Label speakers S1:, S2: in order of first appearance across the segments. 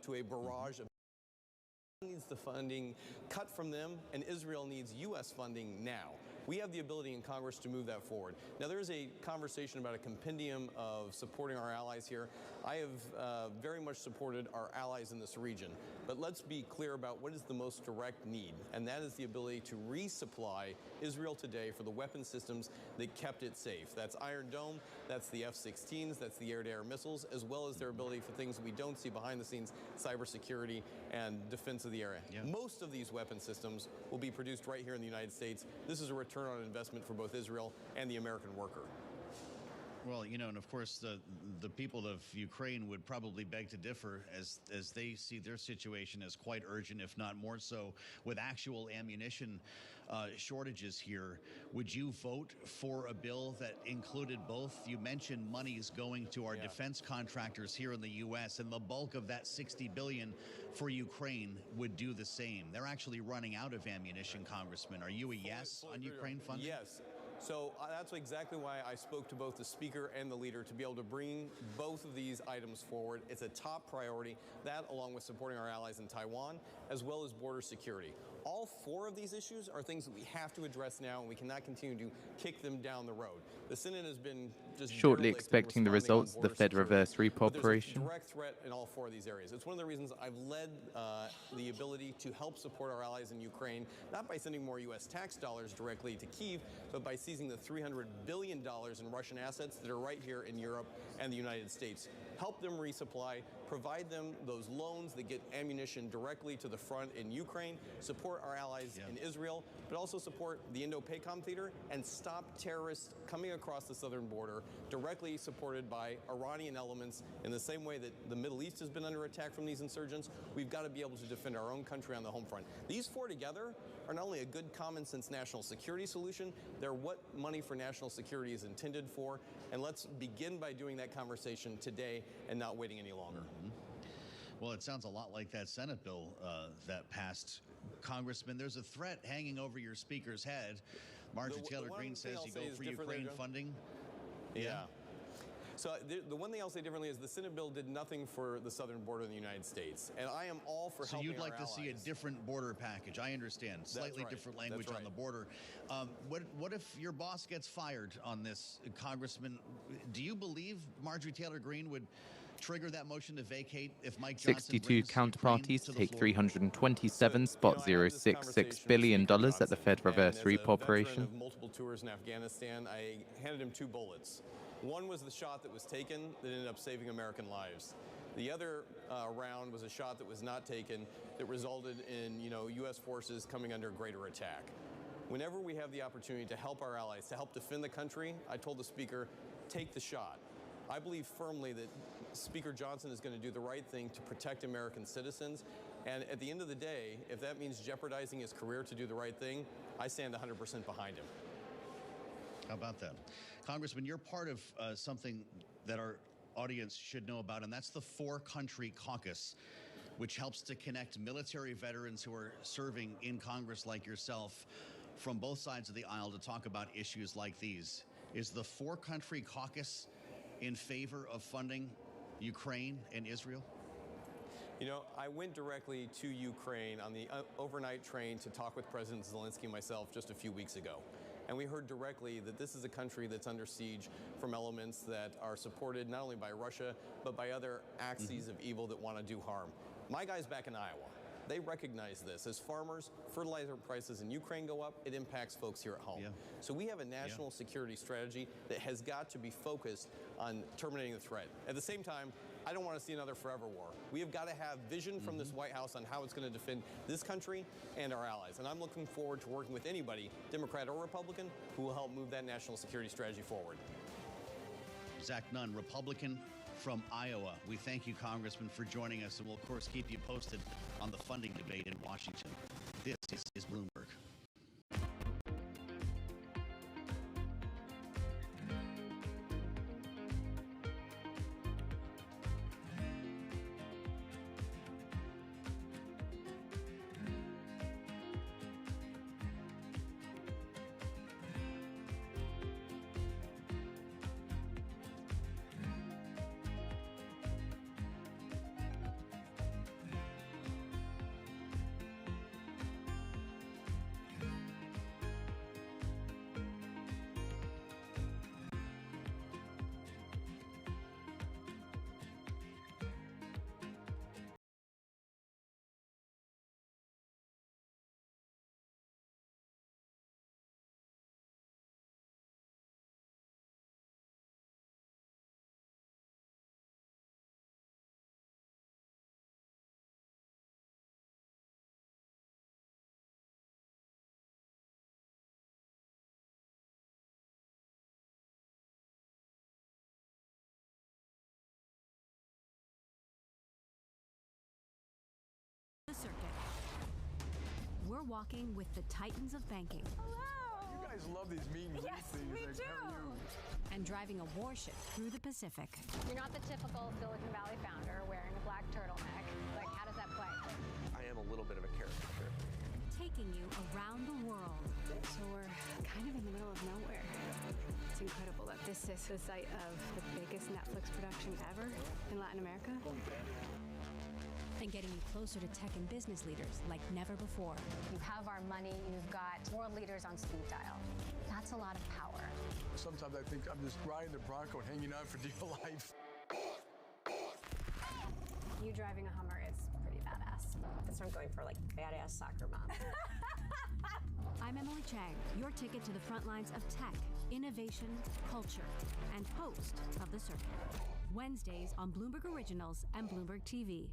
S1: to a barrage of needs the funding cut from them, and Israel needs U.S. funding now. We have the ability in Congress to move that forward. Now, there is a conversation about a compendium of supporting our allies here. I have very much supported our allies in this region, but let's be clear about what is the most direct need, and that is the ability to resupply Israel today for the weapon systems that kept it safe. That's Iron Dome, that's the F-16s, that's the air-to-air missiles, as well as their ability for things that we don't see behind the scenes, cybersecurity and defense of the area. Yeah. Most of these weapon systems will be produced right here in the United States. This is a return on investment for both Israel and the American worker.
S2: Well, you know, and of course, the people of Ukraine would probably beg to differ as they see their situation as quite urgent, if not more so, with actual ammunition shortages here. Would you vote for a bill that included both? You mentioned monies going to our defense contractors here in the U.S., and the bulk of that $60 billion for Ukraine would do the same. They're actually running out of ammunition, Congressman. Are you a yes on Ukraine funding?
S1: Yes. So that's exactly why I spoke to both the Speaker and the Leader to be able to bring both of these items forward. It's a top priority, that along with supporting our allies in Taiwan, as well as border security. All four of these issues are things that we have to address now, and we cannot continue to kick them down the road. The Senate has been just
S3: shortly expecting the results of the Fed reverse repo operation.
S1: There's a direct threat in all four of these areas. It's one of the reasons I've led the ability to help support our allies in Ukraine, not by sending more U.S. tax dollars directly to Kyiv, but by seizing the $300 billion in Russian assets that are right here in Europe and the United States. Help them resupply, provide them those loans that get ammunition directly to the front in Ukraine, support our allies in Israel, but also support the Indo-PACOM theater and stop terrorists coming across the southern border, directly supported by Iranian elements. In the same way that the Middle East has been under attack from these insurgents, we've got to be able to defend our own country on the home front. These four together are not only a good common sense national security solution, they're what money for national security is intended for. And let's begin by doing that conversation today and not waiting any longer.
S2: Well, it sounds a lot like that Senate bill that passed. Congressman, there's a threat hanging over your speaker's head. Marjorie Taylor Greene says you go for Ukraine funding.
S1: Yeah. So the one thing I'll say differently is the Senate bill did nothing for the southern border of the United States. And I am all for helping our allies.
S2: So you'd like to see a different border package. I understand. Slightly different language on the border. What if your boss gets fired on this, Congressman? Do you believe Marjorie Taylor Greene would trigger that motion to vacate if Mike Johnson
S3: 62 counterparties take $327.066 billion at the Fed reverse repo operation.
S1: Of multiple tours in Afghanistan, I handed him two bullets. One was the shot that was taken that ended up saving American lives. The other round was a shot that was not taken that resulted in, U.S. forces coming under greater attack. Whenever we have the opportunity to help our allies, to help defend the country, I told the Speaker, take the shot. I believe firmly that Speaker Johnson is going to do the right thing to protect American citizens. And at the end of the day, if that means jeopardizing his career to do the right thing, I stand 100% behind him.
S2: How about that? Congressman, you're part of something that our audience should know about, and that's the four-country caucus, which helps to connect military veterans who are serving in Congress like yourself from both sides of the aisle to talk about issues like these. Is the four-country caucus in favor of funding Ukraine and Israel?
S1: I went directly to Ukraine on the overnight train to talk with President Zelensky and myself just a few weeks ago. And we heard directly that this is a country that's under siege from elements that are supported not only by Russia, but by other axes of evil that want to do harm. My guys back in Iowa, they recognize this. As farmers, fertilizer prices in Ukraine go up, it impacts folks here at home. So we have a national security strategy that has got to be focused on terminating the threat. At the same time, I don't want to see another forever war. We have got to have vision from this White House on how it's going to defend this country and our allies. And I'm looking forward to working with anybody, Democrat or Republican, who will help move that national security strategy forward.
S2: Zach Nunn, Republican from Iowa. We thank you, Congressman, for joining us, and we'll, of course, keep you posted on the funding debate in Washington. This is Bloomberg.
S4: walking with the titans of banking.
S5: Hello! You guys love these meet and greet things.
S4: Me too! And driving a warship through the Pacific.
S6: You're not the typical Silicon Valley founder wearing a black turtleneck. Like, how does that play?
S5: I am a little bit of a caricature.
S4: Taking you around the world.
S7: So we're kind of in the middle of nowhere. It's incredible that this is the site of the biggest Netflix production ever in Latin America.
S4: And getting you closer to tech and business leaders like never before.
S6: You have our money, you've got world leaders on speed dial. That's a lot of power.
S5: Sometimes I think I'm just riding the Bronco and hanging out for dear life.
S7: You driving a Hummer is pretty badass.
S8: That's what I'm going for, like badass soccer mom.
S4: I'm Emily Chang, your ticket to the front lines of tech, innovation, culture, and host of The Circuit. Wednesdays on Bloomberg Originals and Bloomberg TV.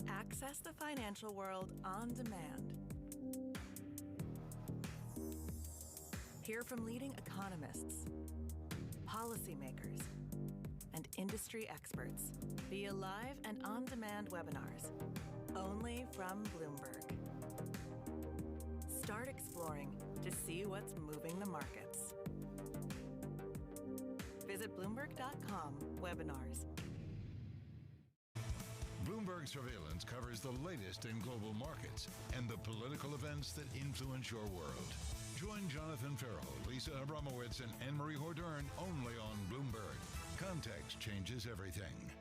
S9: Access the financial world on demand. Hear from leading economists, policymakers, and industry experts via live and on-demand webinars, only from Bloomberg. Start exploring to see what's moving the markets. Visit Bloomberg.com/webinars.
S10: Bloomberg Surveillance covers the latest in global markets and the political events that influence your world. Join Jonathan Farrell, Lisa Abramowitz, and Anne-Marie Hordern only on Bloomberg. Context changes everything.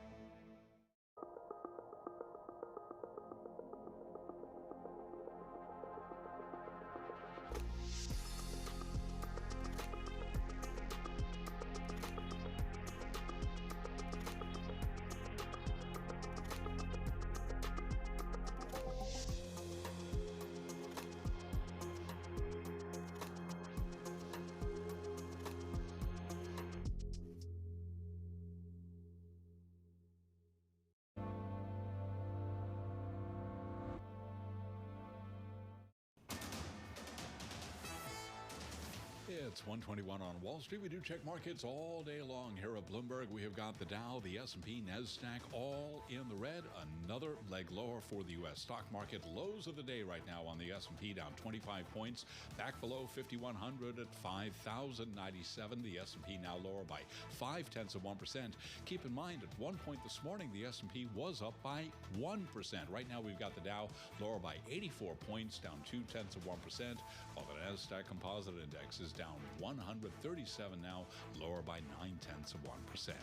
S11: It's 121 on Wall Street. We do check markets all day long here at Bloomberg. We have got the Dow, the S&P, NASDAQ all in the red. Another leg lower for the U.S. stock market. Lows of the day right now on the S&P down 25 points. Back below 5,100 at 5,097. The S&P now lower by 0.5%. Keep in mind, at one point this morning, the S&P was up by 1%. Right now, we've got the Dow lower by 84 points, down 0.2%, while the NASDAQ Composite Index is down 137 now, lower by 0.9%.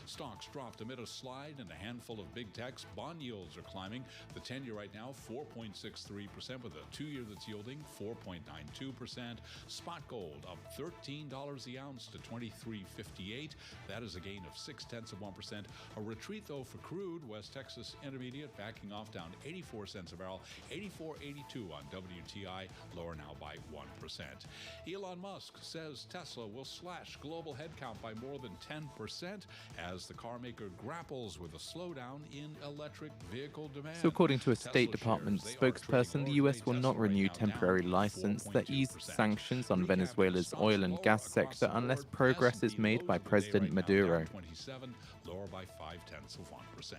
S11: Stocks dropped amid a slide and a handful of big techs. Bond yields are climbing. The 10-year right now, 4.63%, with a 2-year that's yielding 4.92%. Spot gold up $13 the ounce to $23.58. That is a gain of 0.6%. A retreat, though, for crude. West Texas Intermediate backing off down 84 cents a barrel, 84.82 on WTI, lower now by 1%. Elon Musk says Tesla will slash global headcount by more than 10% as the car maker grapples with a slowdown in electric vehicle demand.
S3: So according to a State Department spokesperson, the US will not renew temporary license that eased sanctions on Venezuela's oil and gas sector unless progress is made by President Maduro.
S11: 27, lower by 0.5%.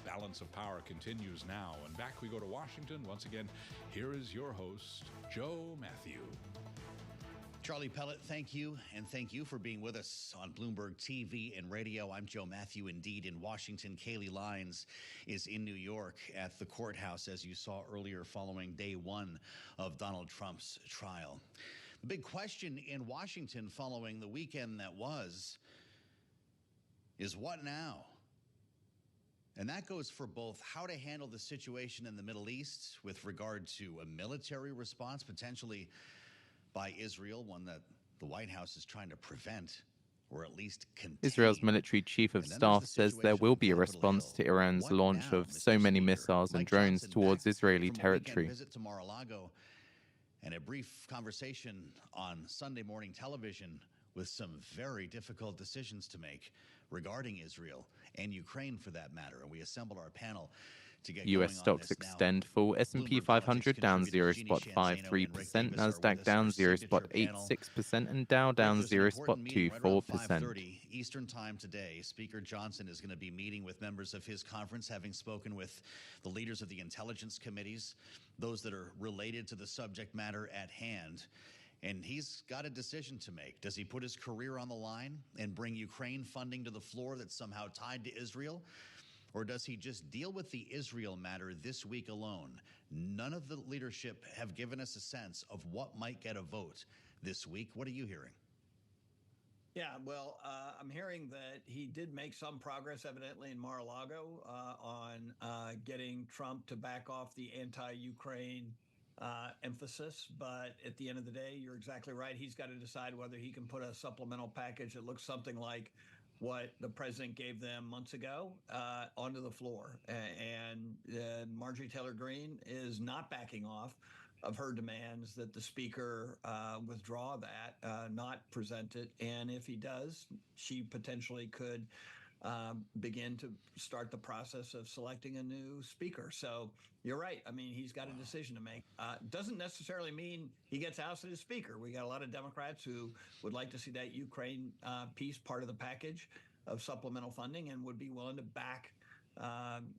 S11: Balance of power continues now. And back we go to Washington. Once again, here is your host, Joe Matthew.
S2: Charlie Pellet, thank you, and thank you for being with us on Bloomberg TV and radio. I'm Joe Matthew, indeed, in Washington. Kaylee Lyons is in New York at the courthouse, as you saw earlier, following day one of Donald Trump's trial. The big question in Washington following the weekend that was is what now? And that goes for both how to handle the situation in the Middle East with regard to a military response, potentially by Israel, one that the White House is trying to prevent or at least contain.
S3: Israel's military chief of staff says there will be a response to Iran's launch of so many missiles and drones towards Israeli territory.
S2: Visit to Mar-a-Lago and a brief conversation on Sunday morning television with some very difficult decisions to make regarding Israel and Ukraine, for that matter. And we assembled our panel to get
S3: US
S2: going on
S3: stocks
S2: this now.
S3: extend fall. S&P
S2: Bloomberg Politics
S3: 500 down
S2: contributors Jeannie Shanzano and Rick
S3: 0.53%,
S2: Davis are with
S3: NASDAQ
S2: us,
S3: down
S2: our signature panel.
S3: 0.86%, and Dow
S2: Rick,
S3: down
S2: there's an important meeting right around
S3: 0.24%.
S2: 5:30 Eastern Time today. Speaker Johnson is going to be meeting with members of his conference, having spoken with the leaders of the intelligence committees, those that are related to the subject matter at hand. And he's got a decision to make. Does he put his career on the line and bring Ukraine funding to the floor that's somehow tied to Israel? Or does he just deal with the Israel matter this week alone? None of the leadership have given us a sense of what might get a vote this week. What are you hearing?
S12: Yeah, well, I'm hearing that he did make some progress, evidently, in Mar-a-Lago on getting Trump to back off the anti-Ukraine emphasis. But at the end of the day, you're exactly right. He's got to decide whether he can put a supplemental package that looks something like what the president gave them months ago onto the floor. And Marjorie Taylor Greene is not backing off of her demands that the speaker withdraw that, not present it. And if he does, she potentially could begin to start the process of selecting a new speaker. So you're right. I mean, he's got a decision to make. Doesn't necessarily mean he gets ousted as speaker. We got a lot of Democrats who would like to see that Ukraine piece part of the package of supplemental funding and would be willing to back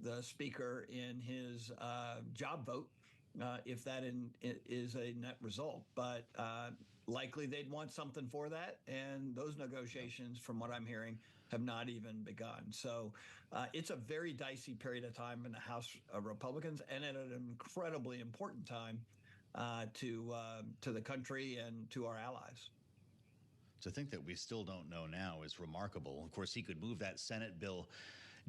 S12: the speaker in his job vote if that is a net result. But likely they'd want something for that. And those negotiations, from what I'm hearing, have not even begun. So it's a very dicey period of time in the House of Republicans, and at an incredibly important time to the country and to our allies.
S2: To think that we still don't know now is remarkable. Of course, he could move that Senate bill,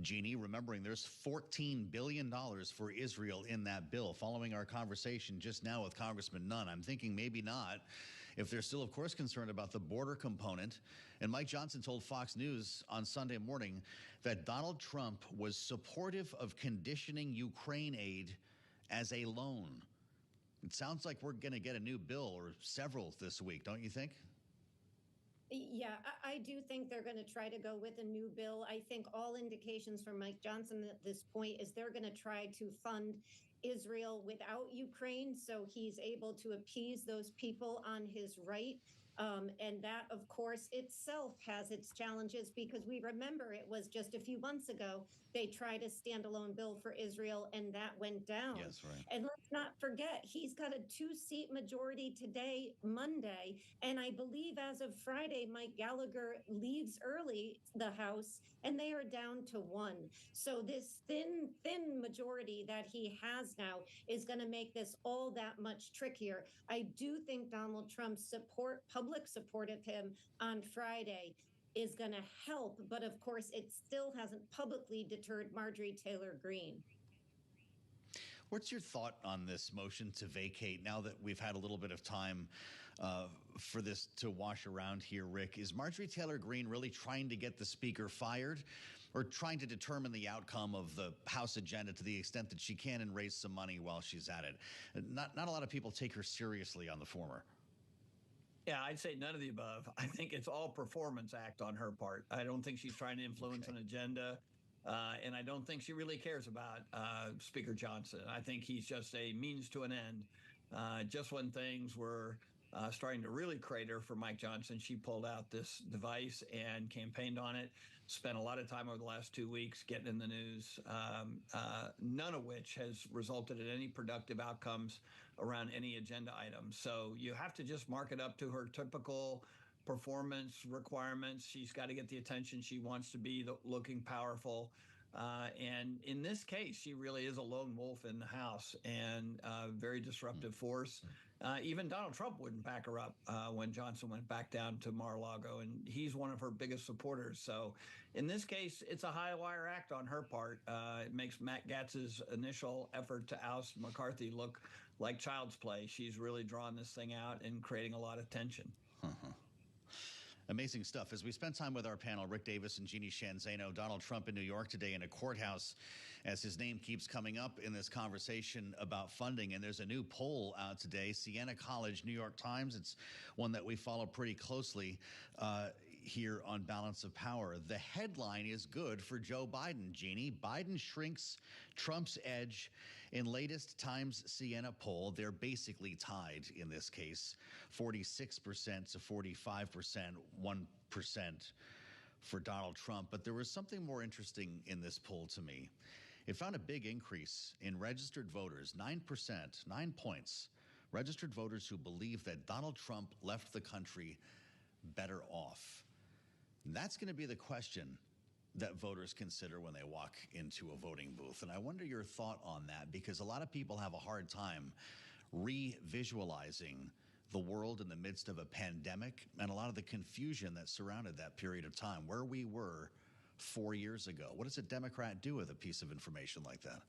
S2: Jeannie, remembering there's $14 billion for Israel in that bill. Following our conversation just now with Congressman Nunn, I'm thinking maybe not, if they're still, of course, concerned about the border component. And Mike Johnson told Fox News on Sunday morning that Donald Trump was supportive of conditioning Ukraine aid as a loan. It sounds like we're going to get a new bill or several this week, don't you think?
S13: Yeah, I do think they're going to try to go with a new bill. I think all indications from Mike Johnson at this point is they're going to try to fund Israel without Ukraine, so he's able to appease those people on his right. And that, of course, itself has its challenges, because we remember it was just a few months ago they tried a standalone bill for Israel and that went down.
S2: Yes, right.
S13: And let's not forget, he's got a 2-seat majority today, Monday. And I believe as of Friday, Mike Gallagher leaves early the House and they are down to 1. So this thin majority that he has now is going to make this all that much trickier. I do think Donald Trump's public support of him on Friday is going to help. But of course, it still hasn't publicly deterred Marjorie Taylor Greene.
S2: What's your thought on this motion to vacate now that we've had a little bit of time for this to wash around here, Rick? Is Marjorie Taylor Greene really trying to get the speaker fired, or trying to determine the outcome of the House agenda to the extent that she can and raise some money while she's at it? Not a lot of people take her seriously on the former.
S12: Yeah, I'd say none of the above. I think it's all performance act on her part. I don't think she's trying to influence an agenda. And I don't think she really cares about Speaker Johnson. I think he's just a means to an end. Just when things were starting to really crater for Mike Johnson, she pulled out this device and campaigned on it, spent a lot of time over the last 2 weeks getting in the news, none of which has resulted in any productive outcomes around any agenda items. So you have to just mark it up to her typical performance requirements. She's got to get the attention she wants to be, looking powerful. And in this case, she really is a lone wolf in the House and a very disruptive force. Even Donald Trump wouldn't back her up when Johnson went back down to Mar-a-Lago, and he's one of her biggest supporters. So in this case, it's a high wire act on her part. It makes Matt Gaetz's initial effort to oust McCarthy look like child's play. She's really drawn this thing out and creating a lot of tension.
S2: Amazing stuff. As we spend time with our panel, Rick Davis and Jeannie Shanzano, Donald Trump in New York today in a courthouse as his name keeps coming up in this conversation about funding. And there's a new poll out today, Siena College, New York Times. It's one that we follow pretty closely. here on Balance of Power. The headline is good for Joe Biden, Jeannie. Biden shrinks Trump's edge in latest Times Siena poll. They're basically tied in this case, 46% to 45%, 1% for Donald Trump. But there was something more interesting in this poll to me. It found a big increase in registered voters, 9%, 9 points. Registered voters who believe that Donald Trump left the country better off. That's going to be the question that voters consider when they walk into a voting booth. And I wonder your thought on that, because a lot of people have a hard time re-visualizing the world in the midst of a pandemic and a lot of the confusion that surrounded that period of time, where we were 4 years ago. What does a Democrat do with a piece of information like that?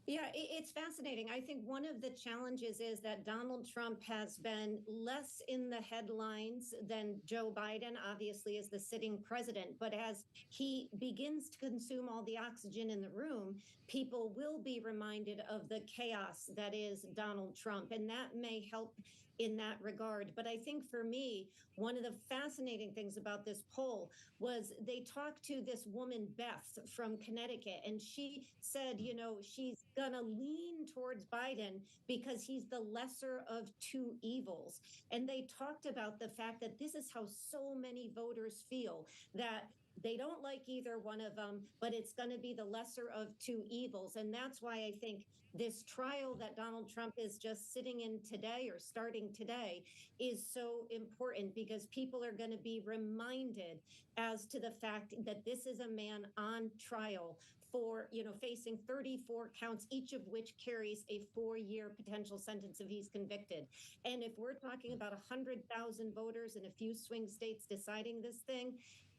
S13: Yeah, it's fascinating. I think one of the challenges is that Donald Trump has been less in the headlines than Joe Biden, obviously, as the sitting president. But as he begins to consume all the oxygen in the room, people will be reminded of the chaos that is Donald Trump. And that may help in that regard. But I think for me, one of the fascinating things about this poll was they talked to this woman, Beth, from Connecticut, and she said, you know, she's going to lean towards Biden because he's the lesser of two evils. And they talked about the fact that this is how so many voters feel, that they don't like either one of them, but it's going to be the lesser of two evils. And that's why I think this trial that Donald Trump is just sitting in today or starting today is so important, because people are going to be reminded as to the fact that this is a man on trial for, you know, facing 34 counts, each of which carries a 4-year potential sentence if he's convicted. And if we're talking about 100,000 voters in a few swing states deciding this thing,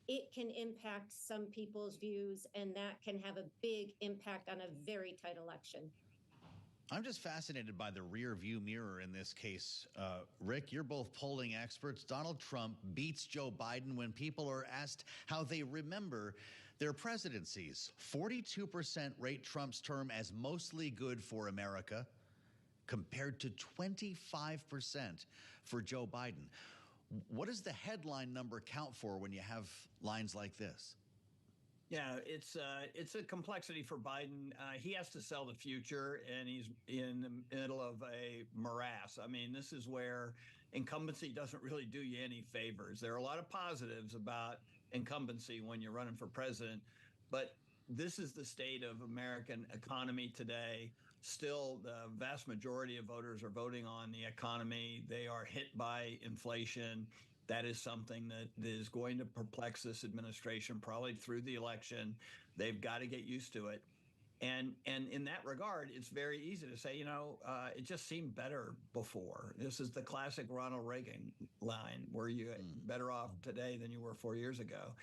S13: it can impact some people's views, and that can have a big impact on a very tight election.
S2: I'm just fascinated by the rear view mirror in this case. Rick, you're both polling experts. Donald Trump beats Joe Biden when people are asked how they remember their presidencies. 42% rate Trump's term as mostly good for America, compared to 25% for Joe Biden. What does the headline number count for when you have lines like this?
S12: Yeah, it's a complexity for Biden. He has to sell the future, and he's in the middle of a morass. I mean, this is where incumbency doesn't really do you any favors. There are a lot of positives about incumbency when you're running for president, but this is the state of American economy today. Still, the vast majority of voters are voting on the economy. They are hit by inflation. That is something that is going to perplex this administration probably through the election. They've got to get used to it. And in that regard, it's very easy to say, you know, it just seemed better before. This is the classic Ronald Reagan line, where you're better off today than you were 4 years ago.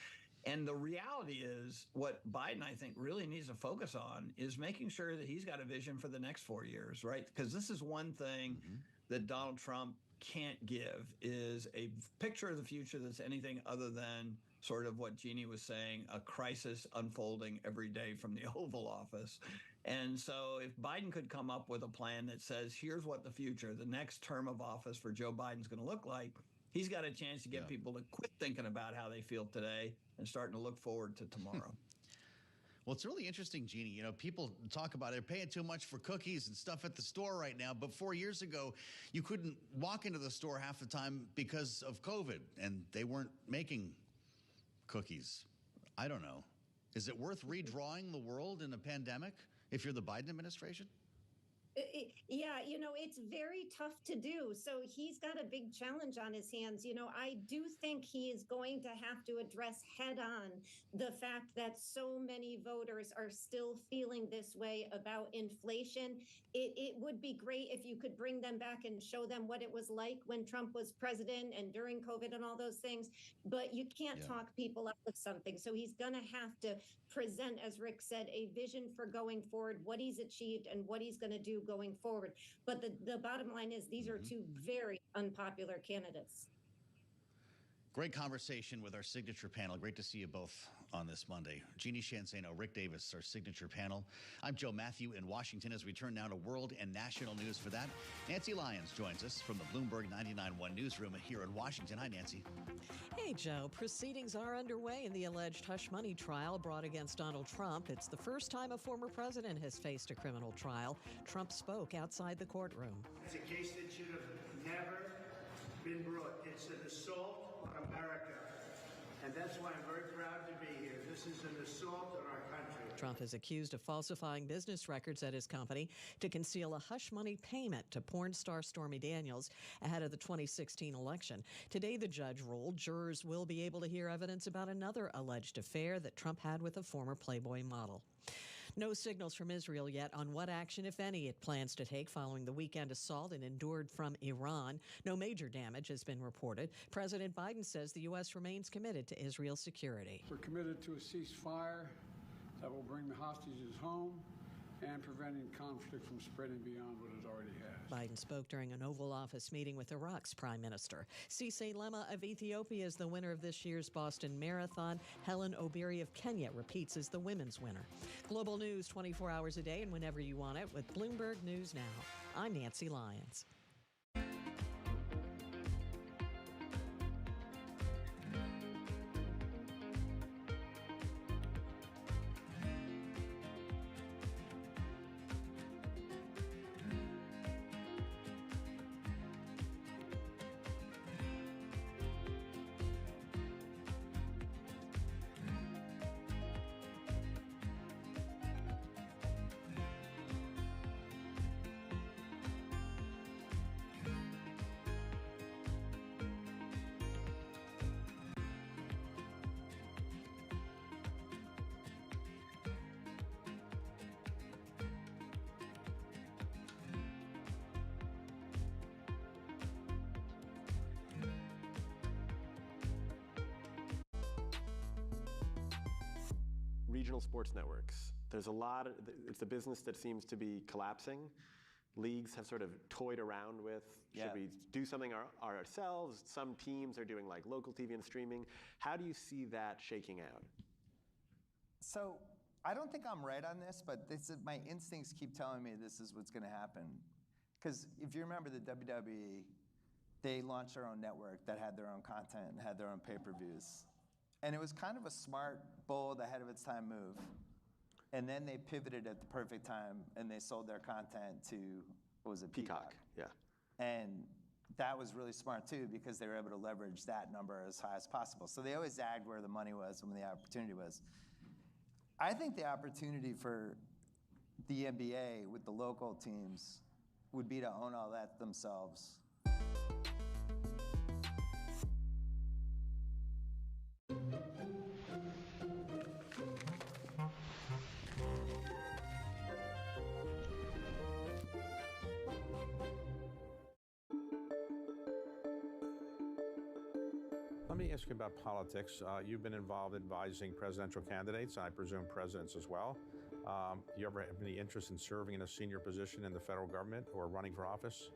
S12: And the reality is, what Biden, I think, really needs to focus on is making sure that he's got a vision for the next 4 years, right? Because this is one thing that Donald Trump can't give, is a picture of the future that's anything other than sort of what Jeannie was saying, a crisis unfolding every day from the Oval Office. And so if Biden could come up with a plan that says, here's what the future, the next term of office for Joe Biden's going to look like, he's got a chance to get people to quit thinking about how they feel today and starting to look forward to tomorrow.
S2: Well, it's really interesting, Jeannie. You know, people talk about they're paying too much for cookies and stuff at the store right now. But 4 years ago, you couldn't walk into the store half the time because of COVID, and they weren't making cookies. I don't know. Is it worth redrawing the world in a pandemic if you're the Biden administration?
S13: Yeah, you know, it's very tough to do. So he's got a big challenge on his hands. You know, I do think he is going to have to address head on the fact that so many voters are still feeling this way about inflation. It would be great if you could bring them back and show them what it was like when Trump was president and during COVID and all those things. But you can't talk people up with something. So he's going to have to present, as Rick said, a vision for going forward, what he's achieved and what he's going to do going forward. But the bottom line is these are two very unpopular candidates.
S2: Great conversation with our signature panel. Great to see you both on this Monday. Jeannie Shanzano, Rick Davis, our signature panel. I'm Joe Matthew in Washington as we turn now to world and national news. For that, Nancy Lyons joins us from the Bloomberg 99.1 newsroom here in Washington. Hi, Nancy.
S14: Hey, Joe. Proceedings are underway in the alleged hush money trial brought against Donald Trump. It's the first time a former president has faced a criminal trial. Trump spoke outside the courtroom.
S15: It's a case that should have never been brought. It's an assault on America. And that's why I'm very proud to be here. This is an assault on our country.
S14: Trump is accused of falsifying business records at his company to conceal a hush money payment to porn star Stormy Daniels ahead of the 2016 election. Today, the judge ruled jurors will be able to hear evidence about another alleged affair that Trump had with a former Playboy model. No signals from Israel yet on what action, if any, it plans to take following the weekend assault it endured from Iran. No major damage has been reported. President Biden says the U.S. remains committed to Israel's security.
S5: We're committed to a ceasefire that will bring the hostages home and preventing conflict from spreading beyond what it already has.
S14: Biden spoke during an Oval Office meeting with Iraq's prime minister. Cisse Lema of Ethiopia is the winner of this year's Boston Marathon. Helen Obiri of Kenya repeats as the women's winner. Global news 24 hours a day and whenever you want it with Bloomberg News Now. I'm Nancy Lyons.
S16: Regional sports networks. There's a lot of, it's a business that seems to be collapsing. Leagues have sort of toyed around with, should we do something ourselves? Some teams are doing like local TV and streaming. How do you see that shaking out?
S17: So I don't think I'm right on this, but my instincts keep telling me this is what's going to happen. Because if you remember the WWE, they launched their own network that had their own content and had their own pay-per-views. And it was kind of a smart, bold, ahead of its time move. And then they pivoted at the perfect time and they sold their content to, what was it?
S16: Peacock. Yeah.
S17: And that was really smart too because they were able to leverage that number as high as possible. So they always zagged where the money was and when the opportunity was. I think the opportunity for the NBA with the local teams would be to own all that themselves.
S18: Let me ask you about politics. You've been involved advising presidential candidates, and I presume presidents as well. Do you ever have any interest in serving in a senior position in the federal government or running for office?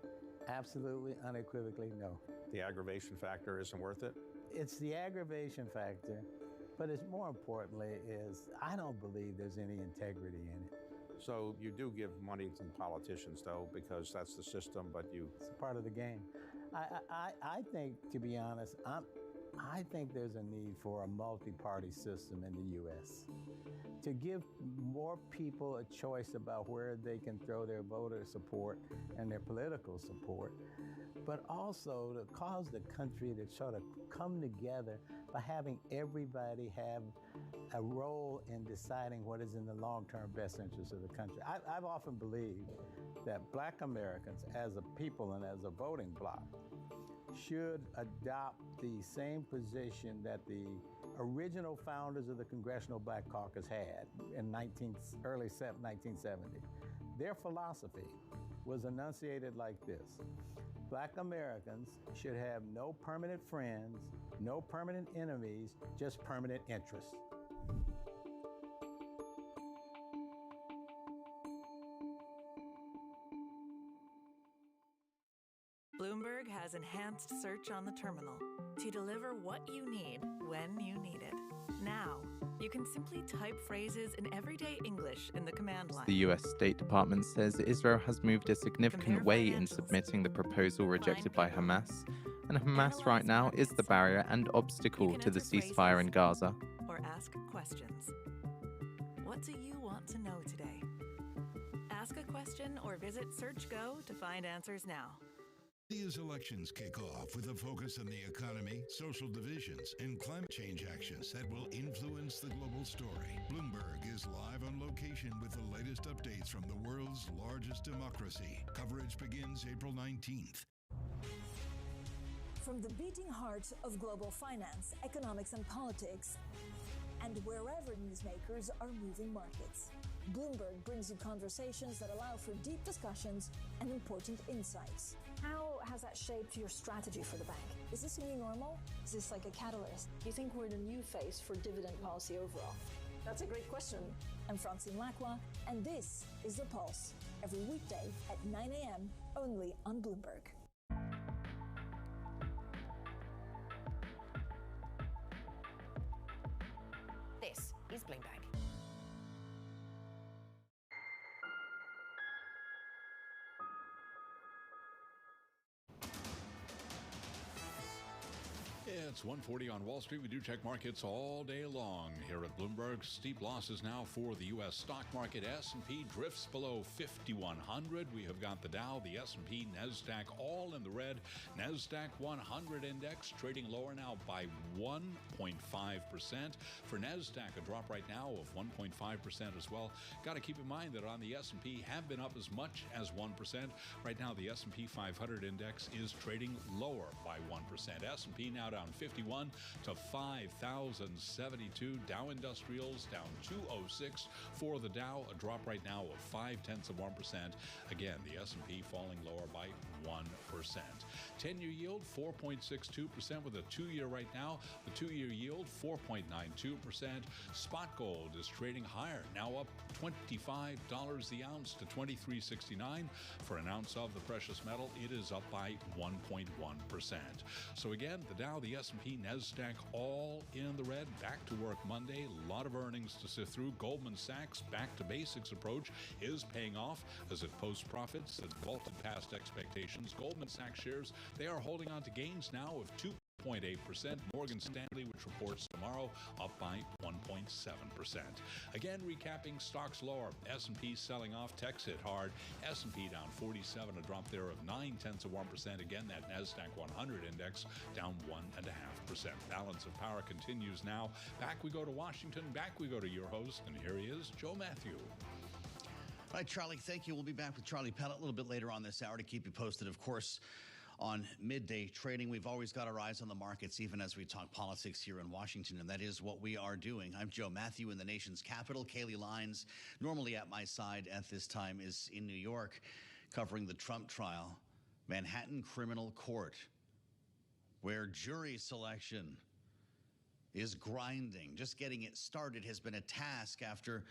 S19: Absolutely, unequivocally, no.
S18: The aggravation factor isn't worth it?
S19: It's the aggravation factor, but it's more importantly is I don't believe there's any integrity in it.
S18: So you do give money to politicians, though, because that's the system, but you...
S19: It's a part of the game. I think, to be honest, I think there's a need for a multi-party system in the U.S. to give more people a choice about where they can throw their voter support and their political support, but also to cause the country to sort of come together by having everybody have a role in deciding what is in the long-term best interest of the country. I've often believed that Black Americans as a people and as a voting bloc should adopt the same position that the original founders of the Congressional Black Caucus had in early 1970. Their philosophy was enunciated like this: Black Americans should have no permanent friends, no permanent enemies, just permanent interests.
S9: Bloomberg has enhanced search on the terminal to deliver what you need when you need it. Now, you can simply type phrases in everyday English in the command line.
S3: The US State Department says Israel has moved a significant way in submitting the proposal rejected by Hamas, and Hamas right now is the barrier and obstacle to the ceasefire in Gaza.
S9: Or ask questions. What do you want to know today? Ask a question or visit SearchGo to find answers now.
S10: India's elections kick off with a focus on the economy, social divisions, and climate change actions that will influence the global story. Bloomberg is live on location with the latest updates from the world's largest democracy. Coverage begins April 19th.
S20: From the beating heart of global finance, economics, and politics, and wherever newsmakers are moving markets, Bloomberg brings you conversations that allow for deep discussions and important insights. How has that shaped your strategy for the bank? Is this a new normal? Is this like a catalyst? Do you think we're in a new phase for dividend policy overall? That's a great question. I'm Francine Lacroix, and this is The Pulse, every weekday at 9 a.m. only on Bloomberg.
S21: This is Bloomberg.
S11: It's 1:40 on Wall Street. We do check markets all day long here at Bloomberg. Steep losses now for the U.S. stock market. S&P drifts below 5,100. We have got the Dow, the S&P, NASDAQ all in the red. NASDAQ 100 index trading lower now by 1.5%. For NASDAQ, a drop right now of 1.5% as well. Got to keep in mind that on the S&P have been up as much as 1%. Right now, the S&P 500 index is trading lower by 1%. S&P now down 51 to 5,072. Dow Industrials down 206 for the Dow, a drop right now of 0.5%. Again, the S&P falling lower by 1%. 10-year yield 4.62% with a 2-year right now. The 2-year yield 4.92%. Spot gold is trading higher, now up $25 the ounce to $23.69 for an ounce of the precious metal. It is up by 1.1%. So again, the Dow, the S&P, NASDAQ all in the red. Back to work Monday. A lot of earnings to sift through. Goldman Sachs back to basics approach is paying off as it posts profits that vaulted past expectations. Goldman Sachs shares, they are holding on to gains now of 2.8%. Morgan Stanley, which reports tomorrow, up by 1.7%. Again, recapping stocks lower. S&P selling off. Tech's hit hard. S&P down 47, a drop there of 0.9%. Again, that NASDAQ 100 index down 1.5%. Balance of power continues now. Back we go to Washington. Back we go to your host, and here he is, Joe Matthew.
S2: All right, Charlie, thank you. We'll be back with Charlie Pellet a little bit later on this hour to keep you posted, of course, on midday trading. We've always got our eyes on the markets, even as we talk politics here in Washington, and that is what we are doing. I'm Joe Matthew in the nation's capital. Kaylee Lyons, normally at my side at this time, is in New York covering the Trump trial. Manhattan Criminal Court, where jury selection is grinding. Just getting it started has been a task after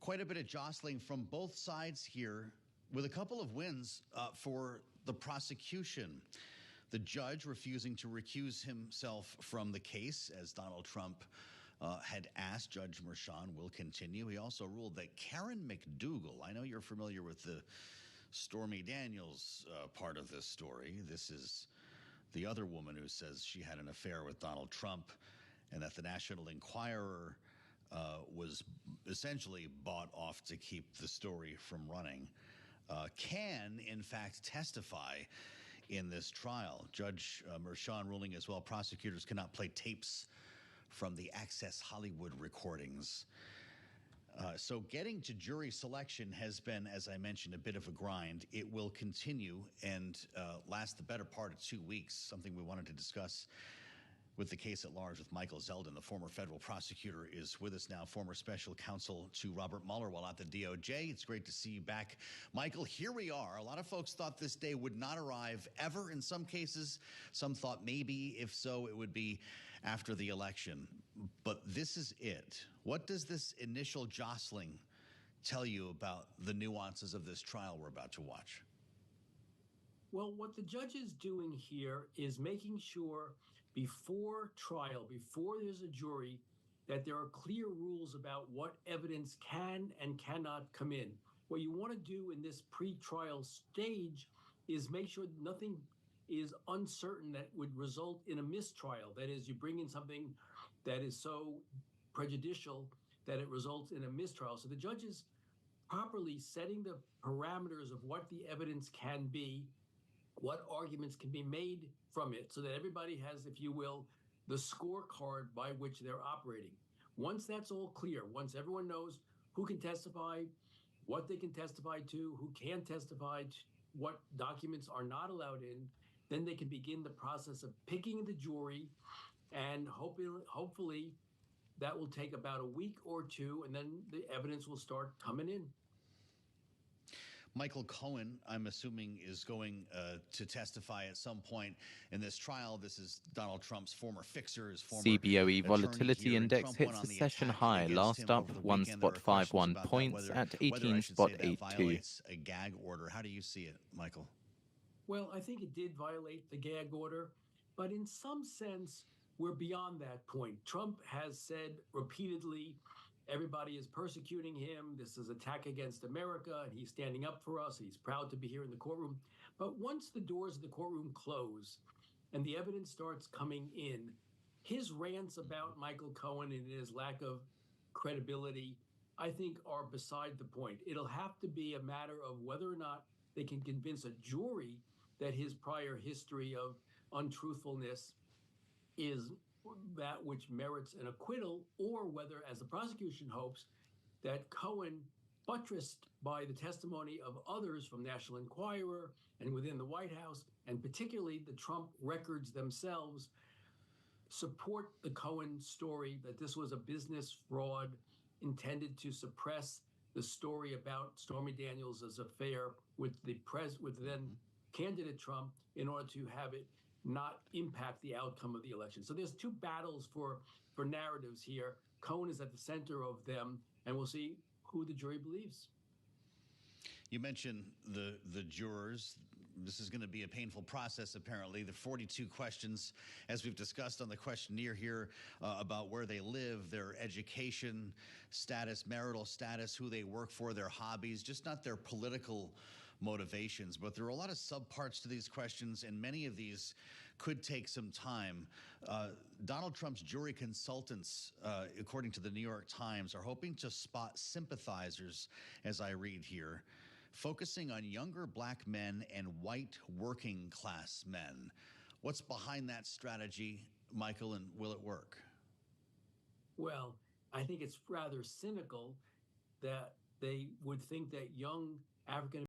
S2: quite a bit of jostling from both sides here, with a couple of wins for the prosecution. The judge refusing to recuse himself from the case, as Donald Trump had asked. Judge Merchan will continue. He also ruled that Karen McDougal, I know you're familiar with the Stormy Daniels part of this story. This is the other woman who says she had an affair with Donald Trump, and that the National Enquirer was essentially bought off to keep the story from running, can in fact testify in this trial. Judge Merchan ruling as well, prosecutors cannot play tapes from the Access Hollywood recordings. So getting to jury selection has been, as I mentioned, a bit of a grind. It will continue and last the better part of 2 weeks, something we wanted to discuss with the case at large with Michael Zeldin. The former federal prosecutor is with us now, former special counsel to Robert Mueller while at the DOJ. It's great to see you back. Michael, here we are. A lot of folks thought this day would not arrive ever in some cases. Some thought maybe, if so, it would be after the election. But this is it. What does this initial jostling tell you about the nuances of this trial we're about to watch?
S1: Well, what the judge is doing here is making sure before trial, before there's a jury, that there are clear rules about what evidence can and cannot come in. What you want to do in this pre-trial stage is make sure nothing is uncertain that would result in a mistrial. That is, you bring in something that is so prejudicial that it results in a mistrial. So the judge is properly setting the parameters of what the evidence can be, what arguments can be made from it, so that everybody has, if you will, the scorecard by which they're operating. Once that's all clear, once everyone knows who can testify, what they can testify to, who can testify, what documents are not allowed in, then they can begin the process of picking the jury, and hopefully that will take about a week or two, and then the evidence will start coming in.
S2: Michael Cohen, I'm assuming, is going to testify at some point in this trial. This is Donald Trump's former fixer, his former
S3: CBOE volatility
S2: here,
S3: index hits a session high, last up 1.51 points at 18.82.
S2: Violates a gag order. How do you see it, Michael?
S1: Well, I think it did violate the gag order, but in some sense, we're beyond that point. Trump has said repeatedly, everybody is persecuting him. This is an attack against America, and he's standing up for us. He's proud to be here in the courtroom. But once the doors of the courtroom close and the evidence starts coming in, his rants about Michael Cohen and his lack of credibility, I think, are beside the point. It'll have to be a matter of whether or not they can convince a jury that his prior history of untruthfulness is that which merits an acquittal, or whether, as the prosecution hopes, that Cohen, buttressed by the testimony of others from National Enquirer and within the White House, and particularly the Trump records themselves, support the Cohen story that this was a business fraud intended to suppress the story about Stormy Daniels' affair with then candidate Trump in order to have it not impact the outcome of the election. So there's two battles for narratives here. Cohen is at the center of them, and we'll see who the jury believes.
S2: You mentioned the jurors. This is going to be a painful process, apparently. The 42 questions, as we've discussed on the questionnaire here, about where they live, their education status, marital status, who they work for, their hobbies, just not their political motivations. But there are a lot of subparts to these questions, and many of these could take some time. Donald Trump's jury consultants, according to the New York Times, are hoping to spot sympathizers, as I read here, focusing on younger black men and white working class men. What's behind that strategy, Michael, and will it work?
S1: Well, I think it's rather cynical that they would think that young African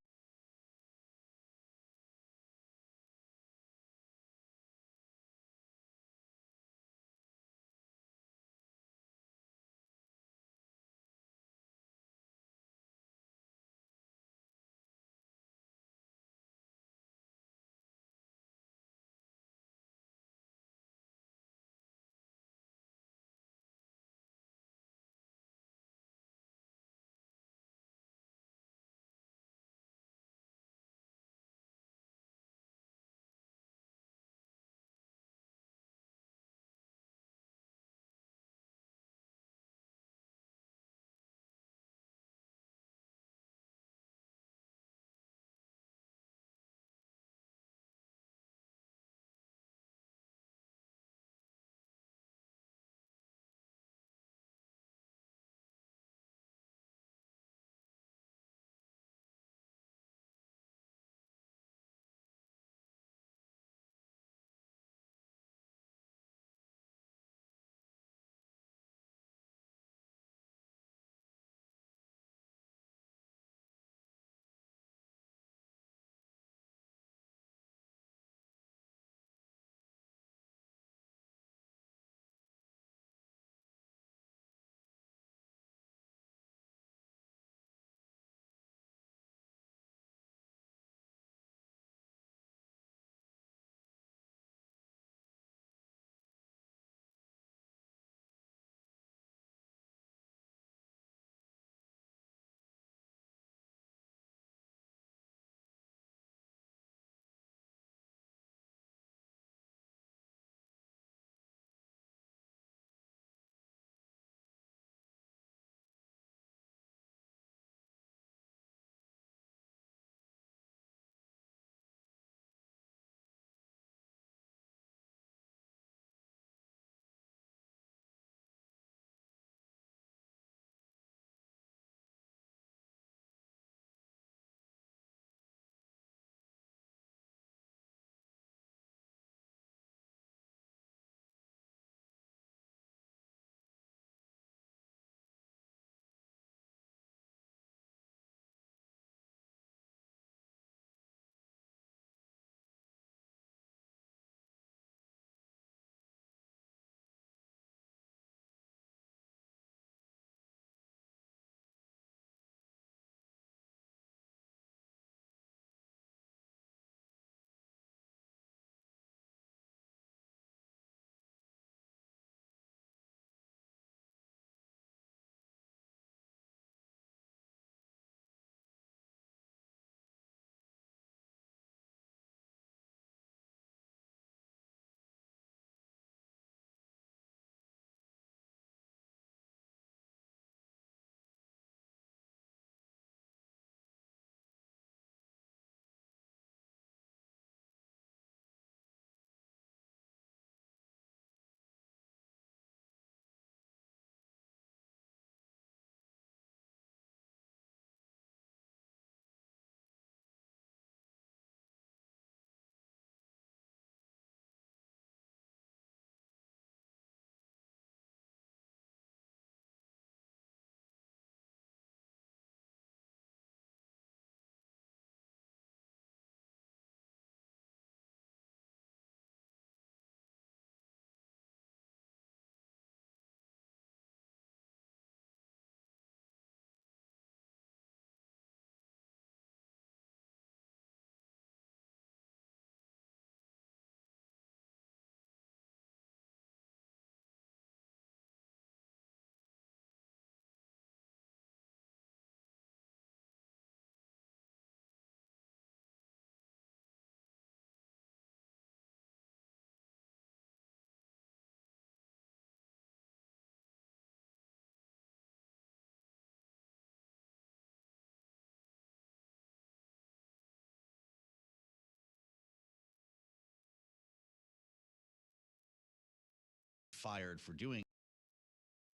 S2: fired for doing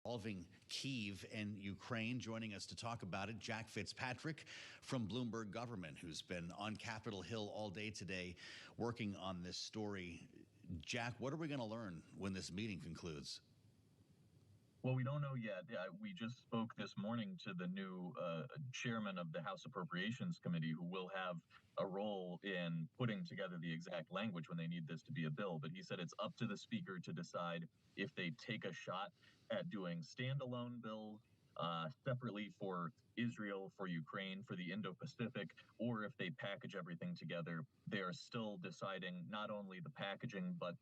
S2: involving Kyiv and Ukraine. Joining us to talk about it, Jack Fitzpatrick from Bloomberg Government, who's been on Capitol Hill all day today working on this story. Jack, what are we going to learn when this meeting concludes?
S6: Well, we don't know yet. We just spoke this morning to the new chairman of the House Appropriations Committee, who will have a role in putting together the exact language when they need this to be a bill. But he said it's up to the speaker to decide if they take a shot at doing standalone bills separately for Israel, for Ukraine, for the Indo-Pacific, or if they package everything together. They are still deciding not only the packaging, but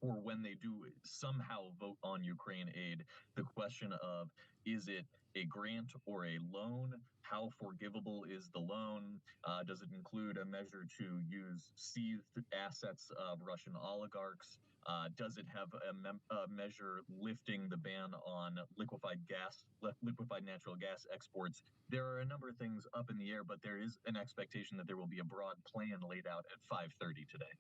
S6: for when they do somehow vote on Ukraine aid, the question of, is it a grant or a loan? How forgivable is the loan? Does it include a measure to use seized assets of Russian oligarchs? Does it have a measure lifting the ban on liquefied natural gas exports? There are a number of things up in the air, but there is an expectation that there will be a broad plan laid out at 5:30 today.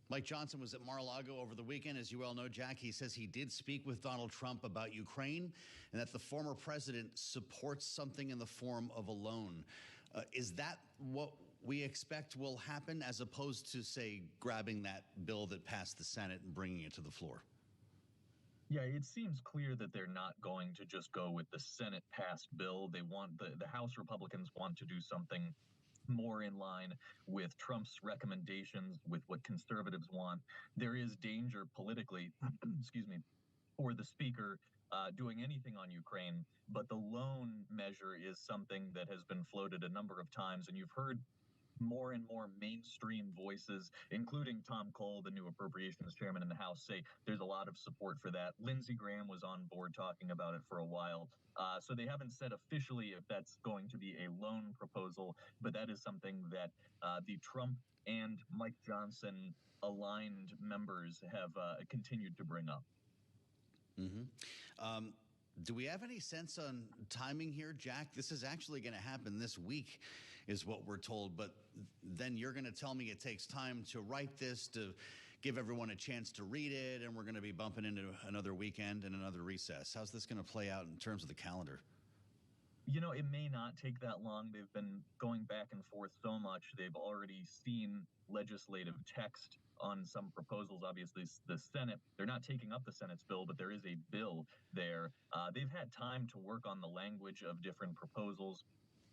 S2: Mike Johnson was at Mar-a-Lago over the weekend. As you well know, Jack, he says he did speak with Donald Trump about Ukraine and that the former president supports something in the form of a loan. Is that what we expect will happen, as opposed to, say, grabbing that bill that passed the Senate and bringing it to the floor?
S6: Yeah, it seems clear that they're not going to just go with the Senate passed bill. They want the House Republicans want to do something more in line with Trump's recommendations, with what conservatives want. There is danger politically, excuse me, for the speaker doing anything on Ukraine, but the loan measure is something that has been floated a number of times, and you've heard more and more mainstream voices, including Tom Cole, the new appropriations chairman in the House, say there's a lot of support for that. Lindsey Graham was on board talking about it for a while. So they haven't said officially if that's going to be a loan proposal, but that is something that the Trump and Mike Johnson aligned members have continued to bring up.
S2: Mm-hmm. Do we have any sense on timing here, Jack? This is actually going to happen this week, is what we're told. But then you're going to tell me it takes time to write this, to give everyone a chance to read it, and we're going to be bumping into another weekend and another recess. How's this going to play out in terms of the calendar?
S6: You know, it may not take that long. They've been going back and forth so much. They've already seen legislative text on some proposals. Obviously, the Senate, they're not taking up the Senate's bill, but there is a bill there. They've had time to work on the language of different proposals.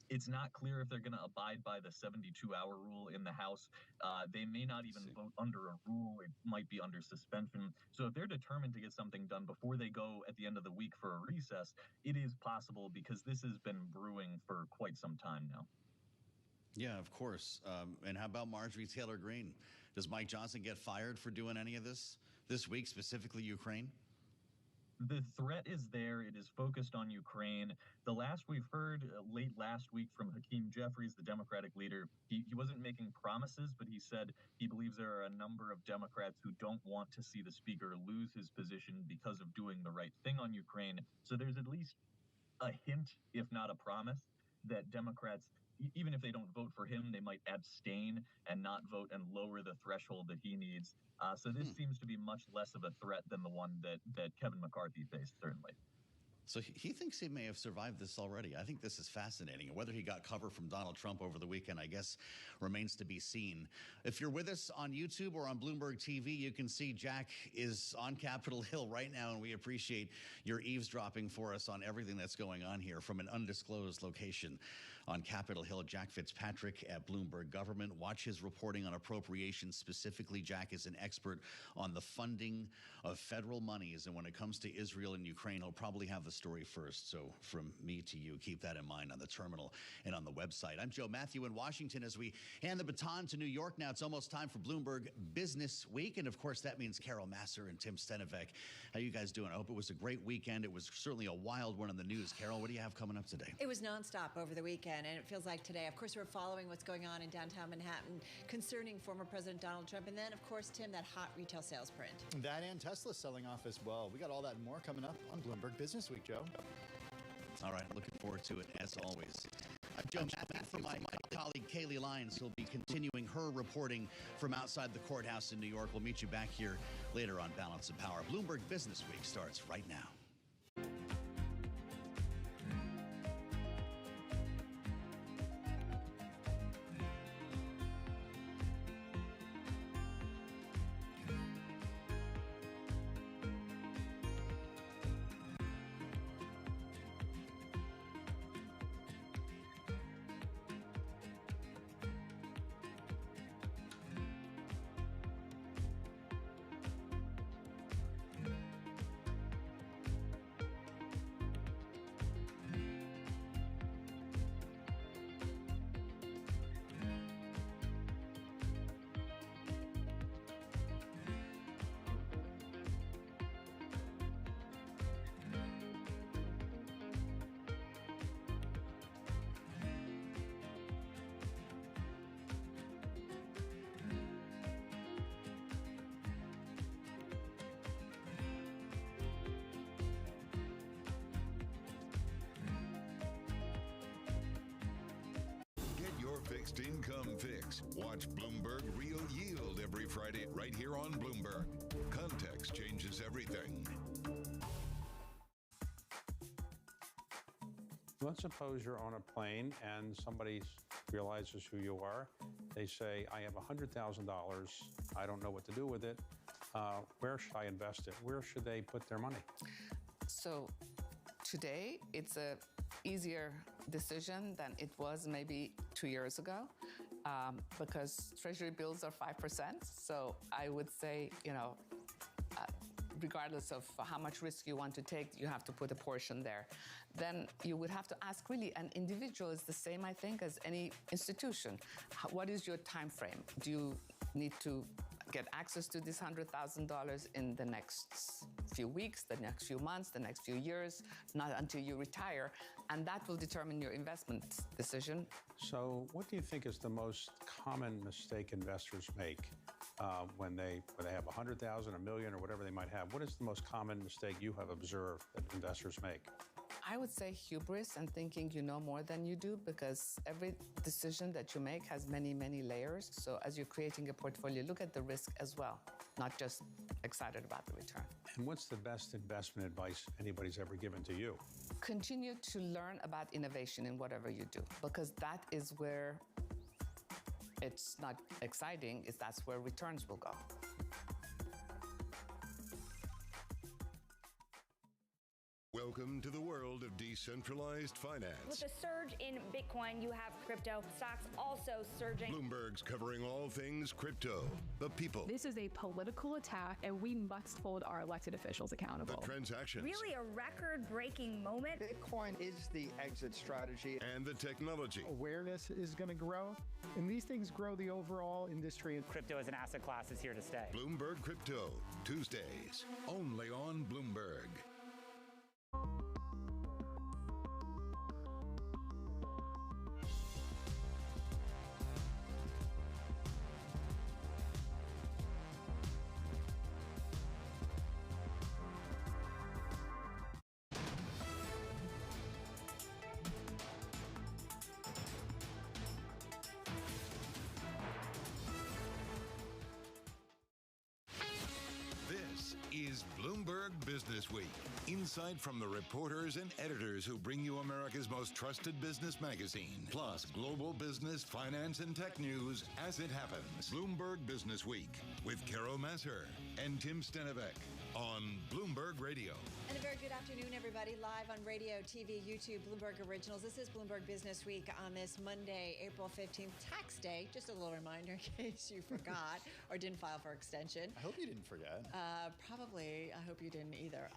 S6: It's not clear if they're going to abide by the 72-hour rule in the House. They may not even vote under a rule. It might be under suspension. So if they're determined to get something done before they go at the end of the week for a recess, it is possible, because this has been brewing for quite some time now.
S2: Yeah, of course. And how about Marjorie Taylor Greene? Does Mike Johnson get fired for doing any of this week, specifically Ukraine?
S6: The threat is there. It is focused on Ukraine. The last we've heard late last week from Hakeem Jeffries, the Democratic leader, he wasn't making promises, but he said he believes there are a number of Democrats who don't want to see the speaker lose his position because of doing the right thing on Ukraine. So there's at least a hint, if not a promise, that Democrats, even if they don't vote for him, they might abstain and not vote and lower the threshold that he needs. So this seems to be much less of a threat than the one that Kevin McCarthy faced, certainly.
S2: So he thinks he may have survived this already. I think this is fascinating. And whether he got cover from Donald Trump over the weekend, I guess, remains to be seen. If you're with us on YouTube or on Bloomberg TV, you can see Jack is on Capitol Hill right now, and we appreciate your eavesdropping for us on everything that's going on here from an undisclosed location on Capitol Hill. Jack Fitzpatrick at Bloomberg Government. Watch his reporting on appropriations specifically. Jack is an expert on the funding of federal monies, and when it comes to Israel and Ukraine, he'll probably have the story first. So from me to you, keep that in mind on the terminal and on the website. I'm Joe Matthew in Washington. As we hand the baton to New York now, it's almost time for Bloomberg Business Week. And of course, that means Carol Masser and Tim Stenevec. How you guys doing? I hope it was a great weekend. It was certainly a wild one in the news. Carol, what do you have coming up today?
S22: It was nonstop over the weekend, and it feels like today. Of course, we're following what's going on in downtown Manhattan concerning former President Donald Trump. And then, of course, Tim, that hot retail sales print.
S23: That and Tesla selling off as well. We got all that and more coming up on Bloomberg Business Week, Joe.
S2: All right, looking forward to it as always. I Joe, back from my colleague Kaylee Lyons, who'll be continuing her reporting from outside the courthouse in New York. We'll meet you back here later on Balance of Power. Bloomberg Business Week starts right now.
S10: Fixed income fix. Watch Bloomberg Real Yield every Friday right here on Bloomberg. Context changes everything.
S18: Let's suppose you're on a plane and somebody realizes who you are. They say, I have $100,000. I don't know what to do with it. Where should I invest it? Where should they put their money?
S4: So today, it's a easier decision than it was maybe 2 years ago because Treasury bills are 5%. So I would say, regardless of how much risk you want to take, you have to put a portion there. Then you would have to ask really, an individual is the same, I think, as any institution. What is your time frame? Do you need to get access to this $100,000 in the next few weeks, the next few months, the next few years, not until you retire? And that will determine your investment decision.
S18: So what do you think is the most common mistake investors make when they have 100,000, a million, or whatever they might have? What is the most common mistake you have observed that investors make?
S4: I would say hubris and thinking you know more than you do, because every decision that you make has many, many layers. So as you're creating a portfolio, look at the risk as well, not just excited about the return.
S18: And what's the best investment advice anybody's ever given to you?
S4: Continue to learn about innovation in whatever you do, because that is where it's not exciting, that's where returns will go.
S10: Welcome to the world of decentralized finance.
S7: With a surge in Bitcoin, you have crypto stocks also surging.
S10: Bloomberg's covering all things crypto, the people.
S8: This is a political attack, and we must hold our elected officials accountable.
S10: The transactions.
S7: Really a record-breaking moment.
S24: Bitcoin is the exit strategy.
S10: And the technology.
S25: Awareness is going to grow, and these things grow the overall industry.
S26: Crypto as an asset class is here to stay.
S10: Bloomberg Crypto, Tuesdays, only on Bloomberg. Is Bloomberg Business Week. Insight from the reporters and editors who bring you America's most trusted business magazine. Plus, global business, finance, and tech news as it happens. Bloomberg Business Week with Carol Masser and Tim Stenevec on Bloomberg Radio.
S22: And a very good afternoon, everybody. Live on radio, TV, YouTube, Bloomberg Originals. This is Bloomberg Business Week on this Monday, April 15th, tax day. Just a little reminder in case you forgot or didn't file for extension.
S23: I hope you didn't forget.
S22: Probably. I hope you didn't either.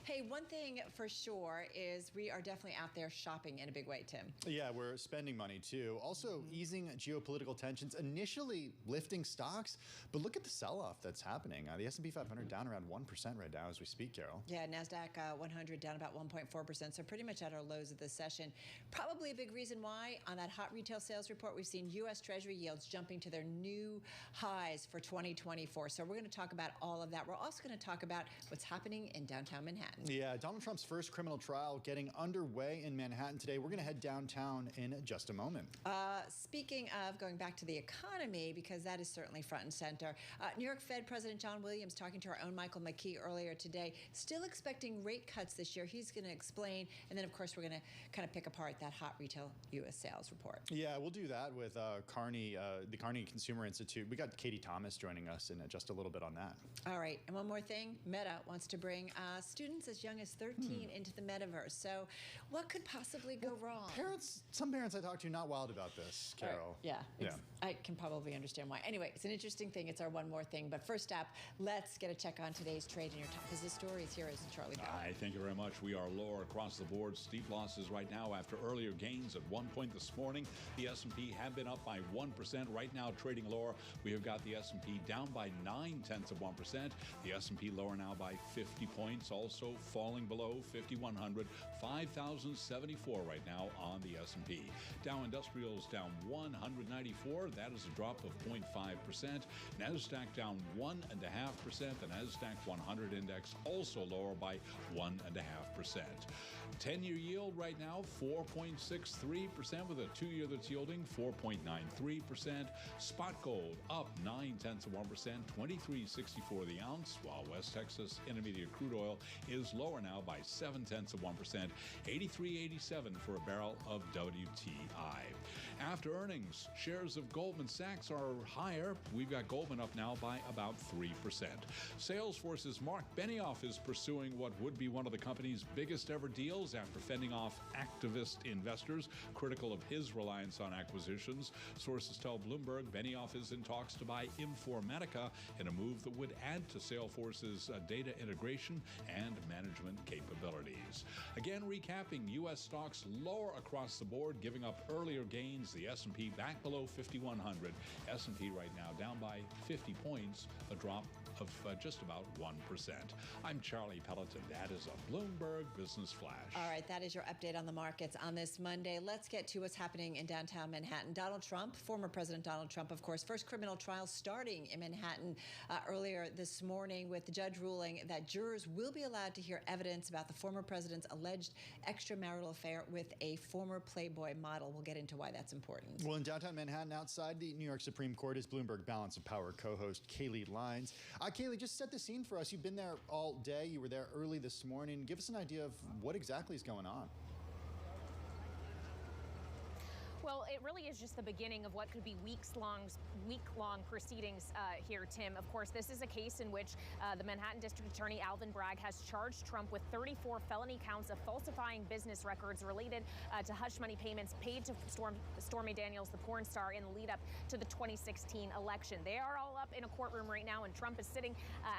S22: Hey, one thing for sure is we are definitely out there shopping in a big way, Tim.
S23: Yeah, we're spending money too. Also easing geopolitical tensions, initially lifting stocks, but look at the sell-off that's happening. The S&P 500 down around 1%. 1% right now as we speak, Carol.
S22: Yeah, NASDAQ 100 down about 1.4%, so pretty much at our lows of the session. Probably a big reason why on that hot retail sales report, we've seen U.S. Treasury yields jumping to their new highs for 2024. So we're going to talk about all of that. We're also going to talk about what's happening in downtown Manhattan.
S23: Yeah, Donald Trump's first criminal trial getting underway in Manhattan today. We're going to head downtown in just a moment.
S22: Speaking of going back to the economy, because that is certainly front and center, New York Fed President John Williams talking to our own Michael McKee earlier today, still expecting rate cuts this year. He's going to explain, and then of course we're going to kind of pick apart that hot retail U.S. sales report.
S23: Yeah, we'll do that with Carney, the Carney Consumer Institute. We got Katie Thomas joining us in just a little bit on that.
S22: All right, and one more thing, Meta wants to bring students as young as 13 into the metaverse. So what could possibly go wrong?
S23: Some parents I talked to not wild about this, Carol.
S22: Right. Yeah. I can probably understand why. Anyway, it's an interesting thing. It's our one more thing. But first up, let's get a check on today's trade and your top business stories. Here is Charlie Bell.
S11: Thank you very much. We are lower across the board. Steep losses right now after earlier gains at one point this morning. The S&P have been up by 1%. Right now, trading lower. We have got the S&P down by 0.9%. The S&P lower now by 50 points. Also falling below 5,100. 5,074 right now on the S&P. Dow Industrials down 194. That is a drop of 0.5%. NASDAQ down 1.5%. The NASDAQ 100 index also lower by 1.5%. 10-year yield right now 4.63% with a 2-year that's yielding 4.93%. Spot gold up 0.9%, 23.64 the ounce, while West Texas Intermediate crude oil is lower now by 0.7%, 83.87 for a barrel of WTI. After earnings, shares of Goldman Sachs are higher. We've got Goldman up now by about 3%. Salesforce's Mark Benioff is pursuing what would be one of the company's biggest ever deals after fending off activist investors critical of his reliance on acquisitions. Sources tell Bloomberg Benioff is in talks to buy Informatica in a move that would add to Salesforce's data integration and management capabilities. Again, recapping, U.S. stocks lower across the board, giving up earlier gains. The S&P back below 5,100. S&P right now down by 50 points, a drop of just about 1%. I'm Charlie Pelleton. That is a Bloomberg Business Flash.
S22: All right, that is your update on the markets on this Monday. Let's get to what's happening in downtown Manhattan. Donald Trump, former President Donald Trump, of course, first criminal trial starting in Manhattan earlier this morning, with the judge ruling that jurors will be allowed to hear evidence about the former president's alleged extramarital affair with a former Playboy model. We'll get into why that's important.
S23: Well, in downtown Manhattan, outside the New York Supreme Court, is Bloomberg Balance of Power co-host Kaylee Lines. Kaylee, just set the scene for us. You've been there all day. You were there early this morning. Give us an idea of what exactly is going on.
S5: Well, it really is just the beginning of what could be week-long proceedings here, Tim. Of course, this is a case in which the Manhattan District Attorney Alvin Bragg has charged Trump with 34 felony counts of falsifying business records related to hush money payments paid to Stormy Daniels, the porn star, in the lead-up to the 2016 election. They are all up in a courtroom right now, and Trump is sitting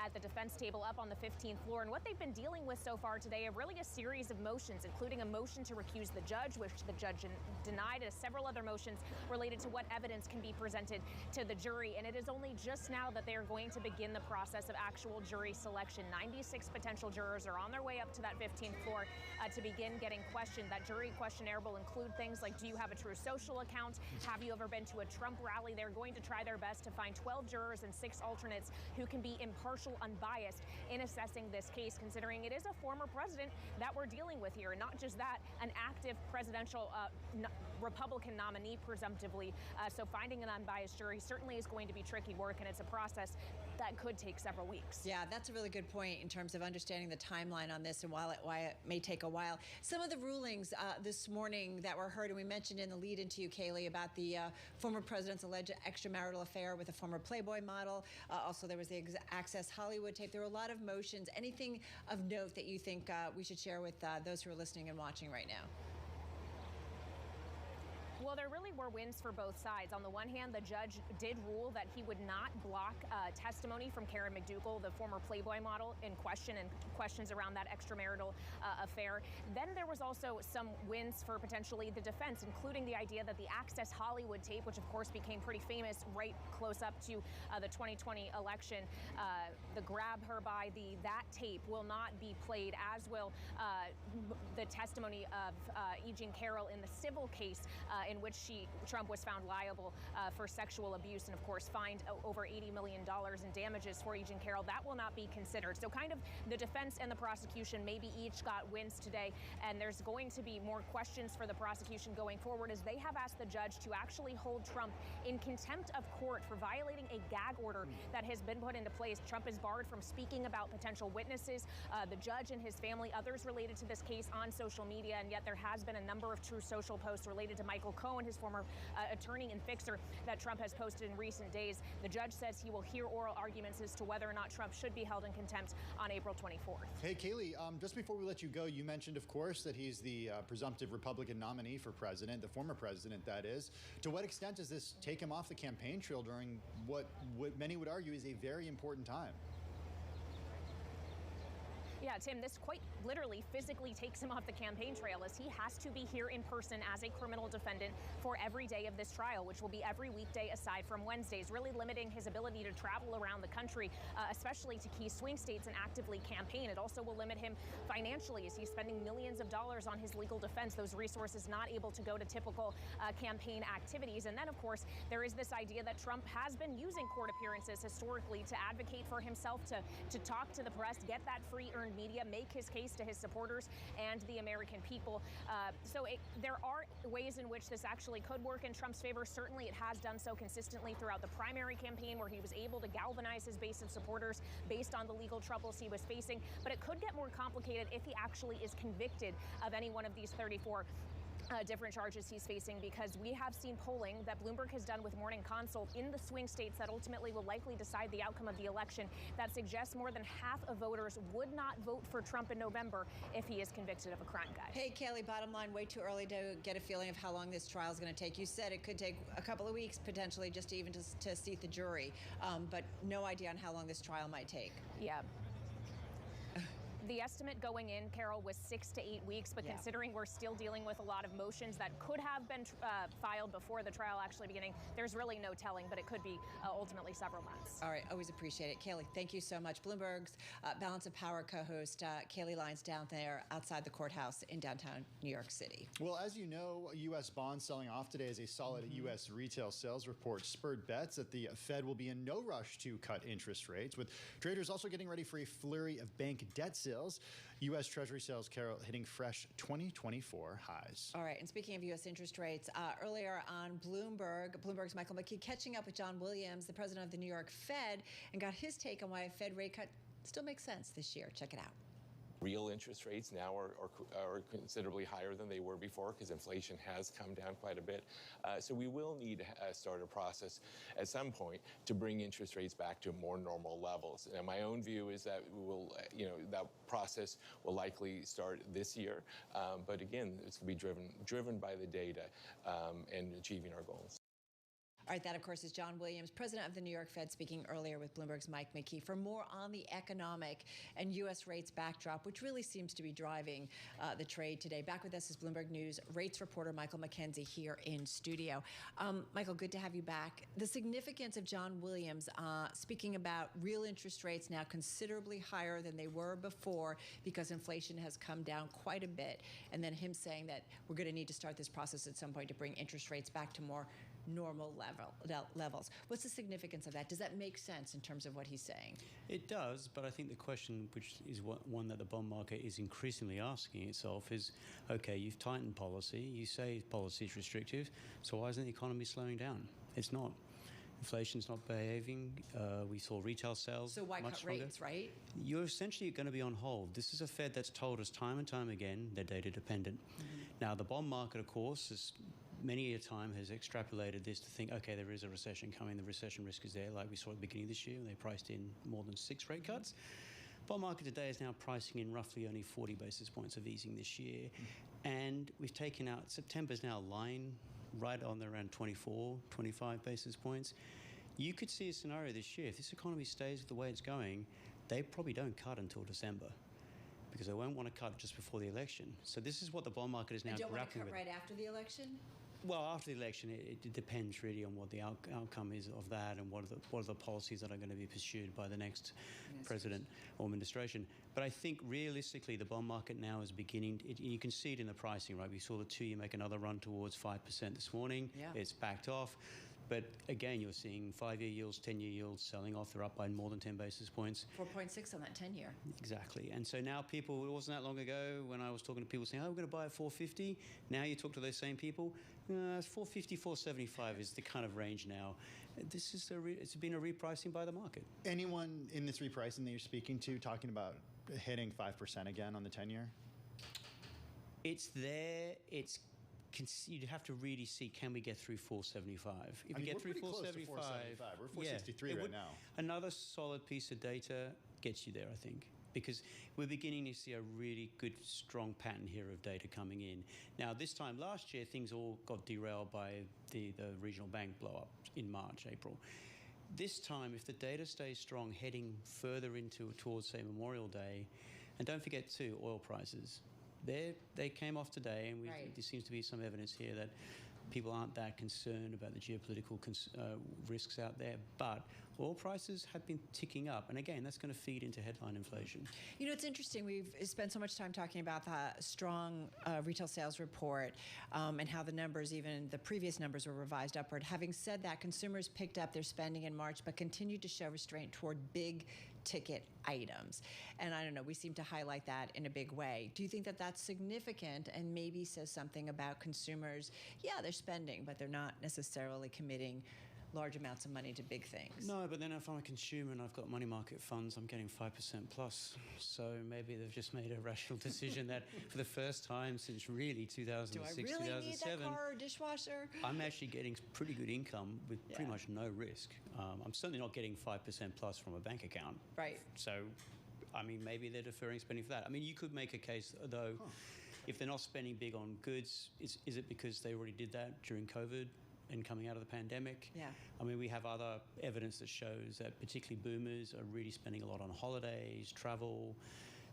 S5: at the defense table up on the 15th floor. And what they've been dealing with so far today are really a series of motions, including a motion to recuse the judge, which the judge denied, and several other motions related to what evidence can be presented to the jury. And it is only just now that they are going to begin the process of actual jury selection. 96 potential jurors are on their way up to that 15th floor to begin getting questioned. That jury questionnaire will include things like, do you have a true social account? Have you ever been to a Trump rally? They're going to try their best to find 12 jurors and 6 alternates who can be impartial, unbiased in assessing this case, considering it is a former president that we're dealing with here. And not just that, an active presidential Republican nominee, presumptively. So finding an unbiased jury certainly is going to be tricky work, and it's a process that could take several weeks.
S22: Yeah, that's a really good point in terms of understanding the timeline on this and why it may take a while. Some of the rulings this morning that were heard, and we mentioned in the lead into you, Kaylee, about the former president's alleged extramarital affair with a former Playboy model. Also, there was the Access Hollywood tape. There were a lot of motions. Anything of note that you think we should share with those who are listening and watching right now?
S5: Well, there really were wins for both sides. On the one hand, the judge did rule that he would not block testimony from Karen McDougal, the former Playboy model, in question and questions around that extramarital affair. Then there was also some wins for potentially the defense, including the idea that the Access Hollywood tape, which of course became pretty famous right close up to the 2020 election, the grab her by that tape will not be played, as will the testimony of E. Jean Carroll in the civil case in which Trump was found liable for sexual abuse and, of course, fined over $80 million in damages for E. Jean Carroll. That will not be considered. So kind of the defense and the prosecution maybe each got wins today, and there's going to be more questions for the prosecution going forward as they have asked the judge to actually hold Trump in contempt of court for violating a gag order that has been put into place. Trump is barred from speaking about potential witnesses, the judge and his family, others related to this case on social media, and yet there has been a number of True Social posts related to Michael Cohen, his former attorney and fixer, that Trump has posted in recent days. The judge says he will hear oral arguments as to whether or not Trump should be held in contempt on April 24th.
S23: Hey, Kayleigh, just before we let you go, you mentioned, of course, that he's the presumptive Republican nominee for president, the former president, that is. To what extent does this take him off the campaign trail during what many would argue is a very important time?
S5: Yeah, Tim, this quite literally physically takes him off the campaign trail as he has to be here in person as a criminal defendant for every day of this trial, which will be every weekday aside from Wednesdays, really limiting his ability to travel around the country, especially to key swing states and actively campaign. It also will limit him financially as he's spending millions of dollars on his legal defense, those resources not able to go to typical campaign activities. And then, of course, there is this idea that Trump has been using court appearances historically to advocate for himself, to talk to the press, get that free earned media, make his case to his supporters and the American people. There are ways in which this actually could work in Trump's favor. Certainly it has done so consistently throughout the primary campaign, where he was able to galvanize his base of supporters based on the legal troubles he was facing. But it could get more complicated if he actually is convicted of any one of these 34 different charges he's facing, because we have seen polling that Bloomberg has done with Morning Consult in the swing states that ultimately will likely decide the outcome of the election that suggests more than half of voters would not vote for Trump in November if he is convicted of a crime, guys.
S22: Hey, Kayleigh, bottom line, way too early to get a feeling of how long this trial is going to take. You said it could take a couple of weeks, potentially, just to seat the jury, but no idea on how long this trial might take.
S5: Yeah. The estimate going in, Carol, was 6 to 8 weeks, but considering we're still dealing with a lot of motions that could have been filed before the trial actually beginning, there's really no telling, but it could be ultimately several months.
S22: All right, always appreciate it. Kayleigh, thank you so much. Bloomberg's Balance of Power co-host Kayleigh Lyons down there outside the courthouse in downtown New York City.
S23: Well, as you know, U.S. bonds selling off today as a solid U.S. retail sales report spurred bets that the Fed will be in no rush to cut interest rates, with traders also getting ready for a flurry of bank debt sales. U.S. Treasury sales, Carol, hitting fresh 2024 highs.
S22: All right, and speaking of U.S. interest rates, earlier on Bloomberg's Michael McKee catching up with John Williams, the president of the New York Fed, and got his take on why a Fed rate cut still makes sense this year. Check it out.
S12: Real interest rates now are considerably higher than they were before because inflation has come down quite a bit. So we will need to start a process at some point to bring interest rates back to more normal levels. And my own view is that we will, that process will likely start this year. But again, it's going to be driven by the data and achieving our goals.
S22: All right, that, of course, is John Williams, president of the New York Fed, speaking earlier with Bloomberg's Mike McKee. For more on the economic and U.S. rates backdrop, which really seems to be driving the trade today. Back with us is Bloomberg News rates reporter Michael McKenzie here in studio. Michael, good to have you back. The significance of John Williams speaking about real interest rates now considerably higher than they were before because inflation has come down quite a bit, and then him saying that we're going to need to start this process at some point to bring interest rates back to more normal levels. What's the significance of that? Does that make sense in terms of what he's saying?
S13: It does, but I think the question, which is one that the bond market is increasingly asking itself, is, okay, you've tightened policy, you say policy is restrictive, so why isn't the economy slowing down? It's not. Inflation's not behaving. We saw retail sales.
S22: So why
S13: much
S22: cut
S13: stronger.
S22: rates, right?
S13: You're essentially going to be on hold. This is a Fed that's told us time and time again they're data dependent. Now, the bond market, of course, is many a time has extrapolated this to think, okay, there is a recession coming. The recession risk is there, like we saw at the beginning of this year. They priced in more than 6 rate cuts. Bond market today is now pricing in roughly only 40 basis points of easing this year. And we've taken out, September's now line right on there around 24, 25 basis points. You could see a scenario this year, if this economy stays the way it's going, they probably don't cut until December because they won't want to cut just before the election. So this is what the bond market is now
S22: grappling with. Don't want to cut
S13: with.
S22: right after the election?
S13: Well, after the election, it depends really on what the outcome is of that and what are the policies that are going to be pursued by the next president or administration. But I think realistically, the bond market now is beginning. You can see it in the pricing, right? We saw the 2-year make another run towards 5% this morning.
S22: Yeah.
S13: It's backed off. But again, you're seeing 5-year yields, 10-year yields selling off. They're up by more than 10 basis points.
S22: 4.6 on that 10-year.
S13: Exactly. And so now people, it wasn't that long ago when I was talking to people saying, oh, we're going to buy at 450. Now you talk to those same people, 450, 475 is the kind of range now. This is it's been a repricing by the market.
S23: Anyone in this repricing that you're speaking to talking about hitting 5% again on the 10-year?
S13: It's there. You'd have to really see, can we get through 475? If we get through 475,
S23: we're 463 right now.
S13: Another solid piece of data gets you there, I think, because we're beginning to see a really good, strong pattern here of data coming in. Now, this time last year, things all got derailed by the regional bank blow up in March, April. This time, if the data stays strong, heading further towards, say, Memorial Day, and don't forget too, oil prices. They came off today, and there seems to be some evidence here that people aren't that concerned about the geopolitical risks out there. But oil prices have been ticking up, and again, that's going to feed into headline inflation.
S22: You know, it's interesting. We've spent so much time talking about the strong retail sales report and how the numbers, even the previous numbers, were revised upward. Having said that, consumers picked up their spending in March, but continued to show restraint toward big ticket items. And I don't know, we seem to highlight that in a big way. Do you think that that's significant and maybe says something about consumers? Yeah, they're spending, but they're not necessarily committing large amounts of money to big things.
S13: No, but then if I'm a consumer and I've got money market funds, I'm getting 5% plus. So maybe they've just made a rational decision that for the first time since really 2006,
S22: Do I really
S13: 2007,
S22: need that car or dishwasher?
S13: I'm actually getting pretty good income with pretty much no risk. I'm certainly not getting 5% plus from a bank account.
S22: Right.
S13: So, I mean, maybe they're deferring spending for that. I mean, you could make a case, though, if they're not spending big on goods, is it because they already did that during COVID and coming out of the pandemic?
S22: Yeah.
S13: I mean, we have other evidence that shows that particularly boomers are really spending a lot on holidays, travel.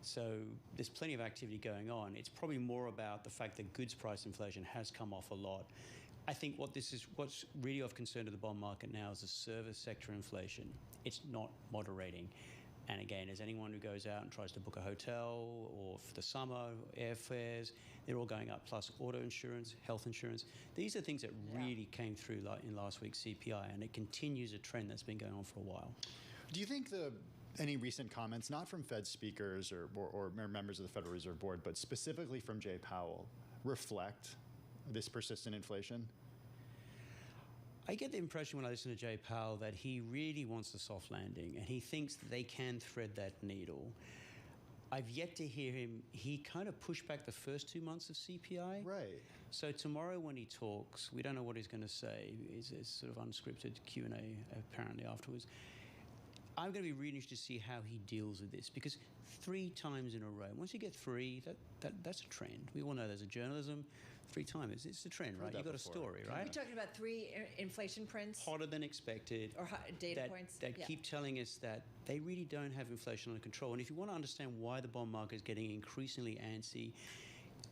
S13: So there's plenty of activity going on. It's probably more about the fact that goods price inflation has come off a lot. I think what's really of concern to the bond market now is the service sector inflation. It's not moderating. And again, as anyone who goes out and tries to book a hotel or for the summer, airfares, they're all going up, plus auto insurance, health insurance. These are things that really came through in last week's CPI, and it continues a trend that's been going on for a while.
S23: Do you think any recent comments, not from Fed speakers or members of the Federal Reserve Board, but specifically from Jay Powell, reflect this persistent inflation?
S13: I get the impression when I listen to Jay Powell that he really wants a soft landing and he thinks that they can thread that needle. I've yet to hear him. He kind of pushed back the first 2 months of CPI.
S23: Right.
S13: So tomorrow when he talks, we don't know what he's going to say. It's sort of unscripted Q&A apparently afterwards. I'm going to be really interested to see how he deals with this, because 3 times in a row, once you get 3, that's a trend. We all know there's a journalism. 3 times, it's a trend, right? You've got a story, right?
S22: We're talking about 3 inflation prints.
S13: Hotter than expected.
S22: Or data points.
S13: That keep telling us that they really don't have inflation under control. And if you want to understand why the bond market is getting increasingly antsy,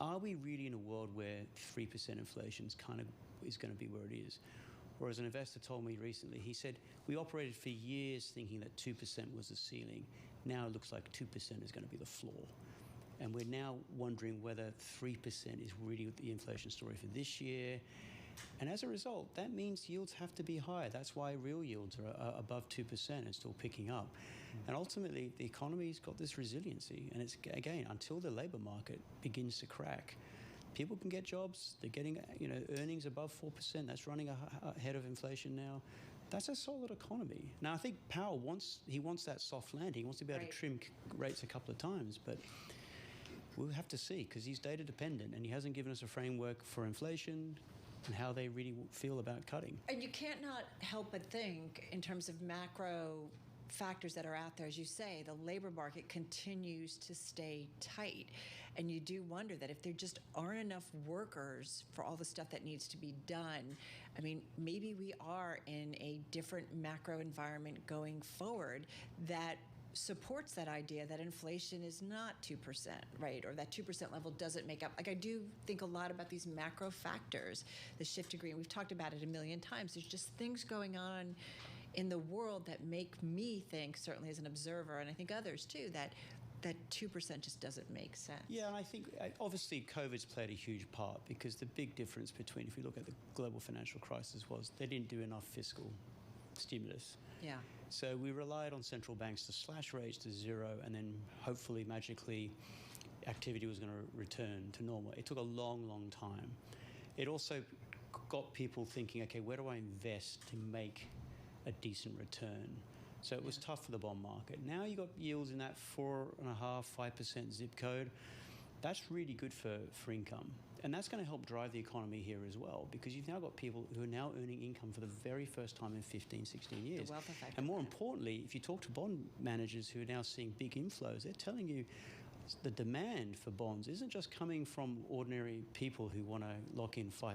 S13: are we really in a world where 3% inflation is going to be where it is? Or as an investor told me recently, he said, we operated for years thinking that 2% was the ceiling. Now it looks like 2% is going to be the floor. And we're now wondering whether 3% is really the inflation story for this year. And as a result, that means yields have to be higher. That's why real yields are above 2% and still picking up. And ultimately, the economy's got this resiliency. And it's, again, until the labor market begins to crack, people can get jobs. They're getting earnings above 4%. That's running ahead of inflation now. That's a solid economy. Now, I think Powell wants that soft landing. He wants to be able to trim rates a couple of times. But we'll have to see, because he's data dependent and he hasn't given us a framework for inflation and how they really feel about cutting.
S22: And you can't not help but think, in terms of macro factors that are out there. As you say, the labor market continues to stay tight. And you do wonder that if there just aren't enough workers for all the stuff that needs to be done, I mean, maybe we are in a different macro environment going forward that supports that idea that inflation is not 2%, right? Or that 2% level doesn't make up. Like, I do think a lot about these macro factors, the shift to green. We've talked about it a million times. There's just things going on in the world that make me think, certainly as an observer, and I think others too, that 2% just doesn't make sense.
S13: Yeah, and I think obviously COVID's played a huge part, because the big difference between, if you look at the global financial crisis, was they didn't do enough fiscal stimulus.
S22: Yeah.
S13: So we relied on central banks to slash rates to zero, and then hopefully magically activity was going to return to normal. It took a long, long time. It also got people thinking, okay, where do I invest to make a decent return? So it was tough for the bond market. Now you got yields in that 4.5%, 5% zip code. That's really good for income. And that's going to help drive the economy here as well, because you've now got people who are now earning income for the very first time in 15, 16 years.
S22: The wealth effect.
S13: And more importantly, if you talk to bond managers who are now seeing big inflows, they're telling you the demand for bonds isn't just coming from ordinary people who want to lock in 5%.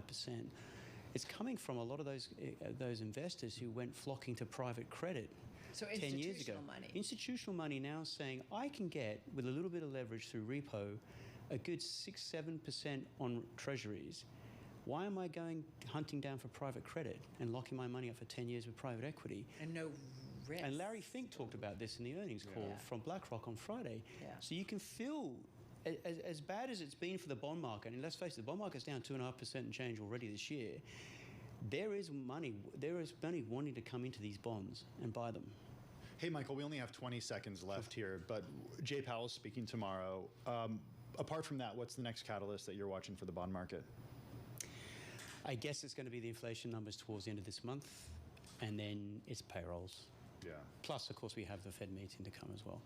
S13: It's coming from a lot of those investors who went flocking to private credit.
S22: So
S13: 10 years ago.
S22: money.
S13: Institutional money now saying, I can get, with a little bit of leverage through repo, a good 6-7% on treasuries. Why am I going hunting down for private credit and locking my money up for 10 years with private equity?
S22: And no risk.
S13: And Larry Fink talked about this in the earnings call from BlackRock on Friday.
S22: Yeah.
S13: So you can feel, as bad as it's been for the bond market, and let's face it, the bond market's down 2.5% and change already this year, there is money wanting to come into these bonds and buy them.
S23: Hey, Michael, we only have 20 seconds left here, but Jay Powell's speaking tomorrow. Apart from that, what's the next catalyst that you're watching for the bond market?
S13: I guess it's going to be the inflation numbers towards the end of this month, and then it's payrolls.
S23: Yeah.
S13: Plus, of course, we have the Fed meeting to come as well.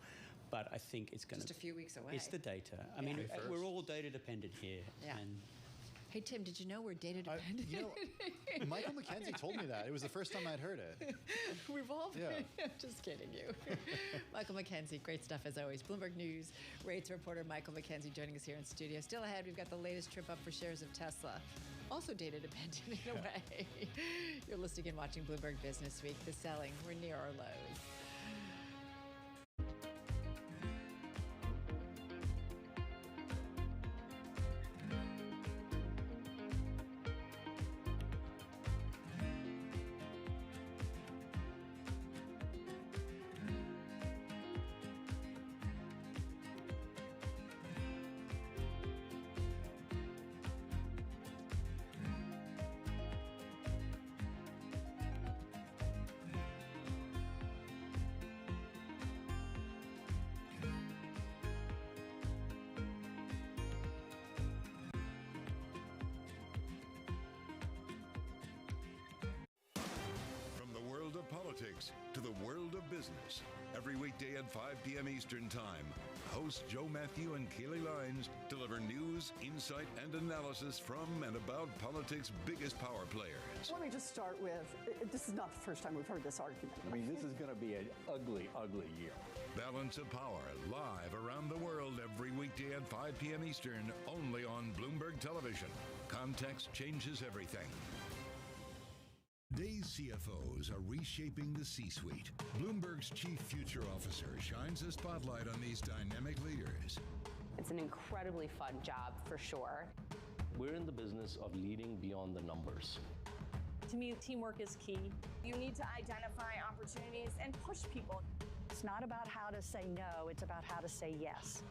S13: But I think it's going to...
S22: Just a few weeks away.
S13: It's the data. I mean, we're all data dependent here.
S22: Yeah.
S13: And
S22: hey, Tim, did you know we're data dependent?
S23: Michael McKenzie told me that. It was the first time I'd heard it.
S22: We've all been.
S23: Yeah.
S22: Just kidding you. Michael McKenzie, great stuff as always. Bloomberg News rates reporter Michael McKenzie joining us here in studio. Still ahead, we've got the latest trip up for shares of Tesla. Also data dependent in a way. You're listening and watching Bloomberg Business Week. The selling, we're near our lows.
S10: Politics to the world of business. Every weekday at 5 p.m. Eastern Time, hosts Joe Matthew and Keely Lines deliver news, insight, and analysis from and about politics' biggest power players.
S9: Let me just start with, this is not the first time we've heard this argument.
S14: I mean, this is going to be an ugly, ugly year.
S10: Balance of Power, live around the world every weekday at 5 p.m. Eastern, only on Bloomberg Television. Context changes everything. Today's CFOs are reshaping the C-suite. Bloomberg's chief future officer shines a spotlight on these dynamic leaders.
S15: It's an incredibly fun job, for sure.
S16: We're in the business of leading beyond the numbers.
S17: To me, teamwork is key.
S7: You need to identify opportunities and push people.
S9: It's not about how to say no, it's about how to say yes.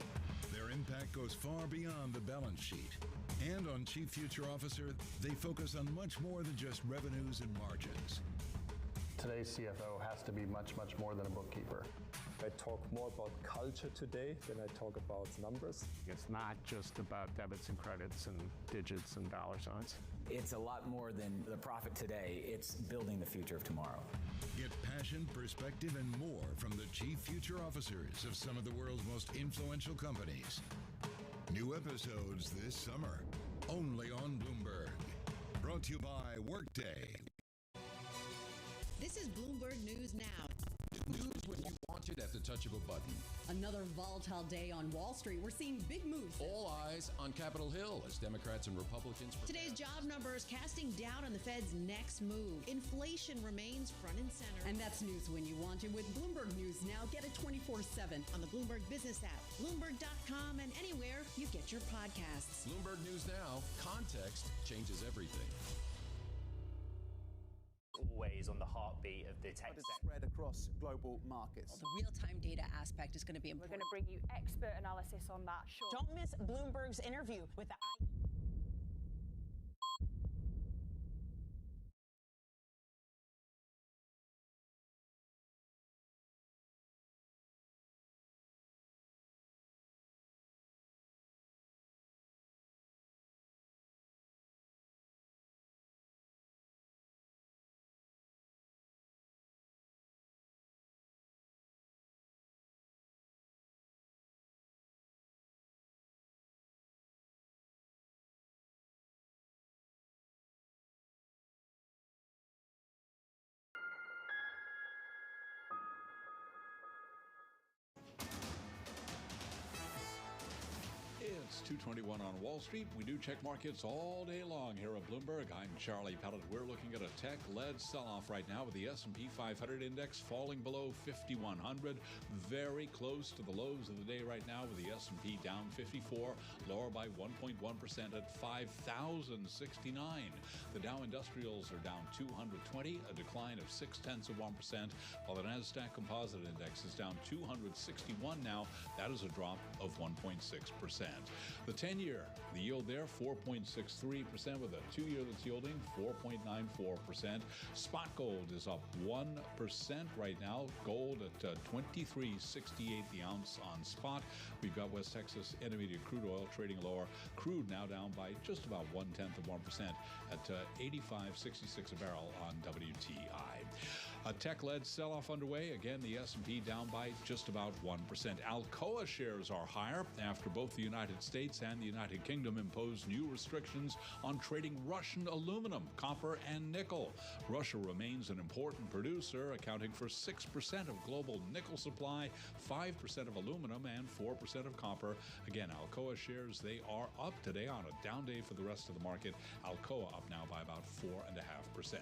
S10: Their impact goes far beyond the balance sheet. And on Chief Future Officer, they focus on much more than just revenues and margins.
S14: Today's CFO has to be much, much more than a bookkeeper.
S19: I talk more about culture today than I talk about numbers.
S27: It's not just about debits and credits and digits and dollar signs.
S28: It's a lot more than the profit today. It's building the future of tomorrow.
S10: Get passion, perspective, and more from the Chief Future Officers of some of the world's most influential companies. New episodes this summer, only on Bloomberg. Brought to you by Workday.
S29: This is Bloomberg News Now.
S1: News when you want it at the touch of a button.
S2: Another volatile day on Wall Street. We're seeing big moves.
S1: All eyes on Capitol Hill as Democrats and Republicans.
S22: Today's job numbers casting doubt on the Fed's next move. Inflation remains front and center.
S2: And that's news when you want it with Bloomberg News Now. Get it 24/7
S22: on the Bloomberg Business app, Bloomberg.com, and anywhere you get your podcasts.
S1: Bloomberg News Now. Context changes everything.
S3: Always on the heartbeat of the tech
S4: spread across global markets.
S22: The real-time data aspect is going to be important.
S7: We're going to bring you expert analysis on that. Sure.
S22: Don't miss Bloomberg's interview with the
S11: It's 2:21 on Wall Street. We do check markets all day long here at Bloomberg. I'm Charlie Pellet. We're looking at a tech-led sell-off right now with the S&P 500 index falling below 5,100, very close to the lows of the day right now with the S&P down 54, lower by 1.1% at 5,069. The Dow Industrials are down 220, a decline of 0.6%, while the NASDAQ Composite Index is down 261 now. That is a drop of 1.6%. The 10-year, the yield there, 4.63%, with a 2-year that's yielding 4.94%. Spot gold is up 1% right now. Gold at $23.68 the ounce on spot. We've got West Texas Intermediate crude oil trading lower. Crude now down by just about 0.1% at $85.66 a barrel on WTI. A tech-led sell-off underway. Again, the S&P down by just about 1%. Alcoa shares are higher after both the United States and the United Kingdom imposed new restrictions on trading Russian aluminum, copper, and nickel. Russia remains an important producer, accounting for 6% of global nickel supply, 5% of aluminum, and 4% of copper. Again, Alcoa shares, they are up today on a down day for the rest of the market. Alcoa up now by about 4.5%.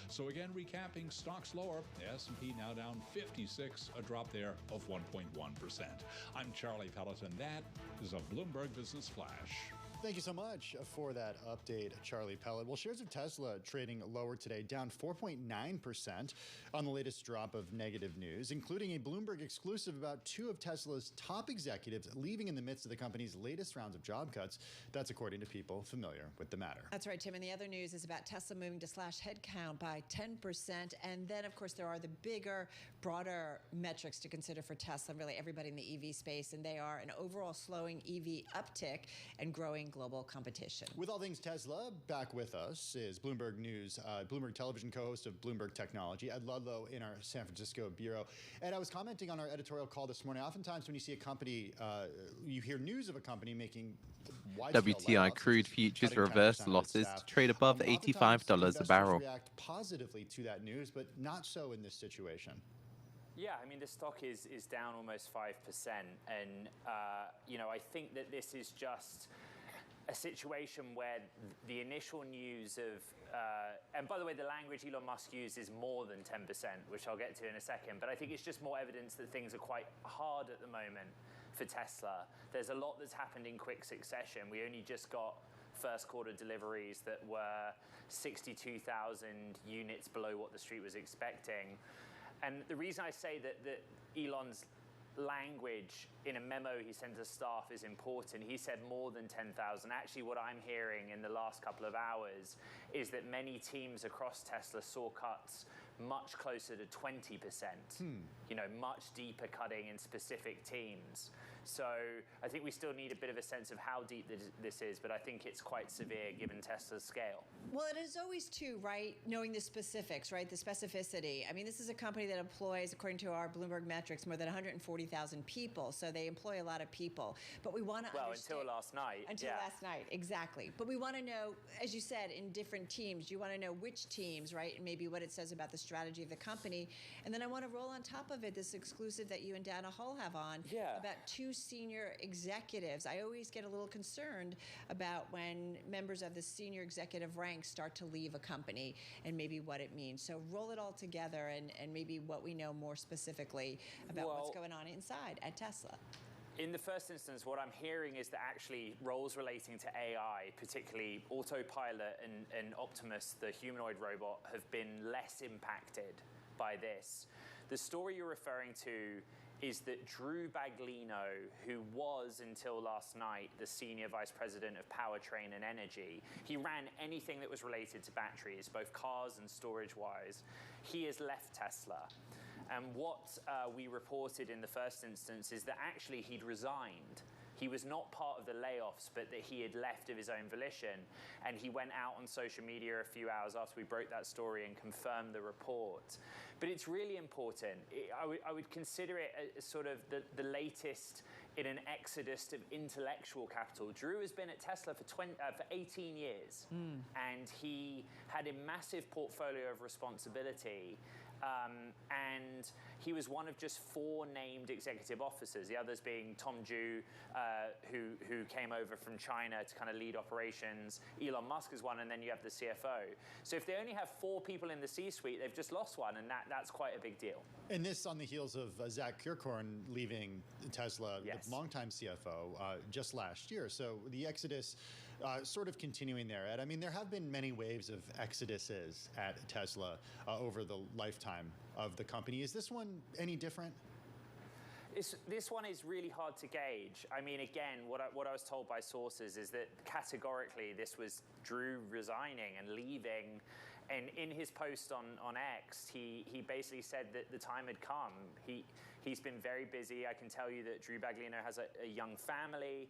S11: So again, recapping, stocks lower. S&P now down 56, a drop there of 1.1%. I'm Charlie Pellet, and that is a Bloomberg Business Flash.
S23: Thank you so much for that update, Charlie Pellet. Well, shares of Tesla trading lower today, down 4.9% on the latest drop of negative news, including a Bloomberg exclusive about two of Tesla's top executives leaving in the midst of the company's latest rounds of job cuts. That's according to people familiar with the matter.
S22: That's right, Tim. And the other news is about Tesla moving to slash headcount by 10%. And then, of course, there are the bigger, broader metrics to consider for Tesla, really everybody in the EV space. And they are an overall slowing EV uptick and growing global competition.
S23: With all things Tesla, back with us is Bloomberg News, Bloomberg Television co-host of Bloomberg Technology, Ed Ludlow in our San Francisco bureau. Ed, I was commenting on our editorial call this morning. Oftentimes when you see a company, you hear news of a company making
S6: WTI crude futures reversed losses to trade above $85 a barrel.
S23: React positively to that news, but not so in this situation.
S3: Yeah, I mean, the stock is down almost 5%. And, I think that this is just a situation where the initial news of, and by the way, the language Elon Musk used is more than 10%, which I'll get to in a second, but I think it's just more evidence that things are quite hard at the moment for Tesla. There's a lot that's happened in quick succession. We only just got first quarter deliveries that were 62,000 units below what the street was expecting. And the reason I say that Elon's language in a memo he sent to staff is important. He said more than 10,000. Actually, what I'm hearing in the last couple of hours is that many teams across Tesla saw cuts much closer to 20%, much deeper cutting in specific teams. So I think we still need a bit of a sense of how deep this is, but I think it's quite severe given Tesla's scale.
S22: Well, it is always too, right? Knowing the specifics, right? The specificity. I mean, this is a company that employs, according to our Bloomberg metrics, more than 140,000 people. So they employ a lot of people. But we want to
S3: understand. Until last night.
S22: Until last night, exactly. But we want to know, as you said, in different teams, you want to know which teams, right? And maybe what it says about the strategy of the company. And then I want to roll on top of it this exclusive that you and Dana Hull have on about 2 senior executives. I always get a little concerned about when members of the senior executive ranks start to leave a company and maybe what it means. So roll it all together and maybe what we know more specifically about what's going on inside at Tesla.
S3: In the first instance, what I'm hearing is that actually roles relating to AI, particularly Autopilot and Optimus, the humanoid robot, have been less impacted by this. The story you're referring to is that Drew Baglino, who was until last night the senior vice president of powertrain and energy, he ran anything that was related to batteries, both cars and storage-wise. He has left Tesla. And what we reported in the first instance is that actually he'd resigned. He was not part of the layoffs, but that he had left of his own volition. And he went out on social media a few hours after we broke that story and confirmed the report. But it's really important. I would consider it as sort of the latest in an exodus of intellectual capital. Drew has been at Tesla for 18 years. And he had a massive portfolio of responsibility. And he was one of just 4 named executive officers, the others being Tom Ju, who came over from China to kind of lead operations. Elon Musk is one, and then you have the CFO. So if they only have 4 people in the C-suite, they've just lost one, and that's quite a big deal.
S23: And this on the heels of Zach Kirkhorn leaving Tesla, the longtime CFO, just last year. So the exodus sort of continuing there, Ed. I mean, there have been many waves of exoduses at Tesla over the lifetime of the company. Is this one any different?
S3: This one is really hard to gauge. I mean, again, what I was told by sources is that categorically this was Drew resigning and leaving. And in his post on X, he basically said that the time had come. He's been very busy. I can tell you that Drew Baglino has a young family.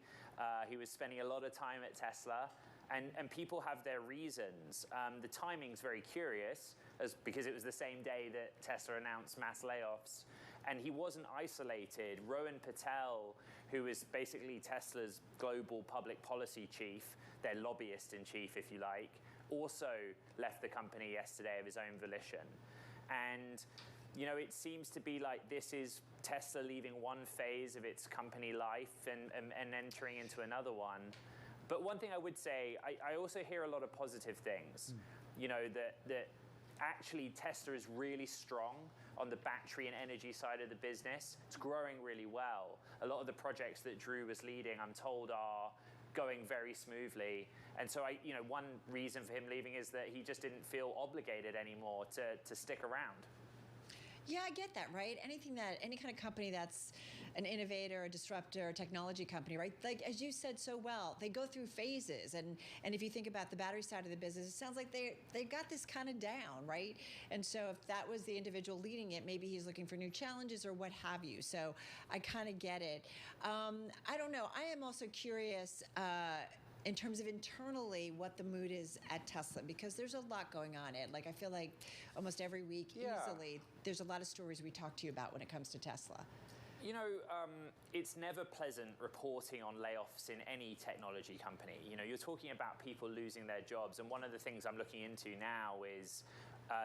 S3: He was spending a lot of time at Tesla. And people have their reasons. The timing's very curious, because it was the same day that Tesla announced mass layoffs. And he wasn't isolated. Rohan Patel, who is basically Tesla's global public policy chief, their lobbyist in chief, if you like, also left the company yesterday of his own volition. And, you know, it seems to be like this is Tesla leaving one phase of its company life and entering into another one. But one thing I would say, I also hear a lot of positive things. You know, that actually Tesla is really strong on the battery and energy side of the business. It's growing really well. A lot of the projects that Drew was leading, I'm told, are going very smoothly. And so one reason for him leaving is that he just didn't feel obligated anymore to stick around.
S22: Yeah, I get that, right? Any kind of company that's an innovator, a disruptor, a technology company, right? Like, as you said so well, they go through phases. And if you think about the battery side of the business, it sounds like they got this kind of down, right? And so if that was the individual leading it, maybe he's looking for new challenges or what have you. So I kind of get it. I don't know. I am also curious in terms of internally what the mood is at Tesla, because there's a lot going on, Ed. Like, I feel like almost every week, easily, there's a lot of stories we talk to you about when it comes to Tesla.
S3: You know, it's never pleasant reporting on layoffs in any technology company. You know, you're talking about people losing their jobs, and one of the things I'm looking into now is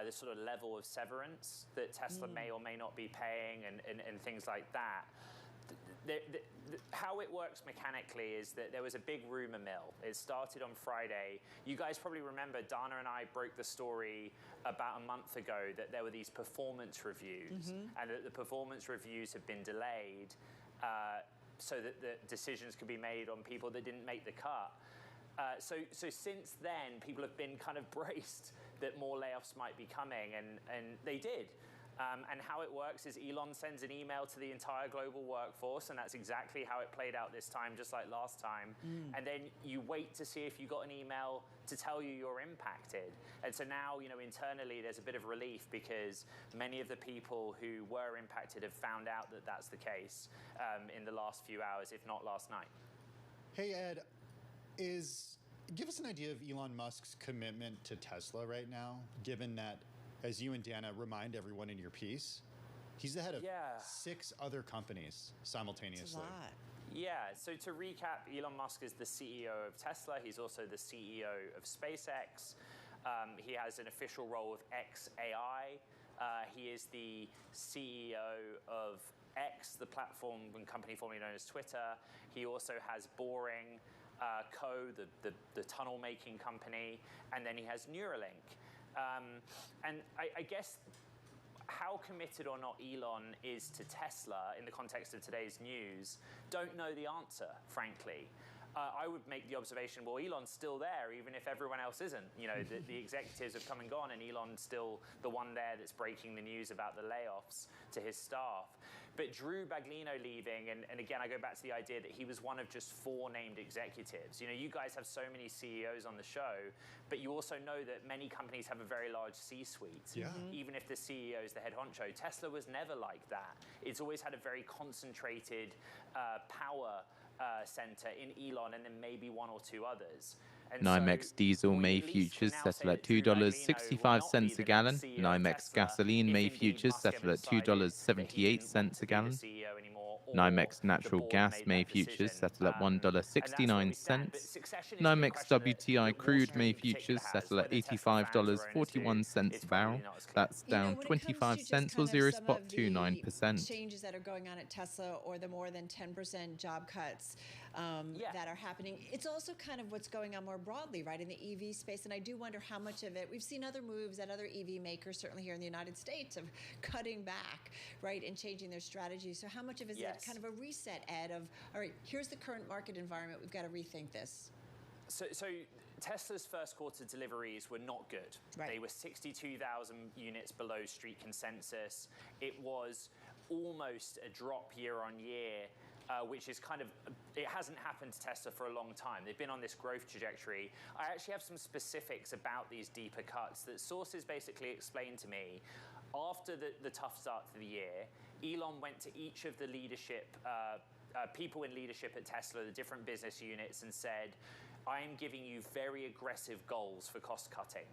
S3: the sort of level of severance that Tesla may or may not be paying and things like that. How it works mechanically is that there was a big rumor mill. It started on Friday. You guys probably remember Dana and I broke the story about a month ago that there were these performance reviews, and that the performance reviews have been delayed so that the decisions could be made on people that didn't make the cut. So since then, people have been kind of braced that more layoffs might be coming, and they did. And how it works is Elon sends an email to the entire global workforce, and that's exactly how it played out this time, just like last time. And then you wait to see if you got an email to tell you you're impacted. And so now, internally there's a bit of relief because many of the people who were impacted have found out that that's the case in the last few hours, if not last night.
S23: Hey, Ed, give us an idea of Elon Musk's commitment to Tesla right now, given that, as you and Dana remind everyone in your piece, he's the head of 6 other companies simultaneously.
S22: That's a lot.
S3: Yeah, so to recap, Elon Musk is the CEO of Tesla. He's also the CEO of SpaceX. He has an official role with XAI. He is the CEO of X, the platform and company formerly known as Twitter. He also has Boring Co., the tunnel-making company, and then he has Neuralink. And I guess how committed or not Elon is to Tesla in the context of today's news, don't know the answer, frankly. I would make the observation, well, Elon's still there, even if everyone else isn't. The executives have come and gone, and Elon's still the one there that's breaking the news about the layoffs to his staff. But Drew Baglino leaving, and again, I go back to the idea that he was one of just 4 named executives. You guys have so many CEOs on the show, but you also know that many companies have a very large C-suite. Even if the CEO is the head honcho. Tesla was never like that. It's always had a very concentrated power center in Elon, and then maybe 1 or 2 others.
S6: NYMEX diesel May futures settle at $2.65 a gallon. NYMEX gasoline May futures settle at $2.78 a gallon. NYMEX natural gas May futures settle at $1.69. NYMEX WTI crude May futures settle at $85.41 a barrel. That's down 25 cents or 0.29%.
S22: Changes that are going on at Tesla, or the more than 10% job cuts that are happening. It's also kind of what's going on more broadly, right, in the EV space. And I do wonder how much of it, we've seen other moves at other EV makers, certainly here in the United States, of cutting back, right, and changing their strategies. So how much of it is it kind of a reset, Ed, of, all right, here's the current market environment, we've got to rethink this?
S3: So Tesla's first quarter deliveries were not good. Right. They were 62,000 units below street consensus. It was almost a drop year on year, which is kind of, it hasn't happened to Tesla for a long time. They've been on this growth trajectory. I actually have some specifics about these deeper cuts that sources basically explained to me. After the tough start to the year, Elon went to each of the leadership, people in leadership at Tesla, the different business units, and said, I am giving you very aggressive goals for cost cutting.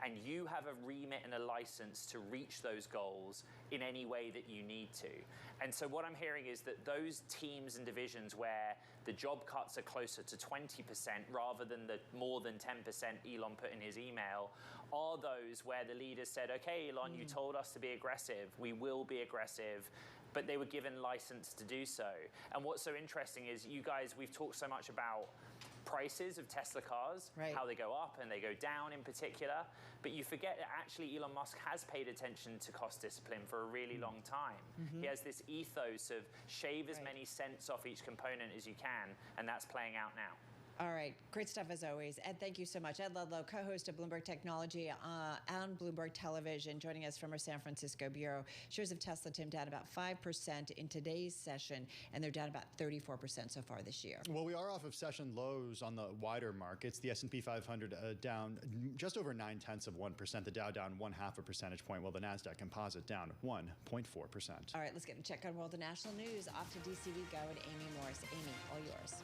S3: And you have a remit and a license to reach those goals in any way that you need to. And so what I'm hearing is that those teams and divisions where the job cuts are closer to 20% rather than the more than 10% Elon put in his email are those where the leaders said, okay, Elon, you told us to be aggressive. We will be aggressive. But they were given license to do so. And what's so interesting is you guys, we've talked so much about prices of Tesla cars, how they go up and they go down in particular, but you forget that actually Elon Musk has paid attention to cost discipline for a really long time. He has this ethos of shave as many cents off each component as you can, and that's playing out now.
S22: All right. Great stuff as always. Ed, thank you so much. Ed Ludlow, co-host of Bloomberg Technology on Bloomberg Television, joining us from our San Francisco bureau. Shares of Tesla, Tim, down about 5% in today's session, and they're down about 34% so far this year.
S23: Well, we are off of session lows on the wider markets. The S&P 500 down just over 0.9%. The Dow down 0.5 percentage point, while the NASDAQ composite down 1.4%.
S22: All right, let's get a check on world and national news. Off to DC we go, and Amy Morris. Amy, all yours.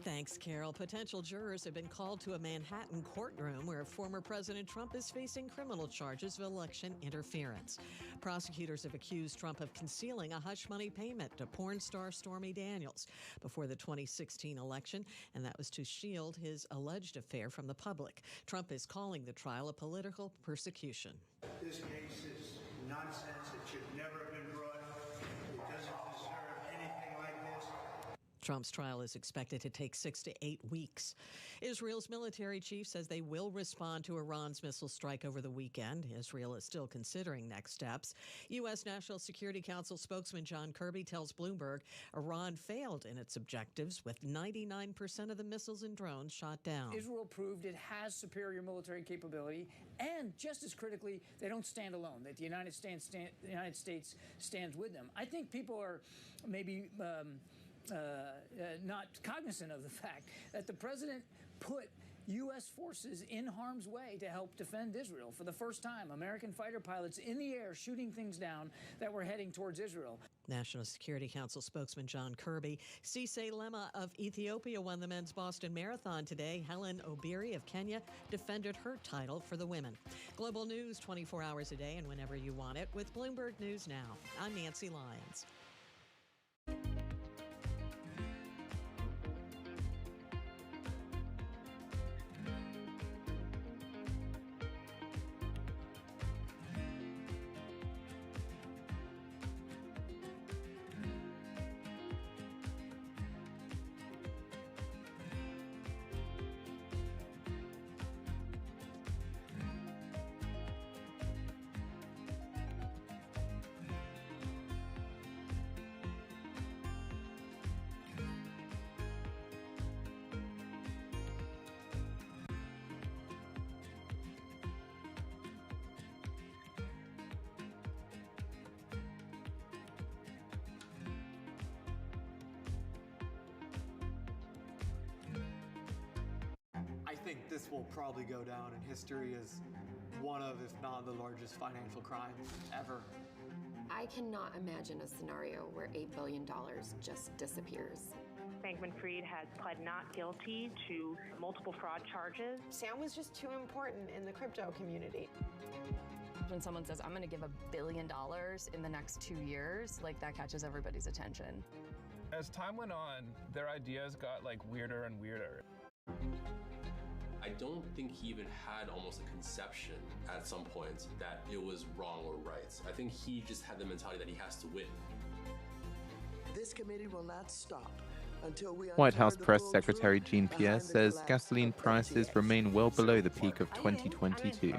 S5: Thanks, Carol. Potential jurors have been called to a Manhattan courtroom where former President Trump is facing criminal charges of election interference. Prosecutors have accused Trump of concealing a hush money payment to porn star Stormy Daniels before the 2016 election, and that was to shield his alleged affair from the public. Trump is calling the trial a political persecution.
S8: This case is nonsense. It should never have been brought. It doesn't deserve anything like this.
S5: Trump's trial is expected to take 6 to 8 weeks. Israel's military chief says they will respond to Iran's missile strike over the weekend. Israel is still considering next steps. U.S. National Security Council spokesman John Kirby tells Bloomberg Iran failed in its objectives with 99% of the missiles and drones shot down.
S8: Israel proved it has superior military capability, and just as critically, they don't stand alone, that the United States stands with them. I think people are maybe not cognizant of the fact that the president put U.S. forces in harm's way to help defend Israel. For the first time, American fighter pilots in the air shooting things down that were heading towards Israel.
S5: National Security Council spokesman John Kirby. Cisse Lema of Ethiopia won the men's Boston Marathon today. Helen Obiri of Kenya defended her title for the women. Global news 24 hours a day and whenever you want it with Bloomberg News Now. I'm Nancy Lyons.
S12: I think this will probably go down in history as one of, if not the largest financial crime ever.
S15: I cannot imagine a scenario where $8 billion just disappears.
S18: Bankman-Fried has pled not guilty to multiple fraud charges.
S20: Sam was just too important in the crypto community.
S21: When someone says, I'm going to give $1 billion in the next 2 years, like that catches everybody's attention.
S24: As time went on, their ideas got like weirder and weirder.
S25: I don't think he even had almost a conception at some point that it was wrong or right. I think he just had the mentality that he has to win.
S26: This committee will not stop until we
S6: White House Press Secretary Jean Pierre says gasoline prices remain well below the peak of 2022.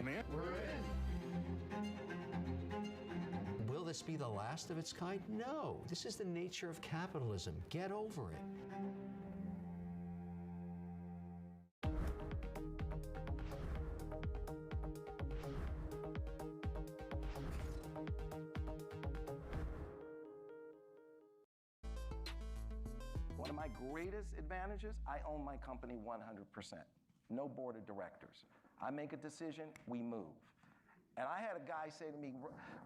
S29: Will this be the last of its kind? No. This is the nature of capitalism. Get over it.
S30: One of my greatest advantages, I own my company 100%. No board of directors. I make a decision, we move. And I had a guy say to me,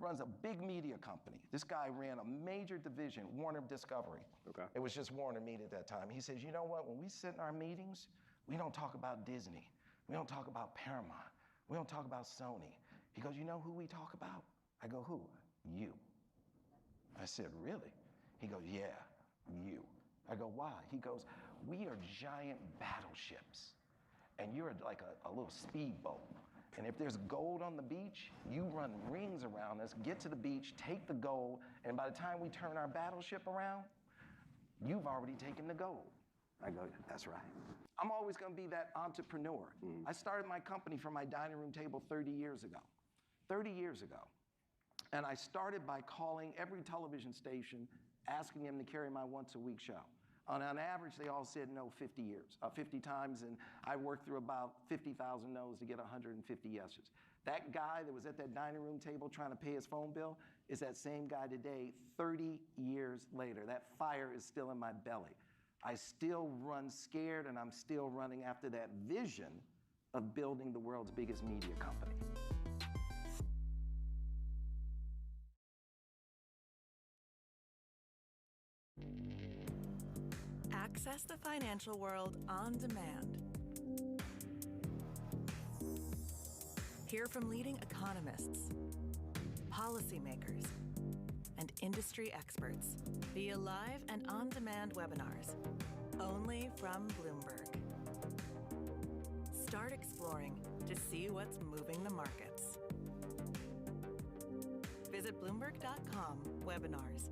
S30: runs a big media company. This guy ran a major division, Warner Discovery. Okay. It was just Warner Media at that time. He says, you know what, when we sit in our meetings, we don't talk about Disney. We don't talk about Paramount. We don't talk about Sony. He goes, you know who we talk about? I go, who? You. I said, really? He goes, yeah, you. I go, why? He goes, we are giant battleships, and you're like a little speedboat. And if there's gold on the beach, you run rings around us, get to the beach, take the gold, and by the time we turn our battleship around, you've already taken the gold. I go, that's right. I'm always gonna be that entrepreneur. I started my company from my dining room table 30 years ago. 30 years ago. And I started by calling every television station, asking them to carry my once-a-week show. On average, they all said no 50 times, and I worked through about 50,000 no's to get 150 yeses. That guy that was at that dining room table trying to pay his phone bill is that same guy today, 30 years later. That fire is still in my belly. I still run scared, and I'm still running after that vision of building the world's biggest media company.
S31: Access the financial world on demand. Hear from leading economists, policymakers, and industry experts via live and on-demand webinars, only from Bloomberg. Start exploring to see what's moving the markets. Visit Bloomberg.com/webinars.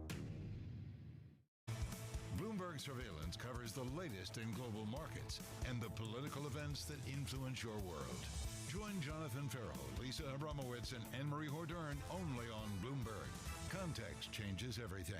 S10: Bloomberg Bloomberg Surveillance covers the latest in global markets and the political events that influence your world. Join Jonathan Farrell, Lisa Abramowitz, and Anne-Marie Hordern only on Bloomberg. Context changes everything.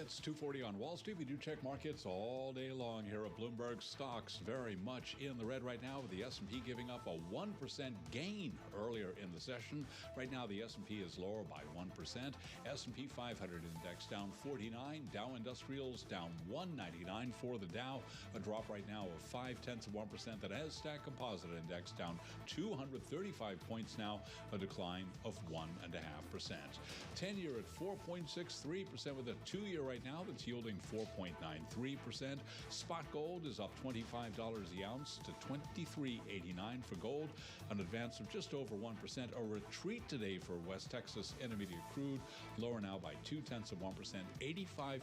S11: It's 2:40 on Wall Street. We do check markets all day long here at Bloomberg. Stocks very much in the red right now, with the S&P giving up a 1% gain earlier in the session. Right now, the S&P is lower by 1%. S&P 500 index down 49. Dow Industrials down 199 for the Dow. A drop right now of 0.5%. That NASDAQ Composite Index down 235 points now, a decline of 1.5%. 10-year at 4.63% with a 2-year right now that's yielding 4.93%. Spot gold is up $25 the ounce to $23.89 for gold, an advance of just over 1%. A retreat today for West Texas Intermediate crude, lower now by 0.2%, $85.49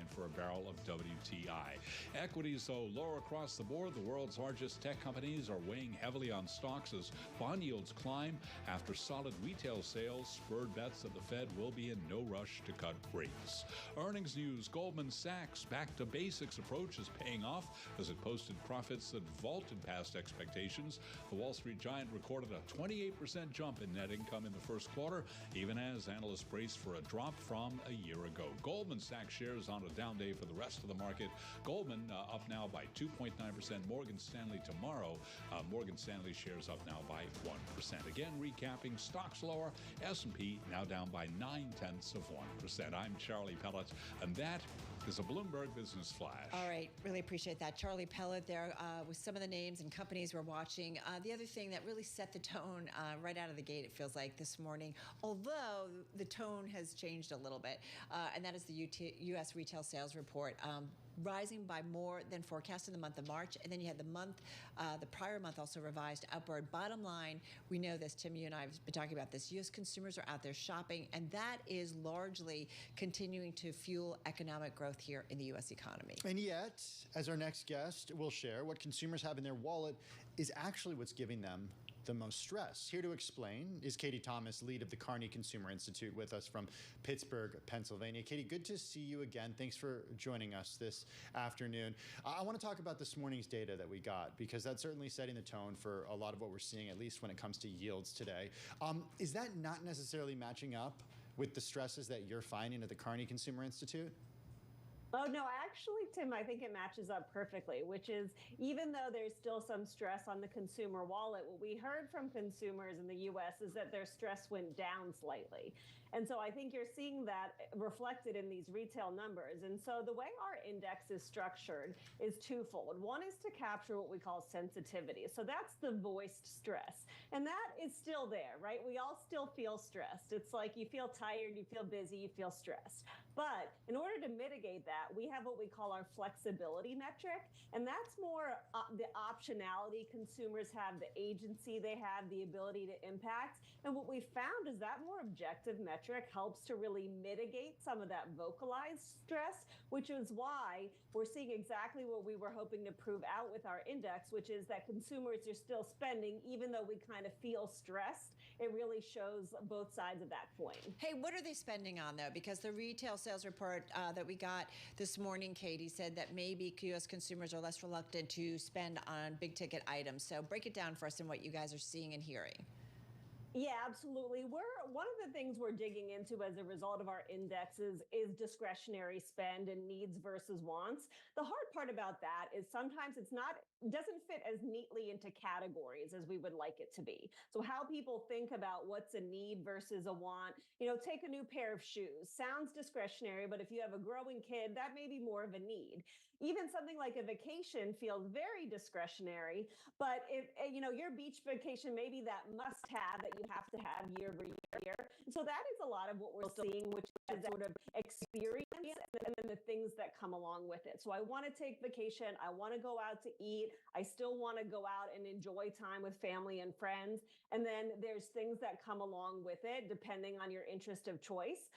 S11: for a barrel of WTI. Equities, though, lower across the board. The world's largest tech companies are weighing heavily on stocks as bond yields climb after solid retail sales spurred bets that the Fed will be in no rush to cut rates. Earnings news: Goldman Sachs' back to basics approach is paying off as it posted profits that vaulted past expectations. The Wall Street giant recorded a 28% jump in net income in the first quarter, even as analysts braced for a drop from a year ago. Goldman Sachs shares on a down day for the rest of the market. Goldman up now by 2.9%. Morgan Stanley tomorrow. Morgan Stanley shares up now by 1%. Again, recapping, stocks lower. S&P now down by 0.9%. I'm Charlie Pellet, and that is a Bloomberg Business Flash.
S22: All right, really appreciate that. Charlie Pellet there with some of the names and companies we're watching. The other thing that really set the tone right out of the gate, it feels like, this morning, although the tone has changed a little bit, and that is the U.S. retail sales report. Rising by more than forecast in the month of March. And then you had the prior month also revised upward. Bottom line, we know this, Tim, you and I have been talking about this. U.S. consumers are out there shopping, and that is largely continuing to fuel economic growth here in the U.S. economy.
S23: And yet, as our next guest will share, what consumers have in their wallet is actually what's giving them the most stress. Here to explain is Katie Thomas, lead of the Carney Consumer Institute, with us from Pittsburgh, Pennsylvania. Katie, good to see you again. Thanks for joining us this afternoon. I want to talk about this morning's data that we got, because that's certainly setting the tone for a lot of what we're seeing, at least when it comes to yields today. Is that not necessarily matching up with the stresses that you're finding at the Carney Consumer Institute?
S1: Oh, no, actually, Tim, I think it matches up perfectly, which is, even though there's still some stress on the consumer wallet, what we heard from consumers in the U.S. is that their stress went down slightly. And so I think you're seeing that reflected in these retail numbers. And so the way our index is structured is twofold. One is to capture what we call sensitivity. So that's the voiced stress. And that is still there, right? We all still feel stressed. It's like you feel tired, you feel busy, you feel stressed. But in order to mitigate that, we have what we call our flexibility metric. And that's more the optionality consumers have, the agency they have, the ability to impact. And what we found is that more objective metric helps to really mitigate some of that vocalized stress, which is why we're seeing exactly what we were hoping to prove out with our index, which is that consumers are still spending, even though we kind of feel stressed. It really shows both sides of that coin.
S22: Hey, what are they spending on, though? Because the retail sales report that we got this morning, Katie, said that maybe U.S. consumers are less reluctant to spend on big-ticket items. So break it down for us and what you guys are seeing and hearing.
S1: Yeah, absolutely. One of the things we're digging into as a result of our indexes is discretionary spend and needs versus wants. The hard part about that is sometimes it's not doesn't fit as neatly into categories as we would like it to be. So how people think about what's a need versus a want, take a new pair of shoes. Sounds discretionary, but if you have a growing kid, that may be more of a need. Even something like a vacation feels very discretionary, but if your beach vacation may be that must have that you have to have year over year. So that is a lot of what we're seeing, which is sort of experience and then the things that come along with it. So I want to take vacation. I want to go out to eat. I still want to go out and enjoy time with family and friends. And then there's things that come along with it, depending on your interest of choice.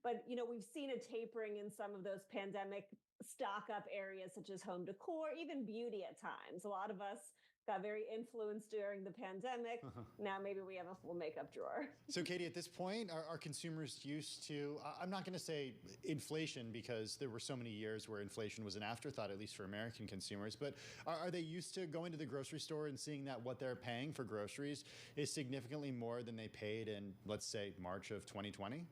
S1: But we've seen a tapering in some of those pandemic stock up areas such as home decor, even beauty at times. A lot of us got very influenced during the pandemic. Now maybe we have a full makeup drawer.
S23: So Katie, at this point, are consumers used to, I'm not going to say inflation because there were so many years where inflation was an afterthought, at least for American consumers, but are they used to going to the grocery store and seeing that what they're paying for groceries is significantly more than they paid in, let's say, March of 2020?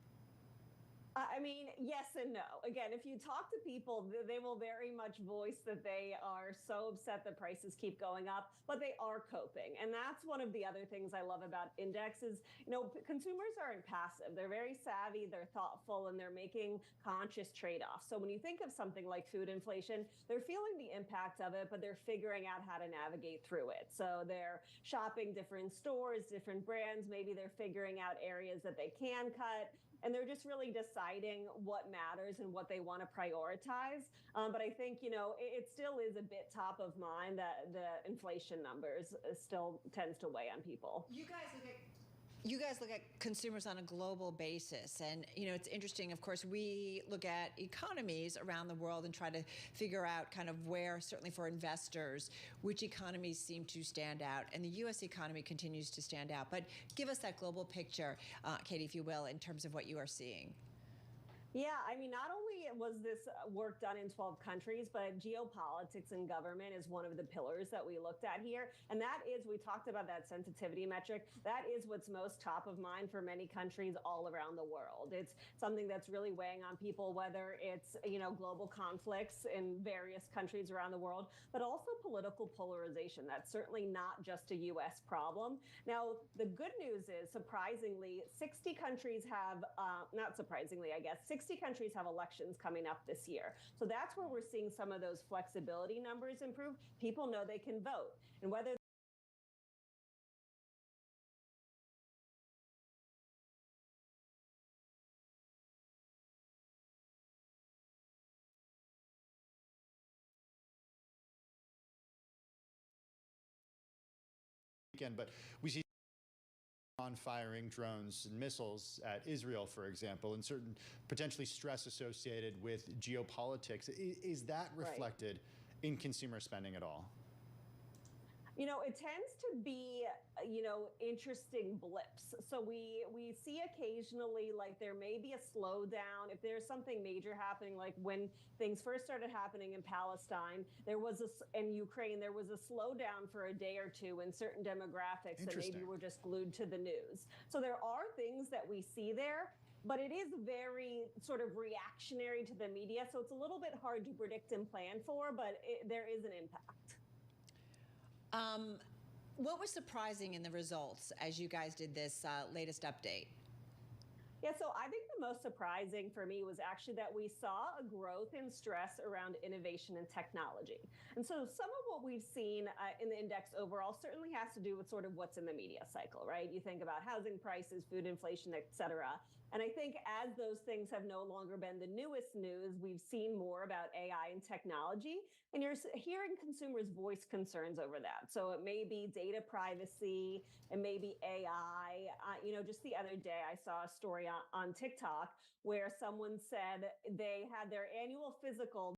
S1: I mean, yes and no. Again, if you talk to people, they will very much voice that they are so upset that prices keep going up, but they are coping. And that's one of the other things I love about indexes. Consumers aren't passive. They're very savvy, they're thoughtful, and they're making conscious trade-offs. So when you think of something like food inflation, they're feeling the impact of it, but they're figuring out how to navigate through it. So they're shopping different stores, different brands. Maybe they're figuring out areas that they can cut. And they're just really deciding what matters and what they want to prioritize. But I think, it still is a bit top of mind that the inflation numbers still tends to weigh on people.
S22: You guys look at consumers on a global basis. And, it's interesting. Of course, we look at economies around the world and try to figure out kind of where, certainly for investors, which economies seem to stand out. And the U.S. economy continues to stand out. But give us that global picture, Katie, if you will, in terms of what you are seeing.
S1: Yeah, I mean, not only was this work done in 12 countries, but geopolitics and government is one of the pillars that we looked at here. And that is, we talked about that sensitivity metric. That is what's most top of mind for many countries all around the world. It's something that's really weighing on people, whether it's, global conflicts in various countries around the world, but also political polarization. That's certainly not just a U.S. problem. Now, the good news is, surprisingly, 60 countries have, not surprisingly, I guess, 60 countries have elections coming up this year. So that's where we're seeing some of those flexibility numbers improve. People know they can vote. And whether
S23: but we see on firing drones and missiles at Israel, for example, and certain potentially stress associated with geopolitics. Is that reflected in consumer spending at all?
S1: It tends to be, interesting blips. So we see occasionally, like, there may be a slowdown. If there's something major happening, like when things first started happening in Palestine, in Ukraine, there was a slowdown for a day or two in certain demographics that maybe were just glued to the news. So there are things that we see there, but it is very sort of reactionary to the media. So it's a little bit hard to predict and plan for, but there is an impact.
S22: What was surprising in the results as you guys did this latest update?
S1: Yeah, so I think the most surprising for me was actually that we saw a growth in stress around innovation and technology. And so some of what we've seen in the index overall certainly has to do with sort of what's in the media cycle, right? You think about housing prices, food inflation, et cetera. And I think as those things have no longer been the newest news, we've seen more about AI and technology, and you're hearing consumers voice concerns over that. So it may be data privacy, it may be AI. Just the other day, I saw a story on TikTok where someone said they had their annual physical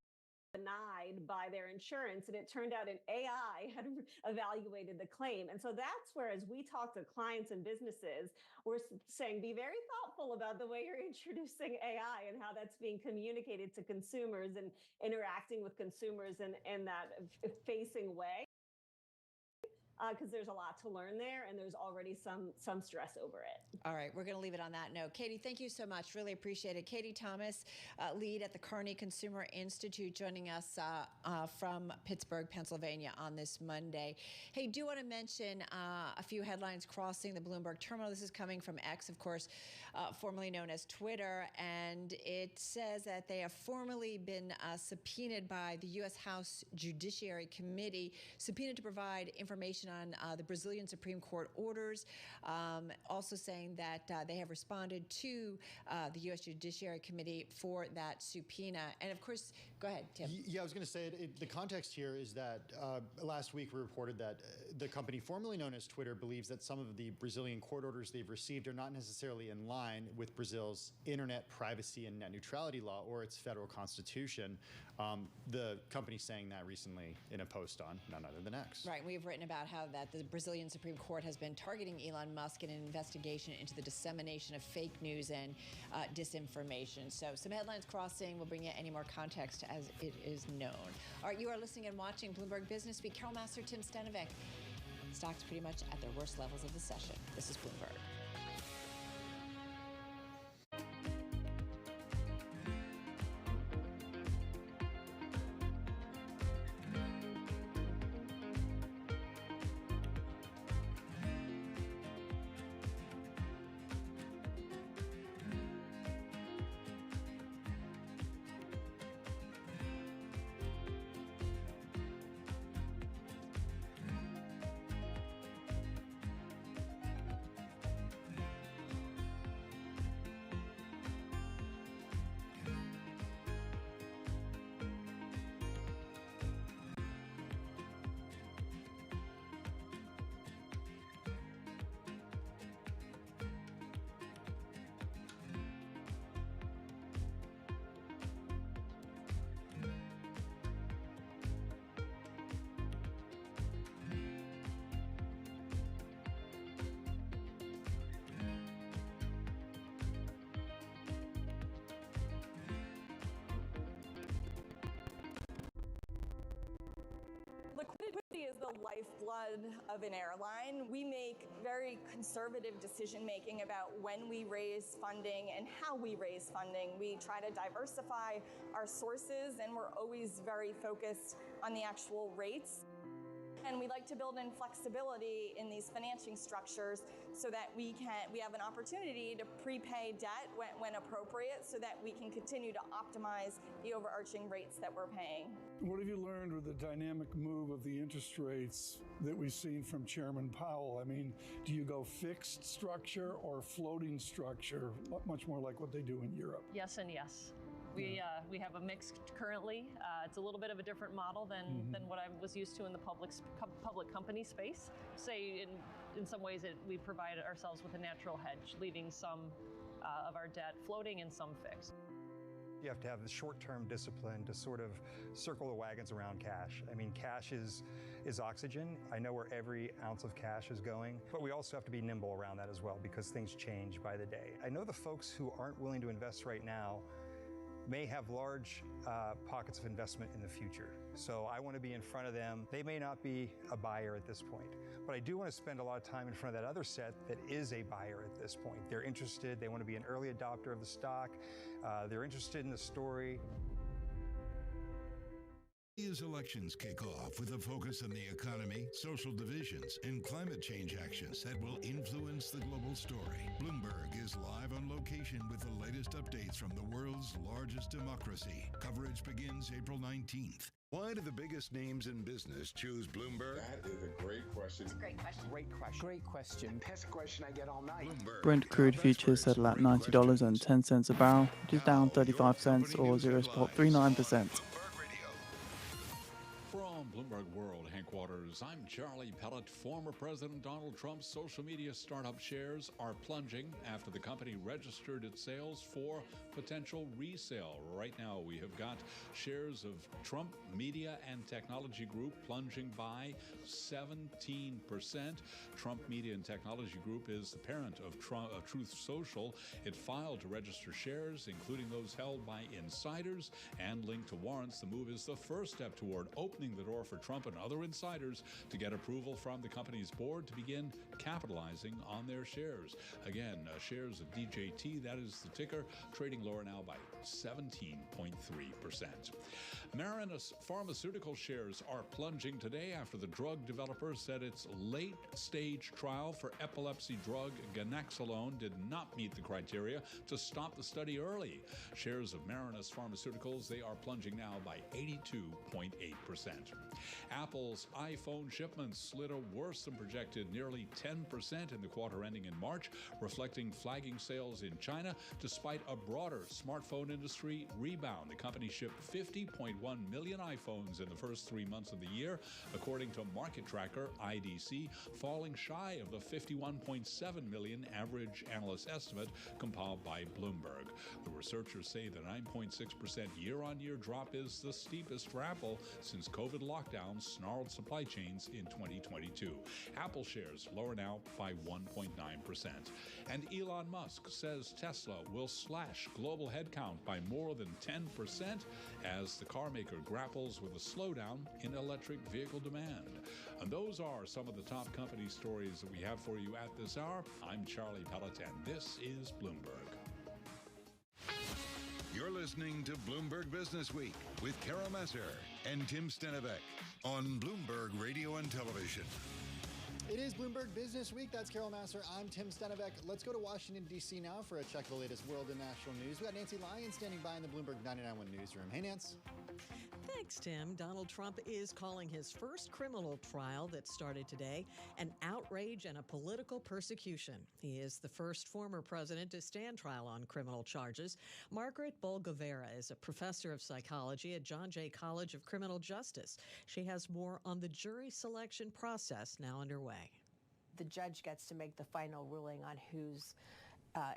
S1: denied by their insurance, and it turned out an AI had evaluated the claim. And so that's where, as we talk to clients and businesses, we're saying be very thoughtful about the way you're introducing AI and how that's being communicated to consumers and interacting with consumers in that facing way. because there's a lot to learn there, and there's already some stress over it.
S22: All right, we're going to leave it on that note. Katie, thank you so much. Really appreciate it. Katie Thomas, lead at the Carney Consumer Institute, joining us from Pittsburgh, Pennsylvania on this Monday. Hey, do want to mention a few headlines crossing the Bloomberg terminal. This is coming from X, of course, formerly known as Twitter, and it says that they have formally been subpoenaed by the U.S. House Judiciary Committee, subpoenaed to provide information on the Brazilian Supreme Court orders, also saying that they have responded to the U.S. Judiciary Committee for that subpoena. And of course, go ahead, Tim.
S23: Yeah, I was going to say the context here is that last week we reported that the company formerly known as Twitter believes that some of the Brazilian court orders they've received are not necessarily in line with Brazil's internet privacy and net neutrality law or its federal constitution. The company saying that recently in a post on none other than X.
S22: Right. We've written about how that the Brazilian Supreme Court has been targeting Elon Musk in an investigation into the dissemination of fake news and disinformation. So some headlines crossing. We'll bring you any more context as it is known. All right, you are listening and watching Bloomberg Business Week. Carol Master, Tim Stanovic. Stocks pretty much at their worst levels of the session. This is Bloomberg.
S2: Liquidity is the lifeblood of an airline. We make very conservative decision making about when we raise funding and how we raise funding. We try to diversify our sources, and we're always very focused on the actual rates. And we like to build in flexibility in these financing structures so that we have an opportunity to prepay debt when appropriate, so that we can continue to optimize the overarching rates that we're paying.
S4: What have you learned with the dynamic move of the interest rates that we've seen from Chairman Powell? I mean, do you go fixed structure or floating structure, much more like what they do in Europe?
S7: Yes and yes. We have a mix currently. It's a little bit of a different model than what I was used to in the public company space. Say in some ways we provide ourselves with a natural hedge, leaving some of our debt floating and some fixed.
S9: You have to have the short-term discipline to sort of circle the wagons around cash. I mean, cash is oxygen. I know where every ounce of cash is going, but we also have to be nimble around that as well, because things change by the day. I know the folks who aren't willing to invest right now may have large pockets of investment in the future. So I want to be in front of them. They may not be a buyer at this point, but I do want to spend a lot of time in front of that other set that is a buyer at this point. They're interested. They want to be an early adopter of the stock. They're interested in the story.
S10: As elections kick off with a focus on the economy, social divisions, and climate change actions that will influence the global story, Bloomberg is live on location with the latest updates from the world's largest democracy. Coverage begins April 19th. Why do the biggest names in business choose Bloomberg?
S13: That is a great question.
S22: It's a great question.
S13: Great question. Great question. That's a question I get all night. Bloomberg.
S14: Brent crude futures settle at $90.10 a barrel, which is down 35 cents or 0.39%.
S11: From Bloomberg World headquarters, I'm Charlie Pellet. Former President Donald Trump's social media startup shares are plunging after the company registered its sales for potential resale. Right now, we have got shares of Trump Media and Technology Group plunging by 17%. Trump Media and Technology Group is the parent of Truth Social. It filed to register shares, including those held by insiders and linked to warrants. The move is the first step toward opening the door for Trump and other insiders insiders to get approval from the company's board to begin capitalizing on their shares. Again, shares of DJT, that is the ticker, trading lower now by 17.3%. Marinus Pharmaceutical shares are plunging today after the drug developer said its late-stage trial for epilepsy drug ganaxolone did not meet the criteria to stop the study early. Shares of Marinus Pharmaceuticals, they are plunging now by 82.8%. Apple's iPhone shipments slid a worse than projected nearly 10% in the quarter ending in March, reflecting flagging sales in China despite a broader smartphone industry rebound. The company shipped 50.1 million iPhones in the first 3 months of the year, according to market tracker IDC, falling shy of the 51.7 million average analyst estimate compiled by Bloomberg. The researchers say the 9.6% year-on-year drop is the steepest for Apple since COVID lockdowns snarled supply chains in 2022. Apple shares lower now by 1.9%. And Elon Musk says Tesla will slash global headcount by more than 10% as the car maker grapples with a slowdown in electric vehicle demand. And those are some of the top company stories that we have for you at this hour. I'm Charlie Pelletan. This is Bloomberg.
S10: You're listening to Bloomberg Business Week with Carol Messer and Tim Stenevec on Bloomberg Radio and Television.
S23: It is Bloomberg Business Week. That's Carol Masser. I'm Tim Stenevec. Let's go to Washington, D.C. now for a check of the latest world and national news. We got Nancy Lyons standing by in the Bloomberg 99.1 newsroom. Hey, Nance.
S3: Thanks, Tim. Donald Trump is calling his first criminal trial that started today an outrage and a political persecution. He is the first former president to stand trial on criminal charges. Margaret Bolgavera is a professor of psychology at John Jay College of Criminal Justice. She has more on the jury selection process now underway.
S5: The judge gets to make the final ruling on who's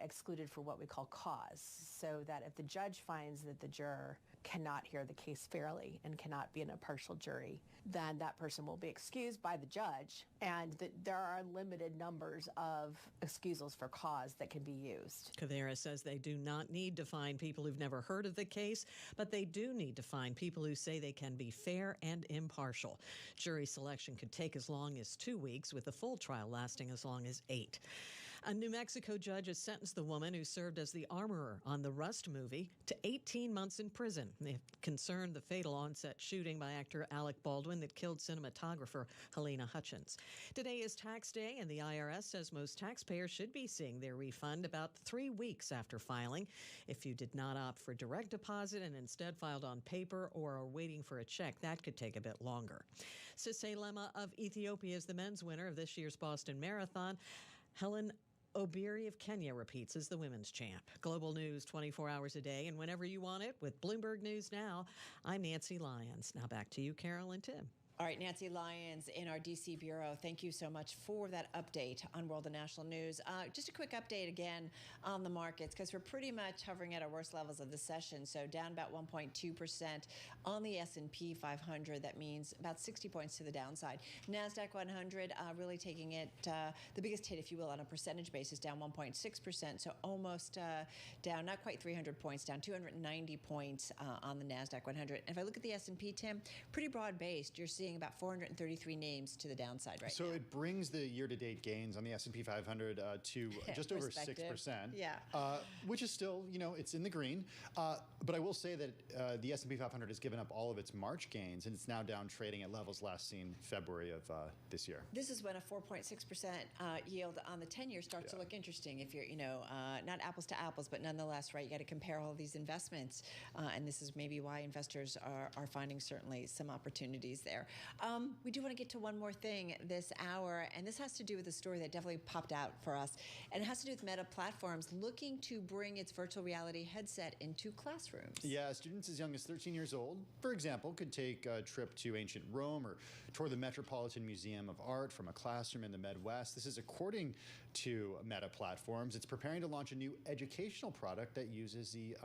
S5: excluded for what we call cause, so that if the judge finds that the juror cannot hear the case fairly and cannot be an impartial jury, then that person will be excused by the judge, and there are unlimited numbers of excusals for cause that can be used.
S3: Cavera says they do not need to find people who've never heard of the case, but they do need to find people who say they can be fair and impartial. Jury selection could take as long as 2 weeks, with the full trial lasting as long as 8. A New Mexico judge has sentenced the woman who served as the armorer on the Rust movie to 18 months in prison. It concerned the fatal onset shooting by actor Alec Baldwin that killed cinematographer Helena Hutchins. Today is tax day, and the IRS says most taxpayers should be seeing their refund about 3 weeks after filing. If you did not opt for direct deposit and instead filed on paper or are waiting for a check, that could take a bit longer. Sisay Lema of Ethiopia is the men's winner of this year's Boston Marathon. Helen Obiri of Kenya repeats as the women's champ. Global news 24 hours a day and whenever you want it with Bloomberg News Now. I'm Nancy Lyons. Now back to you, Carol and Tim.
S22: All right, Nancy Lyons in our D.C. Bureau, thank you so much for that update on world and national news. Just a quick update again on the markets, because we're pretty much hovering at our worst levels of the session. So down about 1.2% on the S&P 500. That means about 60 points to the downside. NASDAQ 100 really taking it, the biggest hit, if you will, on a percentage basis, down 1.6%. So almost down, not quite 300 points, down 290 points on the NASDAQ 100. And if I look at the S&P, Tim, pretty broad-based. You're seeing about 433 names to the downside right now.
S23: So it brings the year-to-date gains on the S&P 500 to just over 6%.
S22: Yeah.
S23: Which is still, it's in the green. But I will say that the S&P 500 has given up all of its March gains, and it's now down trading at levels last seen February of this year.
S22: This is when a 4.6% yield on the 10-year starts to look interesting. If you're, not apples to apples, but nonetheless, right, you got to compare all these investments. And this is maybe why investors are finding certainly some opportunities there. We do want to get to one more thing this hour, and this has to do with a story that definitely popped out for us. And it has to do with Meta Platforms looking to bring its virtual reality headset into classrooms.
S23: Yeah, students as young as 13 years old, for example, could take a trip to ancient Rome or tour the Metropolitan Museum of Art from a classroom in the Midwest. This is according to Meta Platforms. It's preparing to launch a new educational product that uses the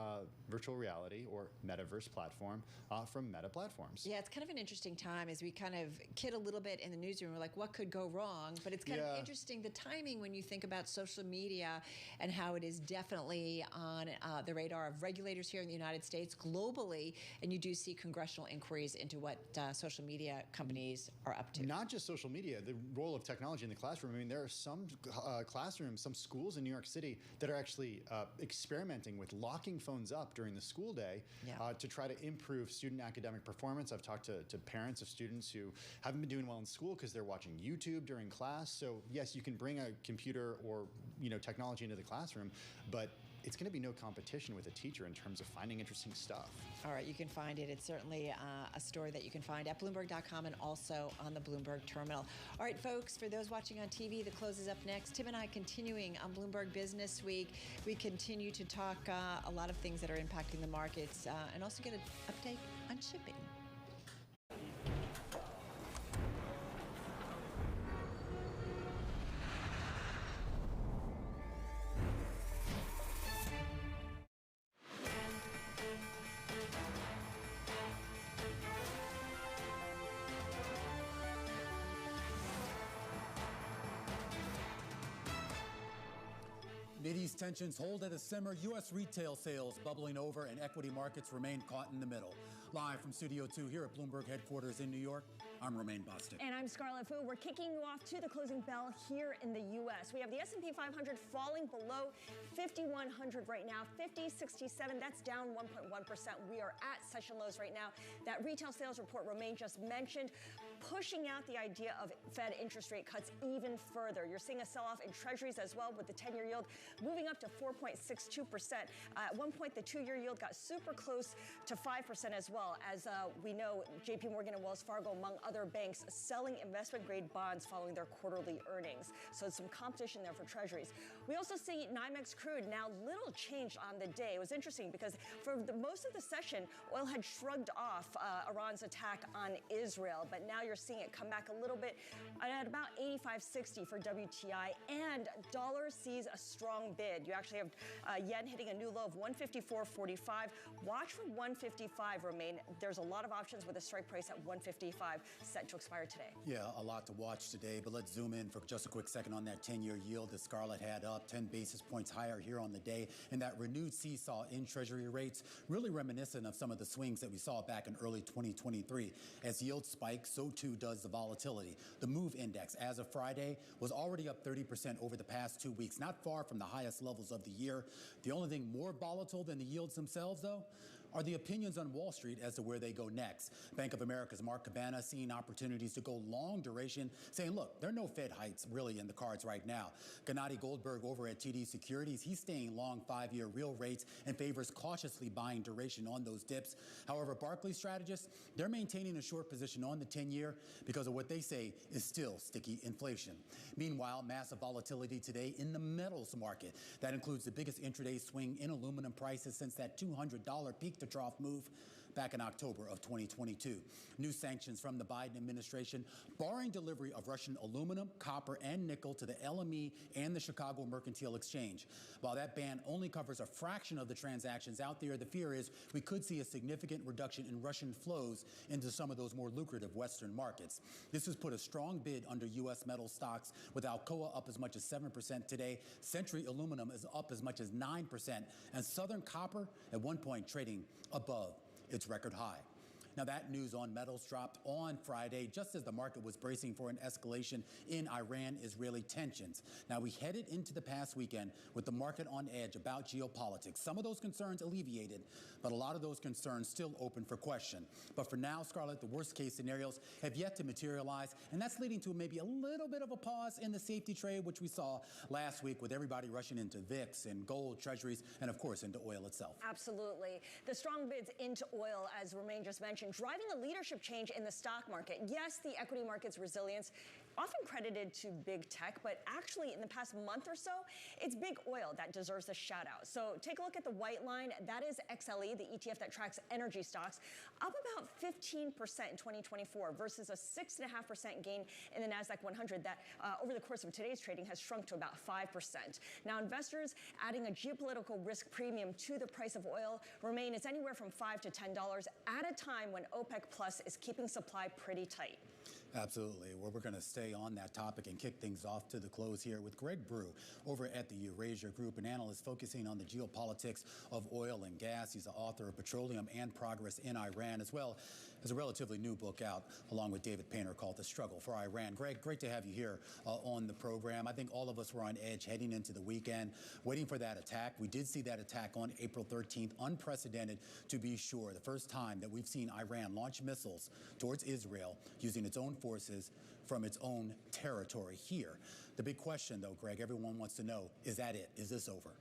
S23: virtual reality or metaverse platform from Meta Platforms.
S22: Yeah, it's kind of an interesting time as We kind of kid a little bit in the newsroom. We're like, what could go wrong? But it's kind of interesting, the timing when you think about social media and how it is definitely on the radar of regulators here in the United States, globally, and you do see congressional inquiries into what social media companies are up to.
S23: Not just social media, the role of technology in the classroom. I mean, there are some classrooms, some schools in New York City that are actually experimenting with locking phones up during the school day to try to improve student academic performance. I've talked to parents of students who haven't been doing well in school because they're watching YouTube during class. So yes, you can bring a computer or technology into the classroom, but it's going to be no competition with a teacher in terms of finding interesting stuff.
S22: All right, you can find it. It's certainly a story that you can find at Bloomberg.com and also on the Bloomberg terminal. All right, folks, for those watching on TV, the close is up next. Tim and I continuing on Bloomberg Business Week. We continue to talk a lot of things that are impacting the markets and also get an update on shipping.
S8: Mideast tensions hold at a simmer. U.S. retail sales bubbling over and equity markets remain caught in the middle. Live from Studio 2 here at Bloomberg headquarters in New York, I'm Romaine Bostick.
S12: And I'm Scarlett Fu. We're kicking you off to the closing bell here in the U.S. We have the S&P 500 falling below 5,100 right now, 50.67. That's down 1.1%. We are at session lows right now. That retail sales report Romaine just mentioned, pushing out the idea of Fed interest rate cuts even further. You're seeing a sell-off in Treasuries as well, with the 10-year yield moving up to 4.62%. At one point, the 2-year yield got super close to 5% as well. As we know, JP Morgan and Wells Fargo, among other banks, selling investment-grade bonds following their quarterly earnings. So some competition there for Treasuries. We also see NYMEX crude now little changed on the day. It was interesting because for most of the session, oil had shrugged off Iran's attack on Israel, but now you're seeing it come back a little bit at about 85.60 for WTI, and dollar sees a strong bid. You actually have yen hitting a new low of 154.45. Watch for 155, Romaine. There's a lot of options with a strike price at 155 set to expire today.
S8: Yeah, a lot to watch today, but let's zoom in for just a quick second on that 10-year yield that Scarlett had up 10 basis points higher here on the day, and that renewed seesaw in Treasury rates, really reminiscent of some of the swings that we saw back in early 2023. As yields spike, so too does the volatility. The MOVE index, as of Friday, was already up 30% over the past 2 weeks, not far from the highest levels of the year. The only thing more volatile than the yields themselves, though, are the opinions on Wall Street as to where they go next. Bank of America's Mark Cabana seeing opportunities to go long duration, saying, look, there are no Fed hikes really in the cards right now. Gennady Goldberg over at TD Securities, he's staying long 5-year real rates and favors cautiously buying duration on those dips. However, Barclays strategists, they're maintaining a short position on the 10-year because of what they say is still sticky inflation. Meanwhile, massive volatility today in the metals market. That includes the biggest intraday swing in aluminum prices since that $200 peak to trough move back in October of 2022. New sanctions from the Biden administration barring delivery of Russian aluminum, copper, and nickel to the LME and the Chicago Mercantile Exchange. While that ban only covers a fraction of the transactions out there, the fear is we could see a significant reduction in Russian flows into some of those more lucrative Western markets. This has put a strong bid under U.S. metal stocks, with Alcoa up as much as 7% today. Century Aluminum is up as much as 9%, and Southern Copper at one point trading above its record high. Now, that news on metals dropped on Friday, just as the market was bracing for an escalation in Iran-Israeli tensions. Now, we headed into the past weekend with the market on edge about geopolitics. Some of those concerns alleviated, but a lot of those concerns still open for question. But for now, Scarlett, the worst-case scenarios have yet to materialize, and that's leading to maybe a little bit of a pause in the safety trade, which we saw last week with everybody rushing into VIX and gold, treasuries, and, of course, into oil itself.
S12: Absolutely. The strong bids into oil, as Romaine just mentioned, driving a leadership change in the stock market. Yes, the equity market's resilience often credited to big tech, but actually in the past month or so, it's big oil that deserves a shout out. So take a look at the white line. That is XLE, the ETF that tracks energy stocks, up about 15% in 2024 versus a 6.5% gain in the NASDAQ 100 that over the course of today's trading has shrunk to about 5%. Now, investors adding a geopolitical risk premium to the price of oil remain it's anywhere from $5 to $10 at a time when OPEC Plus is keeping supply pretty tight.
S8: Absolutely. Well, we're going to stay on that topic and kick things off to the close here with Greg Brew over at the Eurasia Group, an analyst focusing on the geopolitics of oil and gas. He's the author of Petroleum and Progress in Iran, as well as a relatively new book out along with David Painter called The Struggle for Iran. Greg, great to have you here on the program. I think all of us were on edge heading into the weekend, waiting for that attack. We did see that attack on April 13th, unprecedented to be sure. The first time that we've seen Iran launch missiles towards Israel using its own forces from its own territory here. The big question, though, Greg, everyone wants to know, is that it? Is this over?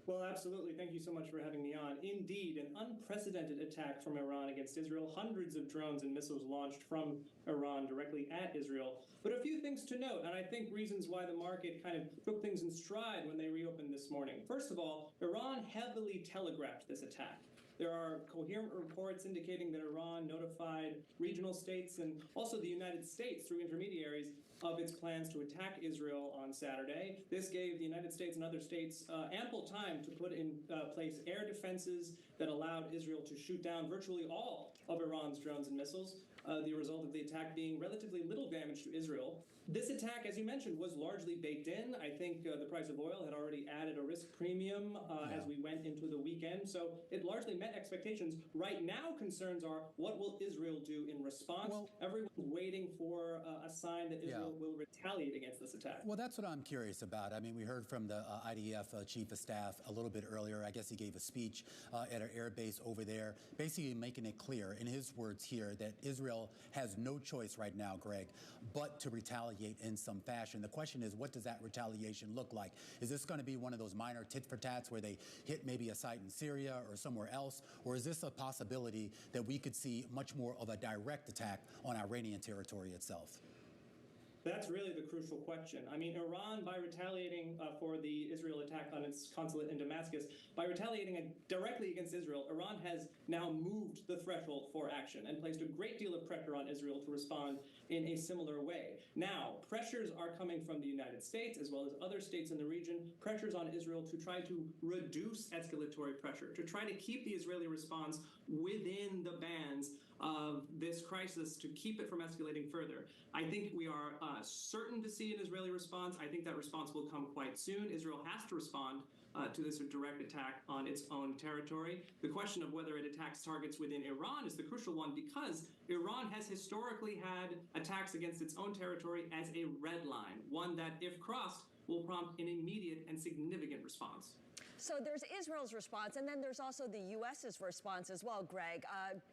S15: Well, absolutely. Thank you so much for having me on. Indeed, an unprecedented attack from Iran against Israel. Hundreds of drones and missiles launched from Iran directly at Israel. But a few things to note, and I think reasons why the market kind of took things in stride when they reopened this morning. First of all, Iran heavily telegraphed this attack. There are coherent reports indicating that Iran notified regional states and also the United States through intermediaries of its plans to attack Israel on Saturday. This gave the United States and other states ample time to put in place air defenses that allowed Israel to shoot down virtually all of Iran's drones and missiles. The result of the attack being relatively little damage to Israel. This attack, as you mentioned, was largely baked in. I think the price of oil had already added a risk premium as we went into the weekend. So it largely met expectations. Right now, concerns are, what will Israel do in response? Well, everyone's waiting for a sign that Israel will retaliate against this attack.
S8: Well, that's what I'm curious about. I mean, we heard from the IDF chief of staff a little bit earlier. I guess he gave a speech at our air base over there, basically making it clear in his words here that Israel has no choice right now, Greg, but to retaliate in some fashion. The question is, what does that retaliation look like? Is this going to be one of those minor tit-for-tats where they hit maybe a site in Syria or somewhere else? Or is this a possibility that we could see much more of a direct attack on Iranian territory itself?
S15: That's really the crucial question. I mean, Iran, by retaliating for the Israel attack on its consulate in Damascus, by retaliating directly against Israel, Iran has now moved the threshold for action and placed a great deal of pressure on Israel to respond in a similar way. Now, pressures are coming from the United States as well as other states in the region, pressures on Israel to try to reduce escalatory pressure, to try to keep the Israeli response within the bands of this crisis, to keep it from escalating further. I think we are certain to see an Israeli response. I think that response will come quite soon. Israel has to respond to this direct attack on its own territory. The question of whether it attacks targets within Iran is the crucial one, because Iran has historically had attacks against its own territory as a red line, one that, if crossed, will prompt an immediate and significant response.
S12: So there's Israel's response, and then there's also the U.S.'s response as well, Greg.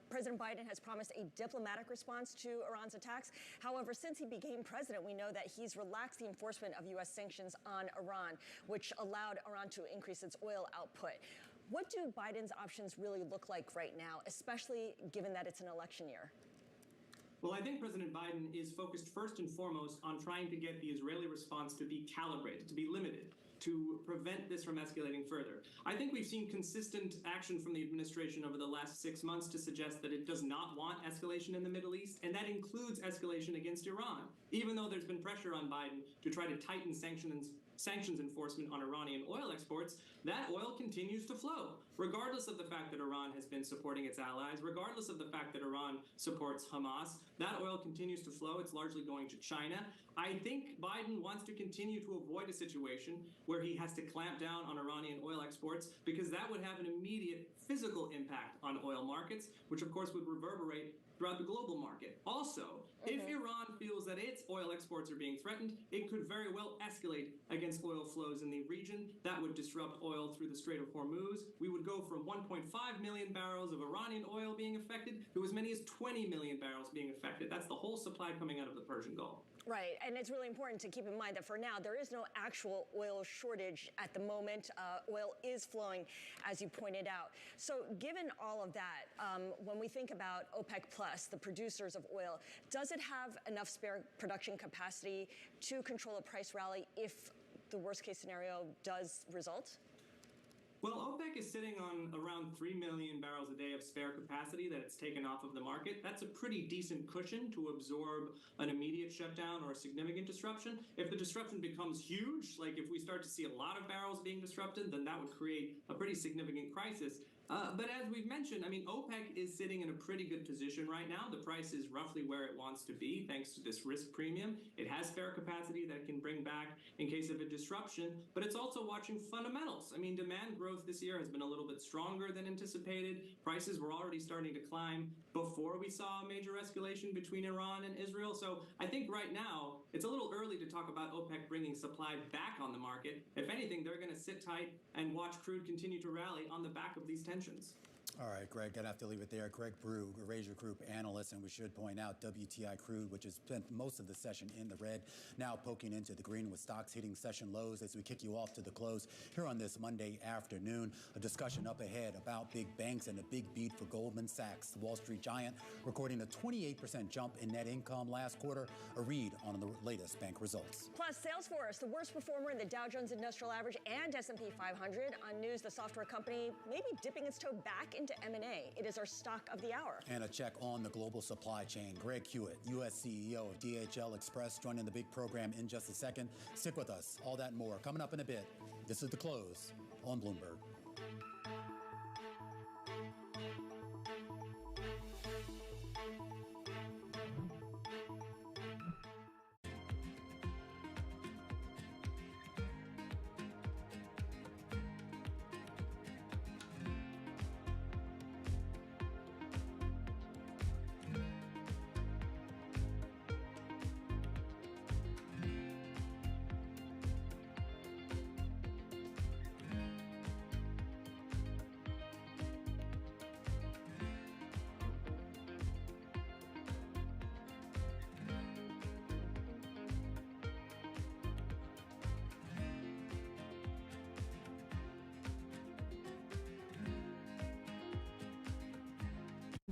S12: President Biden has promised a diplomatic response to Iran's attacks. However, since he became president, we know that he's relaxed the enforcement of U.S. sanctions on Iran, which allowed Iran to increase its oil output. What do Biden's options really look like right now, especially given that it's an election year?
S15: Well, I think President Biden is focused first and foremost on trying to get the Israeli response to be calibrated, to be limited, to prevent this from escalating further. I think we've seen consistent action from the administration over the last 6 months to suggest that it does not want escalation in the Middle East, and that includes escalation against Iran. Even though there's been pressure on Biden to try to tighten sanctions enforcement on Iranian oil exports, that oil continues to flow, regardless of the fact that Iran has been supporting its allies, regardless of the fact that Iran supports Hamas. That oil continues to flow. It's largely going to China. I think Biden wants to continue to avoid a situation where he has to clamp down on Iranian oil exports, because that would have an immediate physical impact on oil markets, which of course would reverberate throughout the global market. Also, if Iran feels that its oil exports are being threatened, it could very well escalate against against oil flows in the region. That would disrupt oil through the Strait of Hormuz. We would go from 1.5 million barrels of Iranian oil being affected to as many as 20 million barrels being affected. That's the whole supply coming out of the Persian Gulf.
S12: Right, and it's really important to keep in mind that for now, there is no actual oil shortage at the moment. Oil is flowing, as you pointed out. So given all of that, when we think about OPEC Plus, the producers of oil, does it have enough spare production capacity to control a price rally if the worst case scenario does result?
S15: Well, OPEC is sitting on around 3 million barrels a day of spare capacity that it's taken off of the market. That's a pretty decent cushion to absorb an immediate shutdown or a significant disruption. If the disruption becomes huge, like if we start to see a lot of barrels being disrupted, then that would create a pretty significant crisis. But as we've mentioned, I mean, OPEC is sitting in a pretty good position right now. The price is roughly where it wants to be thanks to this risk premium. It has spare capacity that it can bring back in case of a disruption, but it's also watching fundamentals. I mean, demand growth this year has been a little bit stronger than anticipated. Prices were already starting to climb before we saw a major escalation between Iran and Israel. So I think right now it's a little early to talk about OPEC bringing supply back on the market. If anything, they're going to sit tight and watch crude continue to rally on the back of these tensions.
S8: All right, Greg, gonna have to leave it there. Greg Brew, Eurasia Group analyst, and we should point out WTI crude, which has spent most of the session in the red, now poking into the green with stocks hitting session lows as we kick you off to the close here on this Monday afternoon. A discussion up ahead about big banks and a big beat for Goldman Sachs. The Wall Street giant recording a 28% jump in net income last quarter. A read on the latest bank results.
S12: Plus, Salesforce, the worst performer in the Dow Jones Industrial Average and S&P 500. On news, the software company may be dipping its toe back into M&A. It is our stock of the hour.
S8: And a check on the global supply chain. Greg Hewitt, U.S. CEO of DHL Express, joining the big program in just a second. Stick with us. All that and more coming up in a bit. This is The Close on Bloomberg.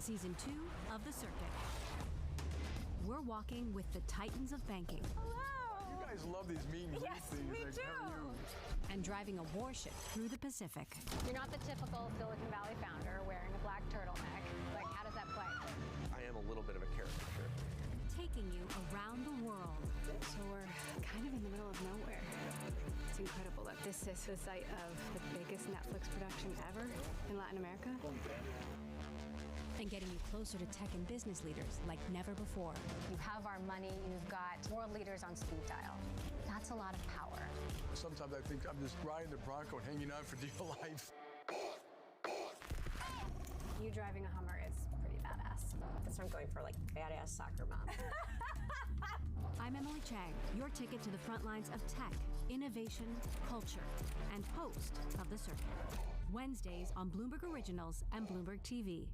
S16: Season 2 of The Circuit. We're walking with the titans of banking.
S17: Hello! You guys love these meet and greet things.
S16: We do! And driving a warship through the Pacific.
S18: You're not the typical Silicon Valley founder wearing a black turtleneck. Like, how does that play?
S17: I am a little bit of a caricature.
S16: Taking you around the world.
S18: So we're kind of in the middle of nowhere. It's incredible that this is the site of the biggest Netflix production ever in Latin America.
S16: And getting you closer to tech and business leaders like never before.
S18: You have our money, you've got world leaders on speed dial. That's a lot of power.
S17: Sometimes I think I'm just riding the Bronco and hanging on for dear life.
S18: You driving a Hummer is pretty badass.
S12: That's what I'm going for, like badass soccer mom.
S16: I'm Emily Chang, your ticket to the front lines of tech, innovation, culture, and host of The Circuit. Wednesdays on Bloomberg Originals and Bloomberg TV.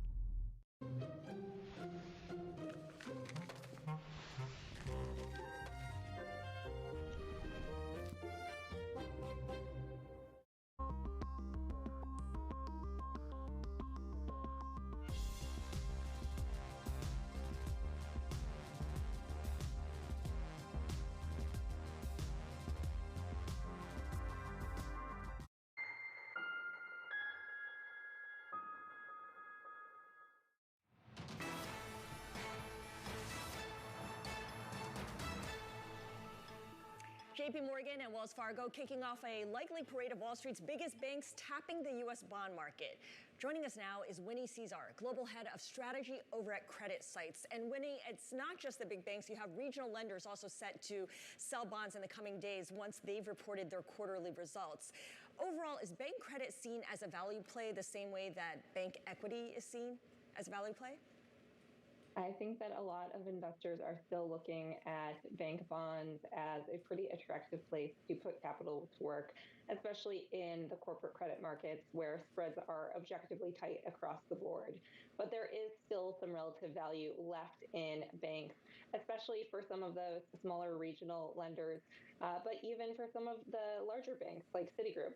S12: JP Morgan and Wells Fargo kicking off a likely parade of Wall Street's biggest banks tapping the U.S. bond market. Joining us now is Winnie Cesar, Global Head of Strategy over at Credit Sites. And Winnie, it's not just the big banks. You have regional lenders also set to sell bonds in the coming days once they've reported their quarterly results. Overall, is bank credit seen as a value play the same way that bank equity is seen as a value play?
S6: I think that a lot of investors are still looking at bank bonds as a pretty attractive place to put capital to work, especially in the corporate credit markets where spreads are objectively tight across the board. But there is still some relative value left in banks, especially for some of those smaller regional lenders, but even for some of the larger banks like Citigroup.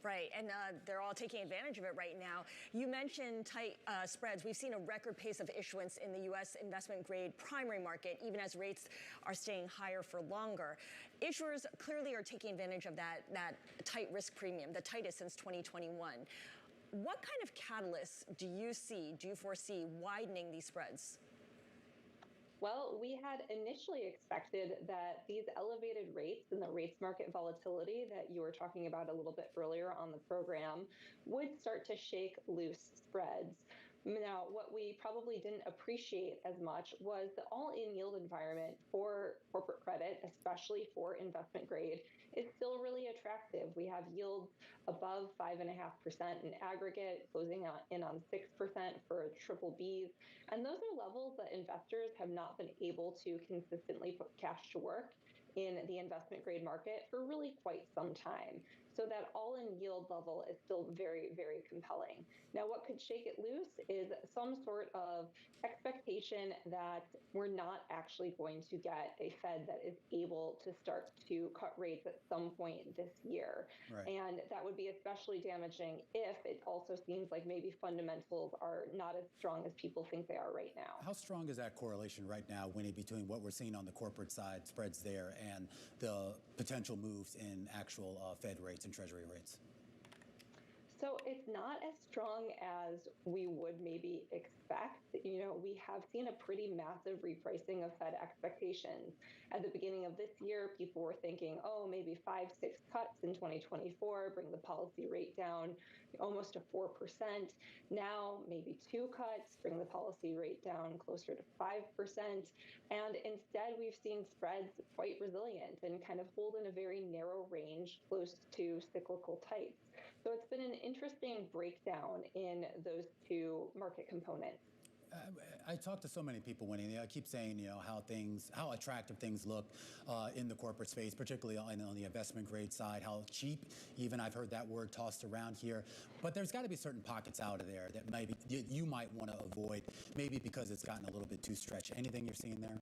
S12: Right, and they're all taking advantage of it right now. You mentioned tight spreads. We've seen a record pace of issuance in the U.S. investment-grade primary market, even as rates are staying higher for longer. Issuers clearly are taking advantage of that tight risk premium, the tightest since 2021. What kind of catalysts do you foresee widening these spreads?
S6: Well, we had initially expected that these elevated rates and the rates market volatility that you were talking about a little bit earlier on the program would start to shake loose spreads. Now, what we probably didn't appreciate as much was the all-in yield environment for corporate credit, especially for investment grade, is still really attractive. We have yields above 5.5% in aggregate, closing in on 6% for triple Bs. And those are levels that investors have not been able to consistently put cash to work in the investment grade market for really quite some time. So that all-in yield level is still very, very compelling. Now, what could shake it loose is some sort of expectation that we're not actually going to get a Fed that is able to start to cut rates at some point this year. Right. And that would be especially damaging if it also seems like maybe fundamentals are not as strong as people think they are right now.
S8: How strong is that correlation right now, Winnie, between what we're seeing on the corporate side, spreads there, and the potential moves in actual Fed rates and Treasury rates?
S6: So it's not as strong as we would maybe expect. You know, we have seen a pretty massive repricing of Fed expectations. At the beginning of this year, people were thinking, oh, maybe 5-6 cuts in 2024, bring the policy rate down almost to 4%. Now, maybe 2 cuts, bring the policy rate down closer to 5%. And instead, we've seen spreads quite resilient and kind of hold in a very narrow range close to cyclical tights. So it's been an interesting breakdown in those two market components.
S8: I talk to so many people, Winnie. I keep saying, you know, how attractive things look in the corporate space, particularly on the investment grade side, how cheap, even I've heard that word tossed around here. But there's got to be certain pockets out of there that maybe you might want to avoid, maybe because it's gotten a little bit too stretched. Anything you're seeing there?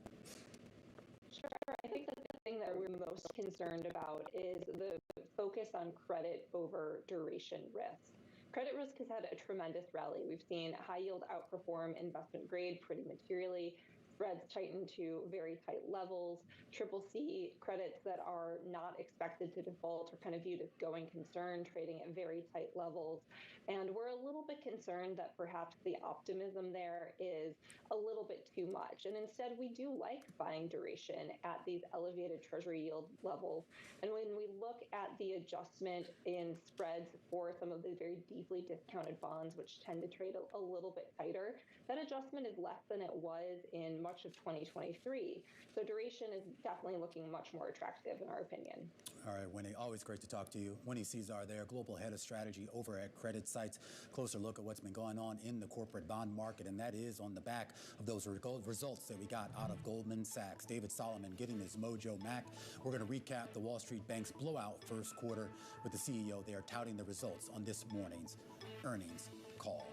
S6: Sure. I think that the thing that we're most concerned about is the focus on credit over duration risk. Credit risk has had a tremendous rally. We've seen high yield outperform investment grade pretty materially. Spreads tighten to very tight levels. Triple C credits that are not expected to default are kind of viewed as going concern, trading at very tight levels. And we're a little bit concerned that perhaps the optimism there is a little bit too much. And instead, we do like buying duration at these elevated Treasury yield levels. And when we look at the adjustment in spreads for some of the very deeply discounted bonds, which tend to trade a little bit tighter, that adjustment is less than it was in much of 2023. So duration is definitely looking much more attractive in our opinion.
S8: All right, Winnie, always great to talk to you. Winnie Cesar there, Global Head of Strategy over at Credit Sites. Closer look at what's been going on in the corporate bond market, and that is on the back of those results that we got out of Goldman Sachs. David Solomon getting his mojo back. We're going to recap the Wall Street Bank's blowout first quarter with the CEO there touting the results on this morning's earnings call.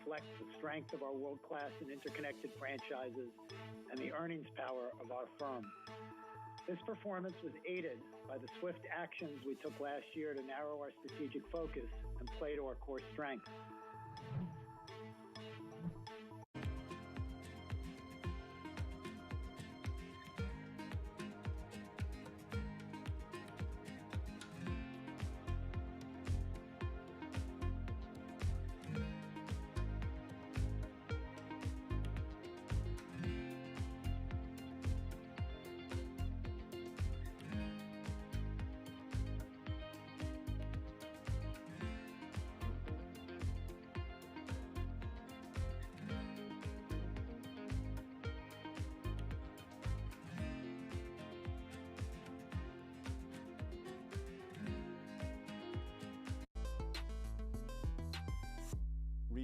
S19: Reflects the strength of our world-class and interconnected franchises and the earnings power of our firm. This performance was aided by the swift actions we took last year to narrow our strategic focus and play to our core strengths.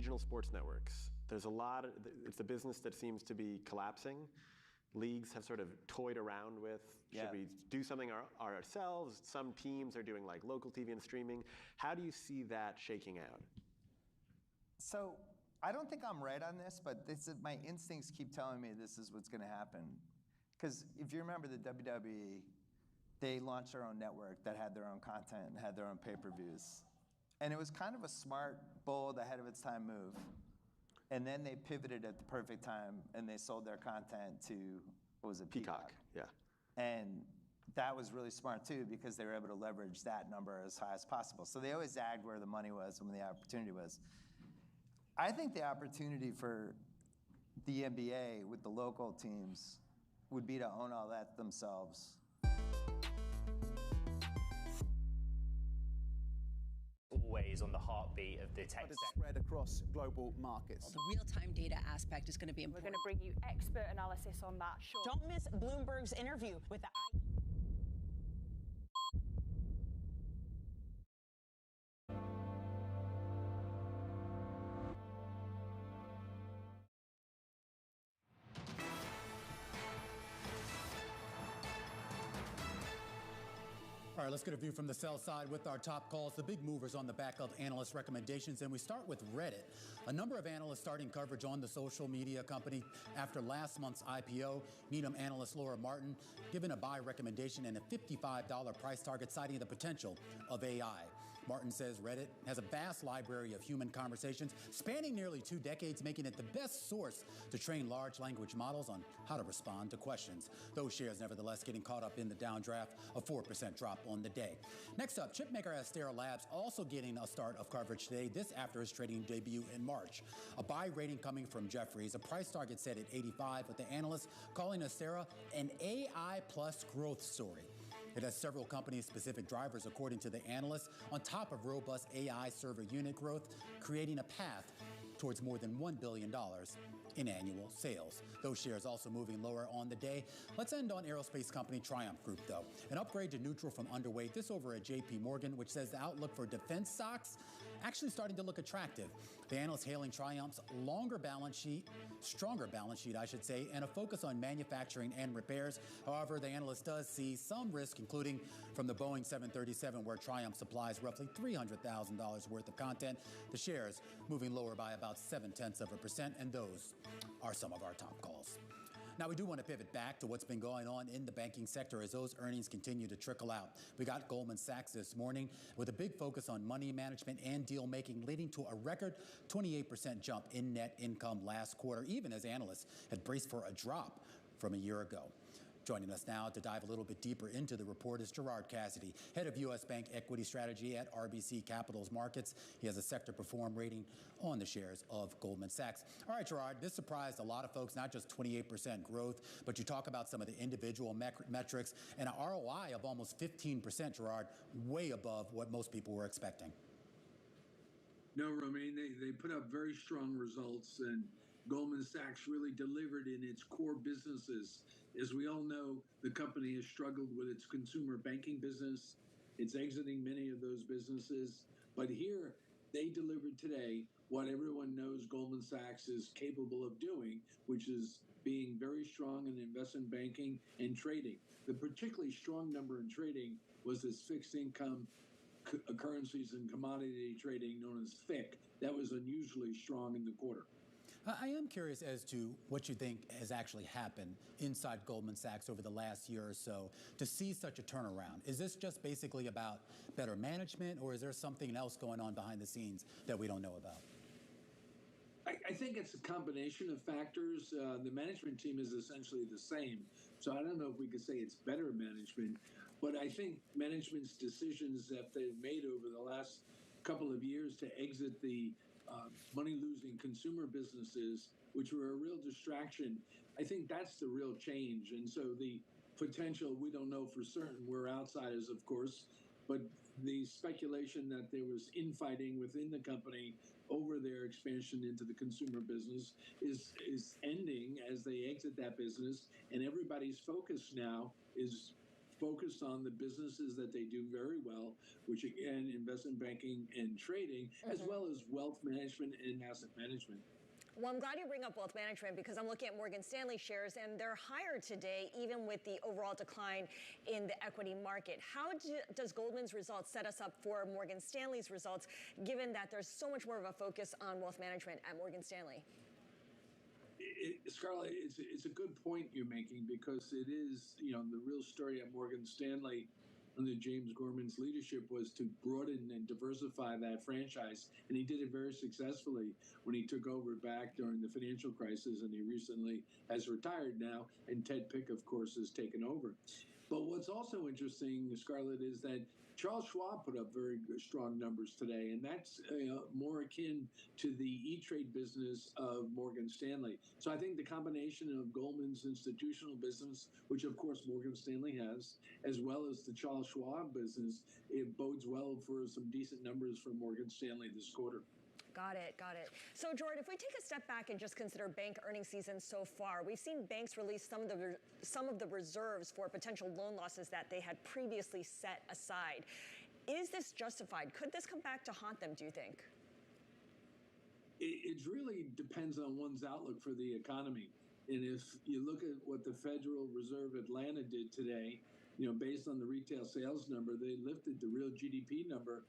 S1: regional sports networks. There's a lot of, it's a business that seems to be collapsing. Leagues have sort of toyed around with, should we do something ourselves? Some teams are doing like local TV and streaming. How do you see that shaking out?
S20: So I don't think I'm right on this, but my instincts keep telling me this is what's going to happen. Because if you remember the WWE, they launched their own network that had their own content and had their own pay-per-views. And it was kind of a smart, bold, ahead of its time move. And then they pivoted at the perfect time and they sold their content to, what was it, Peacock?
S1: Yeah.
S20: And that was really smart too, because they were able to leverage that number as high as possible. So they always zagged where the money was and when the opportunity was. I think the opportunity for the NBA with the local teams would be to own all that themselves.
S21: Always on the heartbeat of the tech sector.
S24: Spread across global markets.
S25: The real-time data aspect is going to be important.
S12: We're going to bring you expert analysis on that. Sure. Don't miss Bloomberg's interview with the
S8: All right, let's get a view from the sell side with our top calls, the big movers on the back of analyst recommendations. And we start with Reddit. A number of analysts starting coverage on the social media company after last month's IPO. Needham analyst Laura Martin given a buy recommendation and a $55 price target, citing the potential of AI. Martin says Reddit has a vast library of human conversations spanning nearly 2 decades, making it the best source to train large language models on how to respond to questions. Those shares nevertheless getting caught up in the downdraft, a 4% drop on the day. Next up, chipmaker Astera Labs also getting a start of coverage today, this after its trading debut in March. A buy rating coming from Jefferies, a price target set at 85, with the analysts calling Astera an AI plus growth story. It has several company-specific drivers, according to the analysts, on top of robust AI server unit growth, creating a path towards more than $1 billion in annual sales. Those shares also moving lower on the day. Let's end on aerospace company Triumph Group, though. An upgrade to neutral from underweight. This over at JP Morgan, which says the outlook for defense stocks actually starting to look attractive. The analyst hailing Triumph's stronger balance sheet, I should say, and a focus on manufacturing and repairs. However, the analyst does see some risk, including from the Boeing 737, where Triumph supplies roughly $300,000 worth of content. The shares moving lower by about 0.7%, and those are some of our top calls. Now, we do want to pivot back to what's been going on in the banking sector as those earnings continue to trickle out. We got Goldman Sachs this morning with a big focus on money management and deal making, leading to a record 28% jump in net income last quarter, even as analysts had braced for a drop from a year ago. Joining us now to dive a little bit deeper into the report is Gerard Cassidy, head of U.S. Bank Equity Strategy at RBC Capital's Markets. He has a sector perform rating on the shares of Goldman Sachs. All right, Gerard, this surprised a lot of folks, not just 28% growth, but you talk about some of the individual metrics and an ROI of almost 15%, Gerard, way above what most people were expecting.
S26: No, Romaine, they put up very strong results, and Goldman Sachs really delivered in its core businesses. As we all know, the company has struggled with its consumer banking business. It's exiting many of those businesses. But here, they delivered today what everyone knows Goldman Sachs is capable of doing, which is being very strong in investment banking and trading. The particularly strong number in trading was this fixed income currencies and commodity trading known as FICC. That was unusually strong in the quarter.
S8: I am curious as to what you think has actually happened inside Goldman Sachs over the last year or so to see such a turnaround. Is this just basically about better management, or is there something else going on behind the scenes that we don't know about?
S26: I think it's a combination of factors. The management team is essentially the same, so I don't know if we could say it's better management, but I think management's decisions that they've made over the last couple of years to exit the money-losing consumer businesses, which were a real distraction, I think that's the real change. And so the potential, we don't know for certain. We're outsiders, of course, but the speculation that there was infighting within the company over their expansion into the consumer business is ending as they exit that business, and everybody's focus now is focused on the businesses that they do very well, which again, investment banking and trading, as well as wealth management and asset management.
S12: Well, I'm glad you bring up wealth management because I'm looking at Morgan Stanley shares and they're higher today, even with the overall decline in the equity market. How does Goldman's results set us up for Morgan Stanley's results, given that there's so much more of a focus on wealth management at Morgan Stanley?
S26: Scarlett, it's a good point you're making because it is, the real story at Morgan Stanley under James Gorman's leadership was to broaden and diversify that franchise. And he did it very successfully when he took over back during the financial crisis, and he recently has retired now, and Ted Pick, of course, has taken over. But what's also interesting, Scarlett, is that Charles Schwab put up very strong numbers today, and that's more akin to the E-Trade business of Morgan Stanley. So I think the combination of Goldman's institutional business, which of course Morgan Stanley has, as well as the Charles Schwab business, it bodes well for some decent numbers for Morgan Stanley this quarter.
S12: Got it. So, Jordan, if we take a step back and just consider bank earnings season so far, we've seen banks release some of the reserves for potential loan losses that they had previously set aside. Is this justified? Could this come back to haunt them, do you think?
S26: It really depends on one's outlook for the economy. And if you look at what the Federal Reserve Atlanta did today, based on the retail sales number, they lifted the real GDP number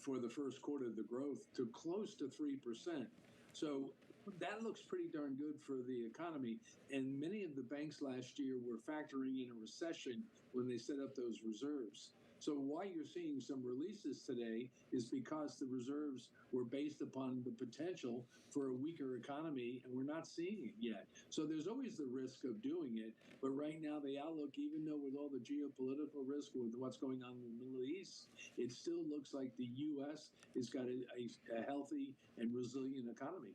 S26: for the first quarter of the growth to close to 3%. So that looks pretty darn good for the economy. And many of the banks last year were factoring in a recession when they set up those reserves. So why you're seeing some releases today is because the reserves were based upon the potential for a weaker economy, and we're not seeing it yet. So there's always the risk of doing it. But right now, the outlook, even though with all the geopolitical risk with what's going on in the Middle East, it still looks like the U.S. has got a healthy and resilient economy.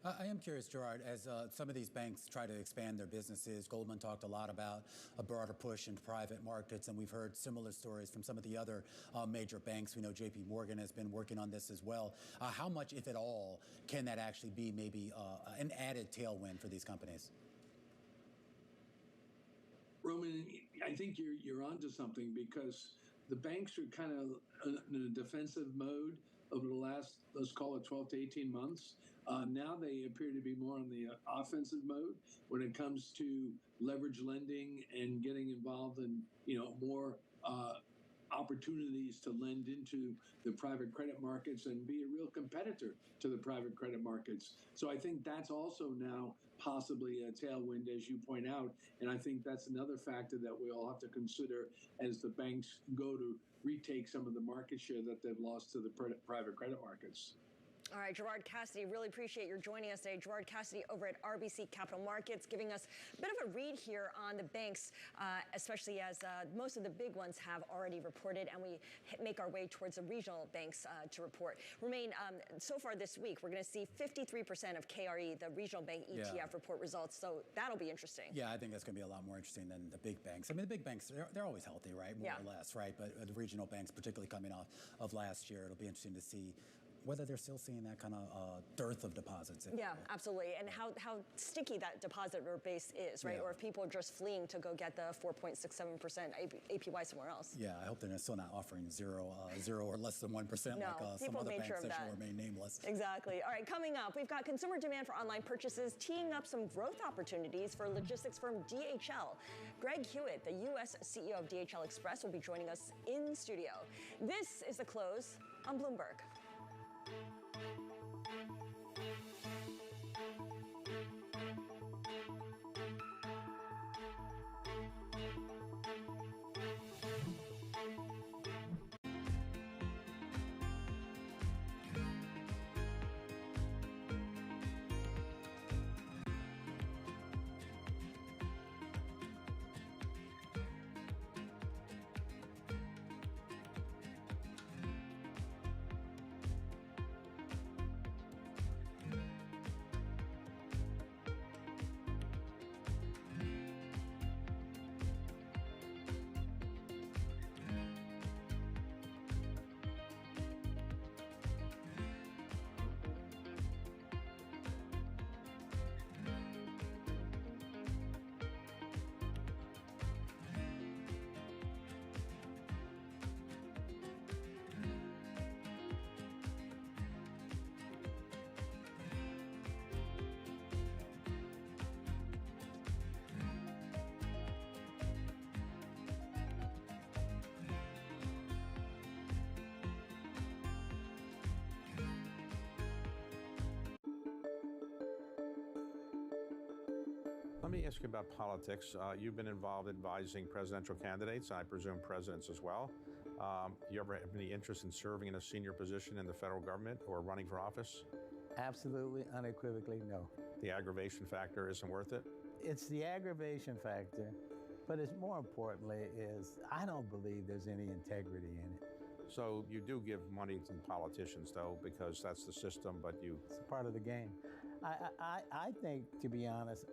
S8: I am curious, Gerard, as some of these banks try to expand their businesses, Goldman talked a lot about a broader push into private markets, and we've heard similar stories from some of the other major banks. We know JP Morgan has been working on this as well. How much, if at all, can that actually be maybe an added tailwind for these companies?
S26: Roman, I think you're onto something because the banks are kind of in a defensive mode over the last, let's call it 12 to 18 months. Now they appear to be more on the offensive mode when it comes to leverage lending and getting involved in, more opportunities to lend into the private credit markets and be a real competitor to the private credit markets. So I think that's also now possibly a tailwind, as you point out. And I think that's another factor that we all have to consider as the banks go to retake some of the market share that they've lost to the private credit markets.
S12: All right, Gerard Cassidy, really appreciate your joining us today. Gerard Cassidy over at RBC Capital Markets, giving us a bit of a read here on the banks, especially as most of the big ones have already reported, and we make our way towards the regional banks to report. Romain, so far this week, we're going to see 53% of KRE, the regional bank ETF, report results. So that'll be interesting.
S8: Yeah, I think that's going to be a lot more interesting than the big banks. I mean, the big banks, they're always healthy, right? More or less, right? But the regional banks, particularly coming off of last year, it'll be interesting to see whether they're still seeing that kind of dearth of deposits.
S12: Yeah, absolutely. And how sticky that depositor base is, right? Or if people are just fleeing to go get the 4.67% APY somewhere else.
S8: Yeah, I hope they're still not offering zero or less than 1% like some other banks that should remain nameless.
S12: Exactly. All right, coming up, we've got consumer demand for online purchases teeing up some growth opportunities for logistics firm DHL. Greg Hewitt, the U.S. CEO of DHL Express, will be joining us in studio. This is The Close on Bloomberg.
S2: Let me ask you about politics. You've been involved advising presidential candidates, I presume presidents as well. You ever have any interest in serving in a senior position in the federal government or running for office?
S4: Absolutely, unequivocally, no.
S2: The aggravation factor isn't worth it?
S4: It's the aggravation factor, but it's more importantly is I don't believe there's any integrity in it.
S2: So you do give money to politicians, though, because that's the system, but you...
S4: It's part of the game. I think, to be honest,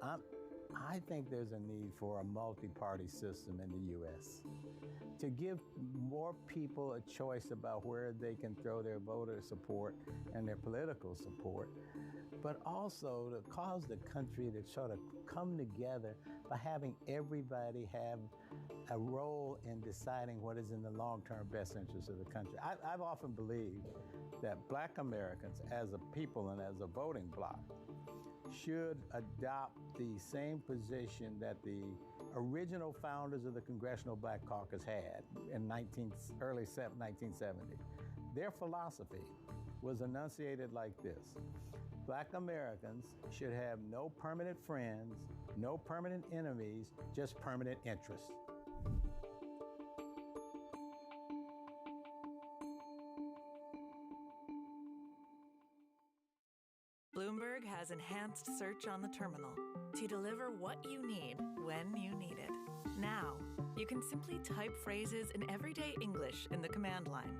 S4: I think there's a need for a multi-party system in the U.S. to give more people a choice about where they can throw their voter support and their political support, but also to cause the country to sort of come together by having everybody have a role in deciding what is in the long-term best interest of the country. I've often believed that Black Americans as a people and as a voting bloc should adopt the same position that the original founders of the Congressional Black Caucus had in early 1970. Their philosophy was enunciated like this: Black Americans should have no permanent friends, no permanent enemies, just permanent interests.
S7: Bloomberg has enhanced search on the terminal to deliver what you need when you need it. Now, you can simply type phrases in everyday English in the command line.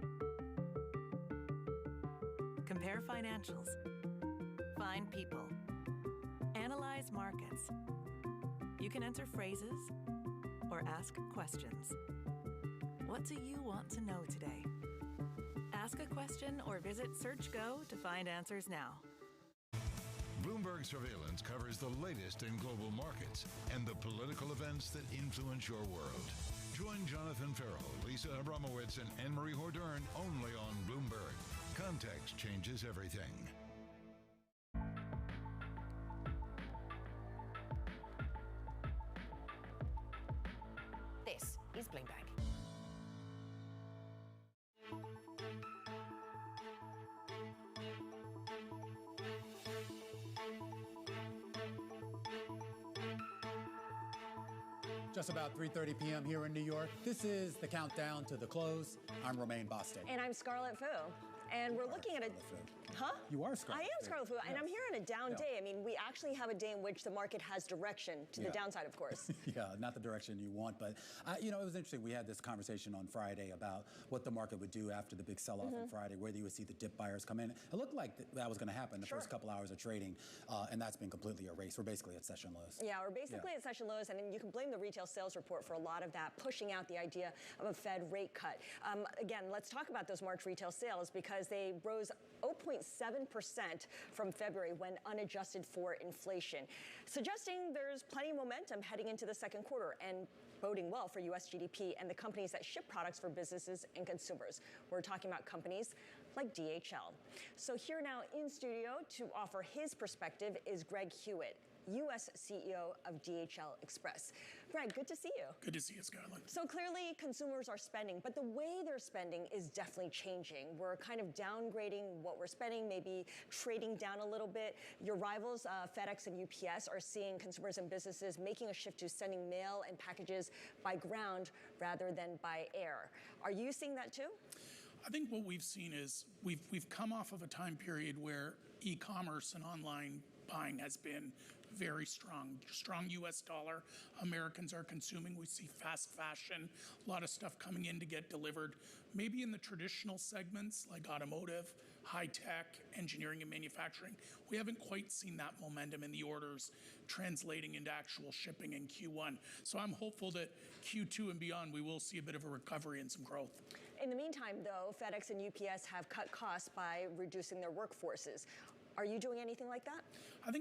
S7: Compare financials. Find people. Analyze markets. You can enter phrases or ask questions. What do you want to know today? Ask a question or visit SearchGo to find answers now.
S10: Bloomberg Surveillance covers the latest in global markets and the political events that influence your world. Join Jonathan Farrell, Lisa Abramowitz, and Anne-Marie Hordern only on Bloomberg. Context changes everything.
S22: This is Bloomberg.
S8: Just about 3:30 p.m. here in New York. This is the countdown to the close. I'm Romaine Bostick.
S12: And I'm Scarlett Fu. And we're looking at a... Huh?
S8: You are Scarlett.
S12: I am Scarlett Fu, and I'm here on a down day. I mean, we actually have a day in which the market has direction to the downside, of course.
S8: Yeah, not the direction you want, but you know, it was interesting. We had this conversation on Friday about what the market would do after the big sell-off on Friday, whether you would see the dip buyers come in. It looked like that was going to happen the first couple hours of trading, and that's been completely erased. We're basically at session lows.
S12: Yeah, we're basically at session lows, and you can blame the retail sales report for a lot of that, pushing out the idea of a Fed rate cut. Again, let's talk about those March retail sales because they rose 0.7% from February when unadjusted for inflation, suggesting there's plenty of momentum heading into the second quarter and boding well for U.S. GDP and the companies that ship products for businesses and consumers. We're talking about companies like DHL. So here now in studio to offer his perspective is Greg Hewitt, U.S. CEO of DHL Express. Greg, good to see you.
S9: Good to see you, Scarlett.
S12: So clearly consumers are spending, but the way they're spending is definitely changing. We're kind of downgrading what we're spending, maybe trading down a little bit. Your rivals, FedEx and UPS, are seeing consumers and businesses making a shift to sending mail and packages by ground rather than by air. Are you seeing that too?
S9: I think what we've seen is we've come off of a time period where e-commerce and online buying has been very strong U.S. dollar. Americans are consuming. We see fast fashion, a lot of stuff coming in to get delivered. Maybe in the traditional segments like automotive, high tech, engineering and manufacturing, we haven't quite seen that momentum in the orders translating into actual shipping in Q1. So I'm hopeful that Q2 and beyond, we will see a bit of a recovery and some growth.
S12: In the meantime, though, FedEx and UPS have cut costs by reducing their workforces. Are you doing anything like that?
S9: I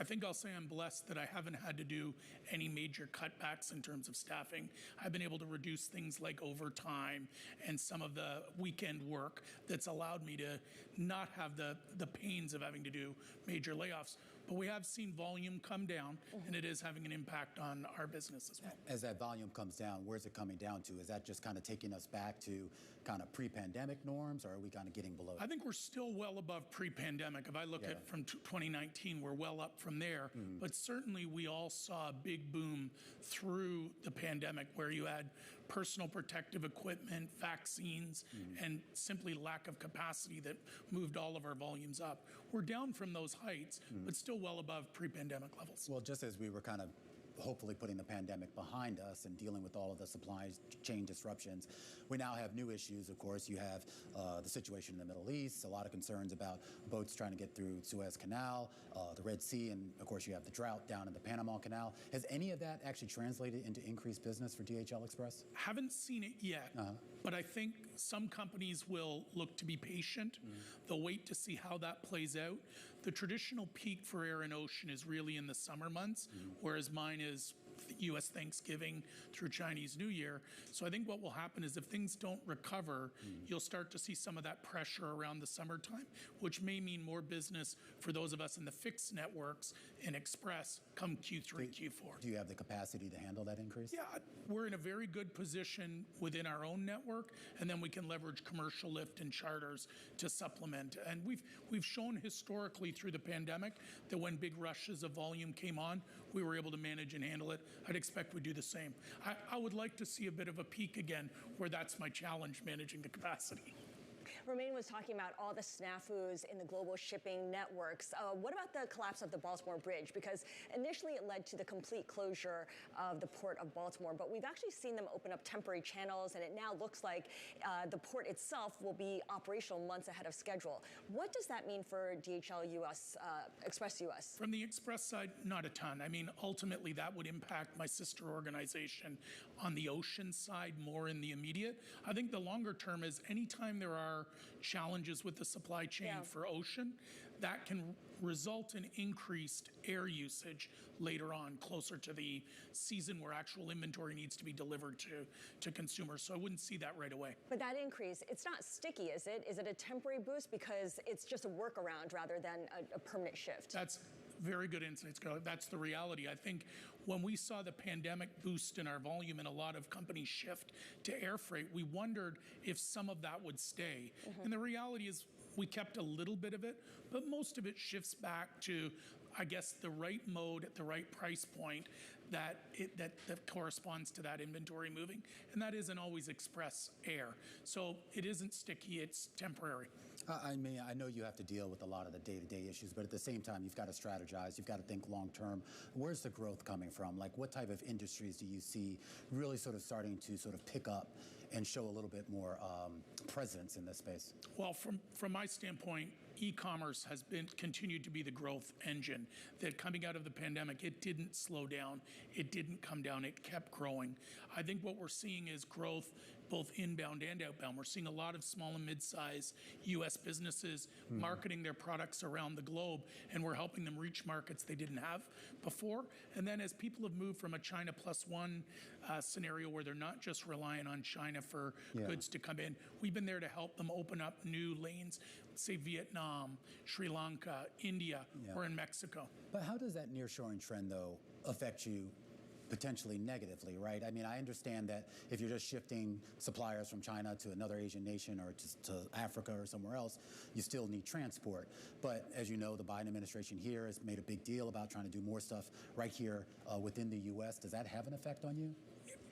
S9: think I'll say I'm blessed that I haven't had to do any major cutbacks in terms of staffing. I've been able to reduce things like overtime and some of the weekend work that's allowed me to not have the pains of having to do major layoffs. But we have seen volume come down, and it is having an impact on our business as well.
S8: As that volume comes down, where's it coming down to? Is that just kind of taking us back to kind of pre-pandemic norms, or are we kind of getting below?
S9: I think we're still well above pre-pandemic. If I look at from 2019, we're well up from there. But certainly we all saw a big boom through the pandemic where you had personal protective equipment, vaccines, and simply lack of capacity that moved all of our volumes up. We're down from those heights, but still well above pre-pandemic levels.
S8: Well, just as we were kind of hopefully putting the pandemic behind us and dealing with all of the supply chain disruptions, we now have new issues. Of course, you have the situation in the Middle East, a lot of concerns about boats trying to get through Suez Canal, the Red Sea, and of course you have the drought down in the Panama Canal. Has any of that actually translated into increased business for DHL Express?
S9: Haven't seen it yet, but I think some companies will look to be patient. They'll wait to see how that plays out. The traditional peak for air and ocean is really in the summer months, whereas mine is U.S. Thanksgiving through Chinese New Year. So I think what will happen is if things don't recover, you'll start to see some of that pressure around the summertime, which may mean more business for those of us in the fixed networks and Express come Q3, Q4.
S8: Do you have the capacity to handle that increase?
S9: Yeah, we're in a very good position within our own network, and then we can leverage commercial lift and charters to supplement. And we've shown historically through the pandemic that when big rushes of volume came on, we were able to manage and handle it. I'd expect we do the same. I would like to see a bit of a peak again where that's my challenge, managing the capacity.
S12: Romain was talking about all the snafus in the global shipping networks. What about the collapse of the Baltimore Bridge? Because initially it led to the complete closure of the port of Baltimore, but we've actually seen them open up temporary channels, and it now looks like the port itself will be operational months ahead of schedule. What does that mean for DHL US, Express US?
S9: From the Express side, not a ton. I mean, ultimately that would impact my sister organization on the ocean side more in the immediate. I think the longer term is anytime there are challenges with the supply chain for ocean, that can result in increased air usage later on, closer to the season where actual inventory needs to be delivered to consumers. So I wouldn't see that right away.
S12: But that increase, it's not sticky, is it? Is it a temporary boost because it's just a workaround rather than a permanent shift?
S9: That's very good insights, Carla. That's the reality. I think when we saw the pandemic boost in our volume and a lot of companies shift to air freight, we wondered if some of that would stay. And the reality is we kept a little bit of it, but most of it shifts back to, I guess, the right mode at the right price point that corresponds to that inventory moving. And that isn't always Express air. So it isn't sticky, it's temporary.
S8: I mean, I know you have to deal with a lot of the day-to-day issues, but at the same time, you've got to strategize. You've got to think long-term. Where's the growth coming from? Like, what type of industries do you see really sort of starting to sort of pick up and show a little bit more presence in this space?
S9: Well, from my standpoint, e-commerce has continued to be the growth engine. That coming out of the pandemic, it didn't slow down. It didn't come down. It kept growing. I think what we're seeing is growth both inbound and outbound. We're seeing a lot of small and mid-size U.S. businesses marketing their products around the globe, and we're helping them reach markets they didn't have before. And then as people have moved from a China plus one scenario where they're not just relying on China for goods to come in, we've been there to help them open up new lanes, say Vietnam, Sri Lanka, India, or in Mexico.
S8: But how does that nearshoring trend, though, affect you potentially negatively, right? I mean, I understand that if you're just shifting suppliers from China to another Asian nation or just to Africa or somewhere else, you still need transport. But as you know, the Biden administration here has made a big deal about trying to do more stuff right here within the U.S. Does that have an effect on you?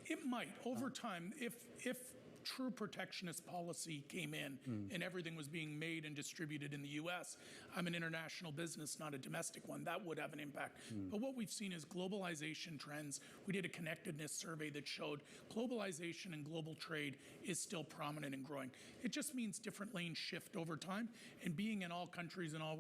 S9: It might. Over time, if true protectionist policy came in and everything was being made and distributed in the U.S., I'm an international business, not a domestic one. That would have an impact. But what we've seen is globalization trends. We did a connectedness survey that showed globalization and global trade is still prominent and growing. It just means different lanes shift over time. And being in all countries and all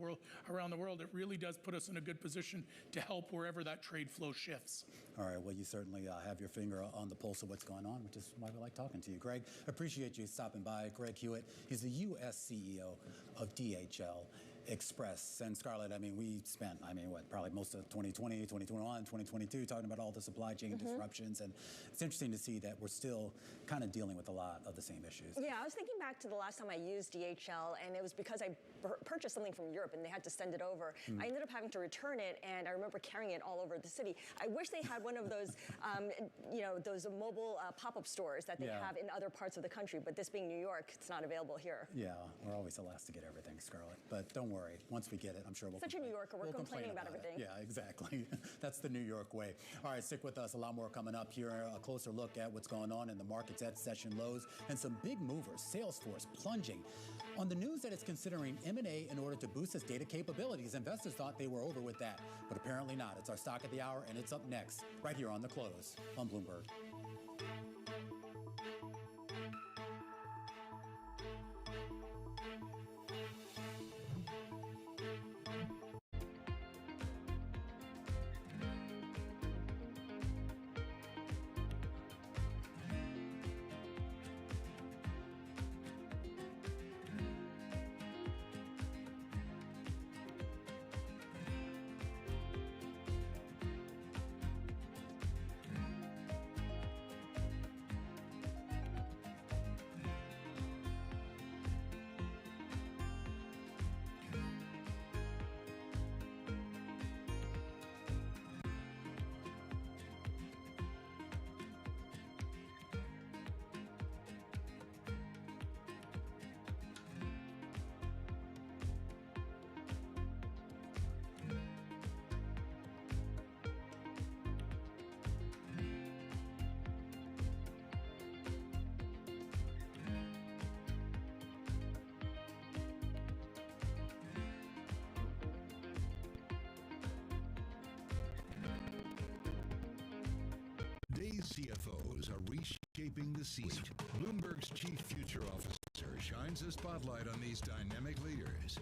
S9: around the world, it really does put us in a good position to help wherever that trade flow shifts.
S8: All right, well, you certainly have your finger on the pulse of what's going on, which is why we like talking to you. Greg, appreciate you stopping by. Greg Hewitt, he's the U.S. CEO of DHL Express. And Scarlett, I mean, we spent, probably most of 2020, 2021, 2022 talking about all the supply chain disruptions. And it's interesting to see that we're still kind of dealing with a lot of the same issues.
S12: Yeah, I was thinking back to the last time I used DHL, and it was because I purchased something from Europe and they had to send it over. I ended up having to return it, and I remember carrying it all over the city. I wish they had one of those, those mobile pop-up stores that they have in other parts of the country, but this being New York, it's not available here.
S8: Yeah, we're always the last to get everything, Scarlett. But don't worry, once we get it, I'm sure we'll
S12: Such a New Yorker, we're complaining about everything.
S8: Yeah, exactly. That's the New York way. All right, stick with us. A lot more coming up here. A closer look at what's going on in the markets at session lows and some big movers. Salesforce plunging. On the news that it's considering M&A in order to boost its data capabilities, investors thought they were over with that, but apparently not. It's our stock of the hour, and it's up next, right here on The Close on Bloomberg.
S10: Today's CFOs are reshaping the seat. Bloomberg's chief future officer shines a spotlight on these dynamic leaders.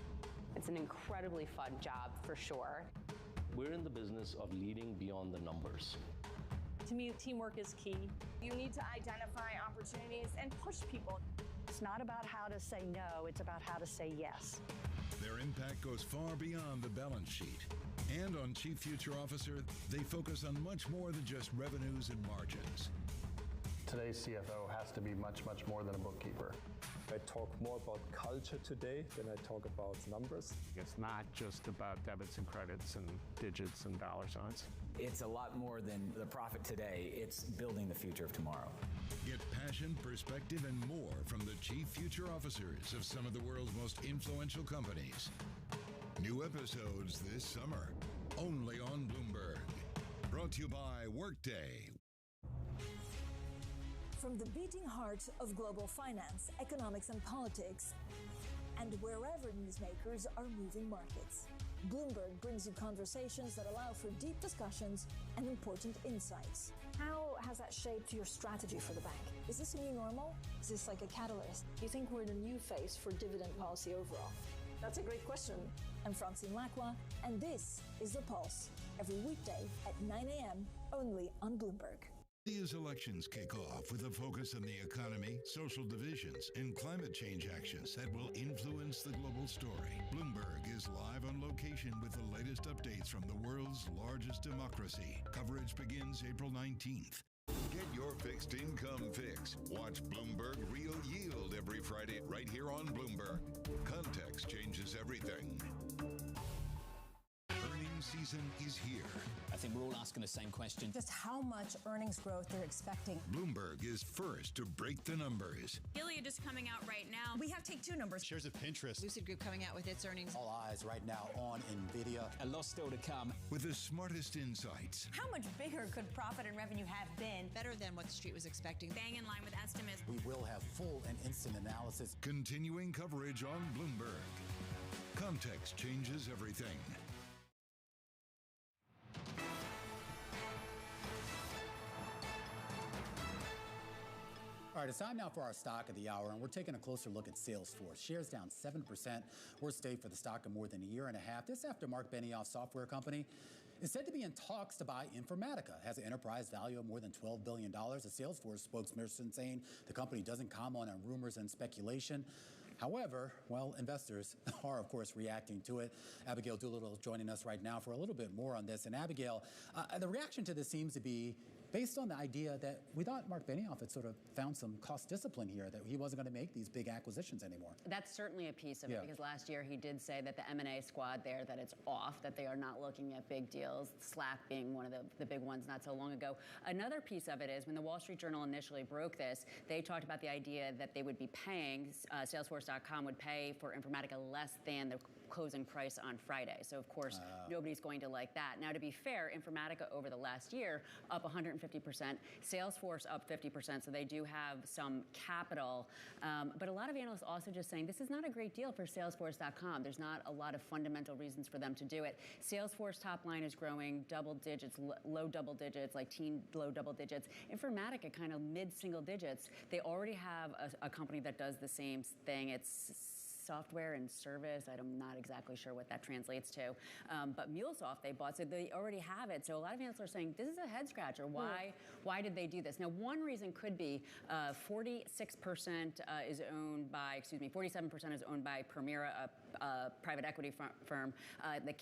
S3: It's an incredibly fun job, for sure.
S5: We're in the business of leading beyond the numbers.
S11: To me, teamwork is key.
S13: You need to identify opportunities and push people.
S14: It's not about how to say no, it's about how to say yes.
S10: Their impact goes far beyond the balance sheet. And on Chief Future Officer, they focus on much more than just revenues and margins.
S23: Today's CFO has to be much, much more than a bookkeeper.
S27: I talk more about culture today than I talk about numbers.
S28: It's not just about debits and credits and digits and dollar signs.
S29: It's a lot more than the profit today. It's building the future of tomorrow.
S10: Get passion, perspective, and more from the Chief Future Officers of some of the world's most influential companies. New episodes this summer, only on Bloomberg. Brought to you by Workday.
S30: From the beating heart of global finance, economics, and politics, and wherever newsmakers are moving markets, Bloomberg brings you conversations that allow for deep discussions and important insights. How has that shaped your strategy for the bank? Is this a new normal? Is this like a catalyst? Do you think we're in a new phase for dividend policy overall? That's a great question. I'm Francine Lacqua, and this is The Pulse, every weekday at 9 a.m. only on Bloomberg.
S10: India's elections kick off with a focus on the economy, social divisions, and climate change actions that will influence the global story. Bloomberg is live on location with the latest updates from the world's largest democracy. Coverage begins April 19th. Get your fixed income fix. Watch Bloomberg Real Yield every Friday right here on Bloomberg. Context changes everything. Earnings season is here.
S31: I think we're all asking the same question.
S32: Just how much earnings growth they're expecting.
S10: Bloomberg is first to break the numbers.
S33: Gilead just coming out right now.
S32: We have Take-Two numbers.
S34: Shares of Pinterest.
S22: Lucid Group coming out with its earnings.
S8: All eyes right now on NVIDIA.
S31: A lot still to come.
S10: With the smartest insights.
S32: How much bigger could profit and revenue have been?
S22: Better than what the street was expecting.
S33: Bang in line with estimates.
S8: We will have full and instant analysis.
S10: Continuing coverage on Bloomberg. Context changes everything.
S8: All right, it's time now for our stock of the hour, and we're taking a closer look at Salesforce. Shares down 7%, worst day for the stock in more than a year and a half. This after Mark Benioff's software company is said to be in talks to buy Informatica. It has an enterprise value of more than $12 billion. A Salesforce spokesperson saying the company doesn't comment on rumors and speculation. However, well, investors are, of course, reacting to it. Abigail Doolittle joining us right now for a little bit more on this. And Abigail, the reaction to this seems to be based on the idea that we thought Mark Benioff had sort of found some cost discipline here, that he wasn't going to make these big acquisitions anymore.
S1: That's certainly a piece of it, because last year he did say that the M&A squad there, that it's off, that they are not looking at big deals, Slack being one of the big ones not so long ago. Another piece of it is when the Wall Street Journal initially broke this, they talked about the idea that they would be paying, Salesforce.com would pay for Informatica less than the closing price on Friday. So, of course, nobody's going to like that. Now, to be fair, Informatica over the last year up 150%, Salesforce up 50%, so they do have some capital. But a lot of analysts also just saying this is not a great deal for Salesforce.com. There's not a lot of fundamental reasons for them to do it. Salesforce top line is growing double digits, low double digits, like low double digits. Informatica kind of mid-single digits. They already have a company that does the same thing. It's software and service. I'm not exactly sure what that translates to. But MuleSoft they bought, so they already have it. So a lot of analysts are saying this is a head scratcher. Why did they do this? Now, one reason could be 46% is owned by, 47% is owned by Permira, a private equity firm. The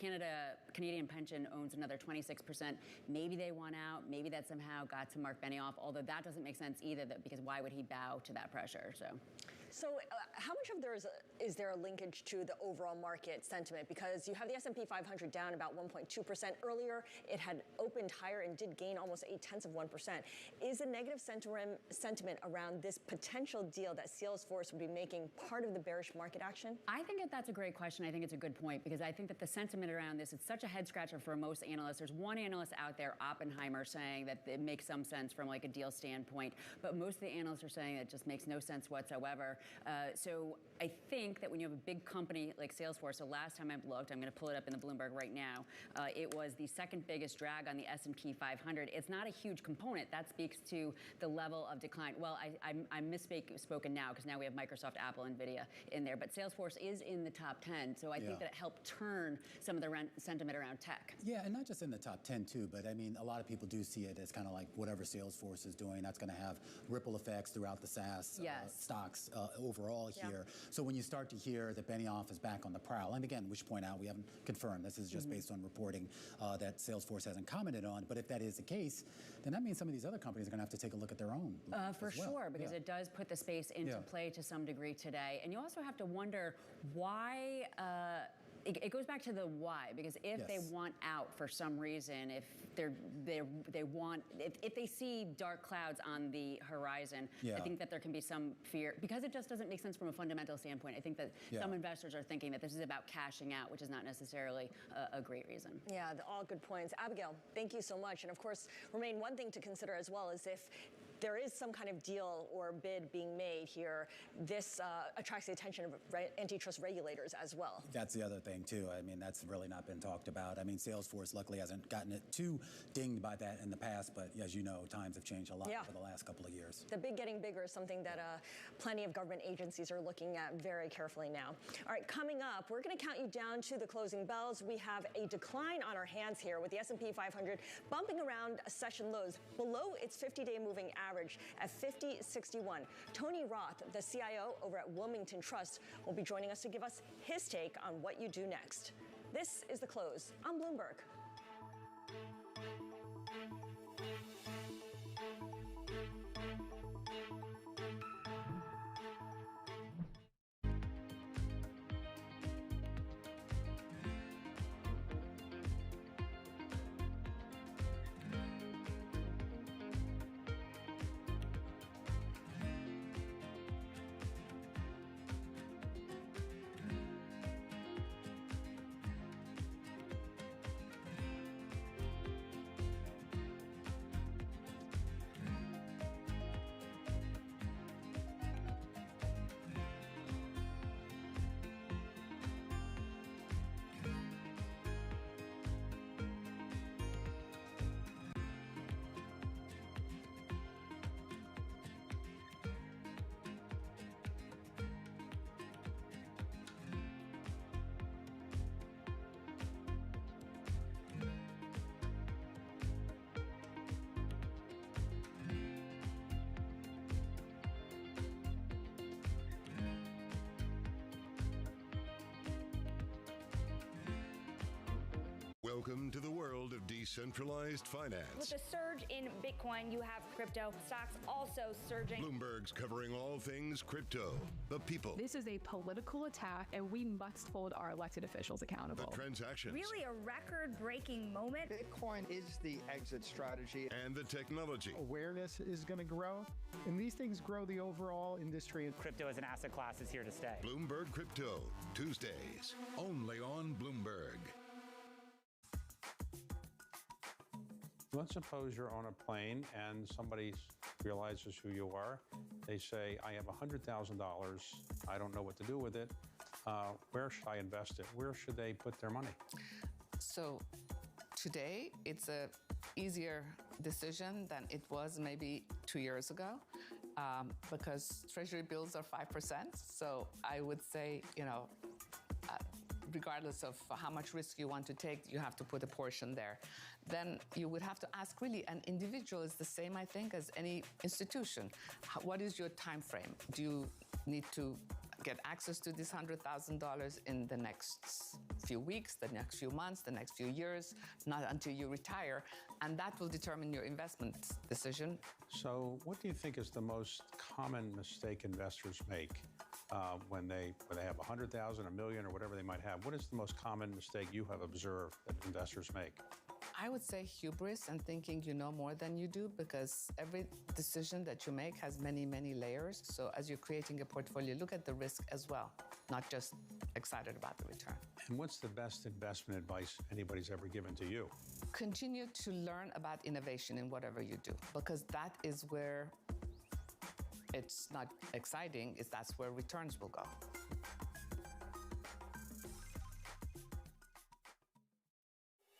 S1: Canadian pension owns another 26%. Maybe they won out. Maybe that somehow got to Mark Benioff, although that doesn't make sense either, because why would he bow to that pressure?
S12: So how much of is there a linkage to the overall market sentiment? Because you have the S&P 500 down about 1.2%. Earlier, it had opened higher and did gain almost 0.8%. Is a negative sentiment around this potential deal that Salesforce would be making part of the bearish market action?
S1: I think that's a great question. I think it's a good point, because I think that the sentiment around this is such a head scratcher for most analysts. There's one analyst out there, Oppenheimer, saying that it makes some sense from like a deal standpoint, but most of the analysts are saying it just makes no sense whatsoever. So I think that when you have a big company like Salesforce, the last time I've looked, I'm going to pull it up in the Bloomberg right now, it was the second biggest drag on the S&P 500. It's not a huge component. That speaks to the level of decline. Well, I'm misspoken now, because now we have Microsoft, Apple, NVIDIA in there. But Salesforce is in the top 10, so I think that it helped turn some of the sentiment around tech.
S8: Yeah, and not just in the top 10, too, but I mean, a lot of people do see it as kind of like whatever Salesforce is doing, that's going to have ripple effects throughout the SaaS stocks overall here. So when you start to hear that Benioff is back on the prowl, and again, we should point out, we haven't confirmed, this is just based on reporting that Salesforce hasn't commented on, but if that is the case, then that means some of these other companies are going to have to take a look at their own.
S1: For sure, because it does put the space into play to some degree today. And you also have to wonder why, it goes back to the why, because if they want out for some reason, if if they see dark clouds on the horizon, I think that there can be some fear, because it just doesn't make sense from a fundamental standpoint. I think that some investors are thinking that this is about cashing out, which is not necessarily a great reason.
S12: Yeah, all good points. Abigail, thank you so much. And of course, Romain, one thing to consider as well is if there is some kind of deal or bid being made here, this attracts the attention of antitrust regulators as well.
S8: That's the other thing, too. I mean, that's really not been talked about. I mean, Salesforce luckily hasn't gotten it too dinged by that in the past, but as you know, times have changed a lot over the last couple of years.
S12: The big getting bigger is something that plenty of government agencies are looking at very carefully now. All right, coming up, we're going to count you down to the closing bells. We have a decline on our hands here with the S&P 500 bumping around session lows below its 50-day moving average at 50.61. Tony Roth, the CIO over at Wilmington Trust, will be joining us to give us his take on what you do next. This is The Close on Bloomberg.
S10: Welcome to the world of decentralized finance.
S2: With the surge in Bitcoin, you have crypto stocks also surging.
S10: Bloomberg's covering all things crypto, the people,
S4: This is a political attack, and we must hold our elected officials accountable.
S10: the transactions,
S2: Really a record-breaking moment.
S6: Bitcoin is the exit strategy.
S10: and the technology.
S23: Awareness is going to grow, and these things grow the overall industry.
S15: Crypto as an asset class is here to stay.
S10: Bloomberg Crypto, Tuesdays, only on Bloomberg.
S16: Let's suppose you're on a plane and somebody realizes who you are. They say, I have $100,000. I don't know what to do with it. Where should I invest it? Where should they put their money?
S17: So today, it's a easier decision than it was maybe 2 years ago because Treasury bills are 5%. So I would say, regardless of how much risk you want to take, you have to put a portion there. Then you would have to ask really, an individual is the same, I think, as any institution. What is your time frame? Do you need to get access to this $100,000 in the next few weeks, the next few months, the next few years, not until you retire? And that will determine your investment decision.
S16: So what do you think is the most common mistake investors make when they have 100,000, a million, or whatever they might have? What is the most common mistake you have observed that investors make?
S17: I would say hubris and thinking you know more than you do, because every decision that you make has many, many layers. So as you're creating a portfolio, look at the risk as well, not just excited about the return.
S16: And what's the best investment advice anybody's ever given to you?
S17: Continue to learn about innovation in whatever you do, because that is where it's not exciting, that's where returns will go.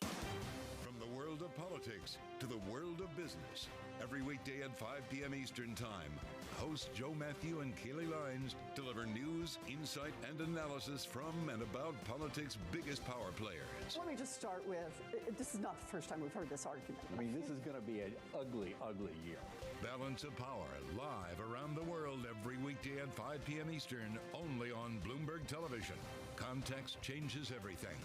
S10: From the world of politics to the world of business, every weekday at 5 p.m. Eastern Time, hosts Joe Matthew and Keely Lines deliver news, insight, and analysis from and about politics' biggest power players.
S18: Let me just start with, this is not the first time we've heard this argument.
S27: I mean, this is going to be an ugly, ugly year.
S10: Balance of Power, live around the world every weekday at 5 p.m. Eastern, only on Bloomberg Television. Context changes everything.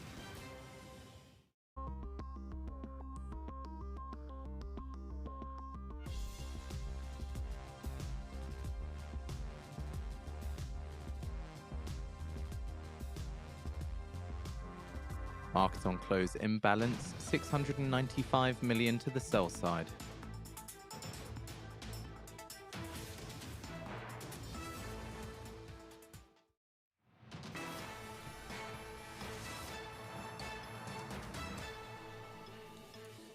S19: Market on close imbalance, 695 million to the sell side.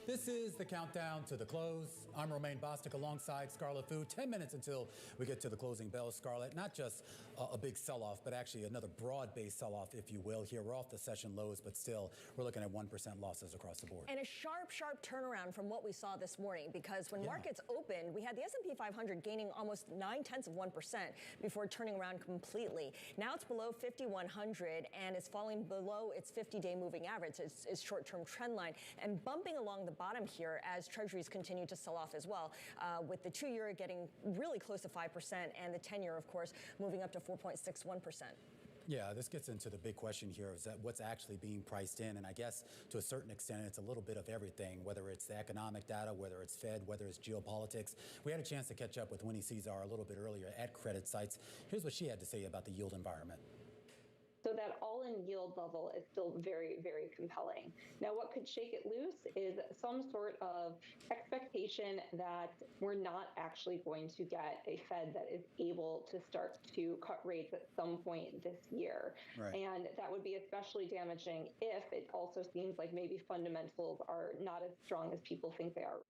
S8: This is the countdown to the close. I'm Romaine Bostic alongside Scarlett Fu. 10 minutes until we get to the closing bell, Scarlett. Not just a big sell-off, but actually another broad-based sell-off, if you will. Here, we're off the session lows, but still, we're looking at 1% losses across the board.
S12: And a sharp turnaround from what we saw this morning, because when markets opened, we had the S&P 500 gaining almost 0.9% before turning around completely. Now it's below 5,100 and it's falling below its 50-day moving average, its short-term trend line, and bumping along the bottom here as treasuries continue to sell off as well, with the 2-year getting really close to 5% and the 10-year, of course, moving up to 4.61%.
S8: Yeah, this gets into the big question here, is that what's actually being priced in? And I guess to a certain extent, it's a little bit of everything, whether it's the economic data, whether it's Fed, whether it's geopolitics. We had a chance to catch up with Winnie Cesar a little bit earlier at Credit Sites. Here's what she had to say about the yield environment.
S20: So that all-in yield level is still very, very compelling. Now, what could shake it loose is some sort of expectation that we're not actually going to get a Fed that is able to start to cut rates at some point this year. Right. And that would be especially damaging if it also seems like maybe fundamentals are not as strong as people think they are.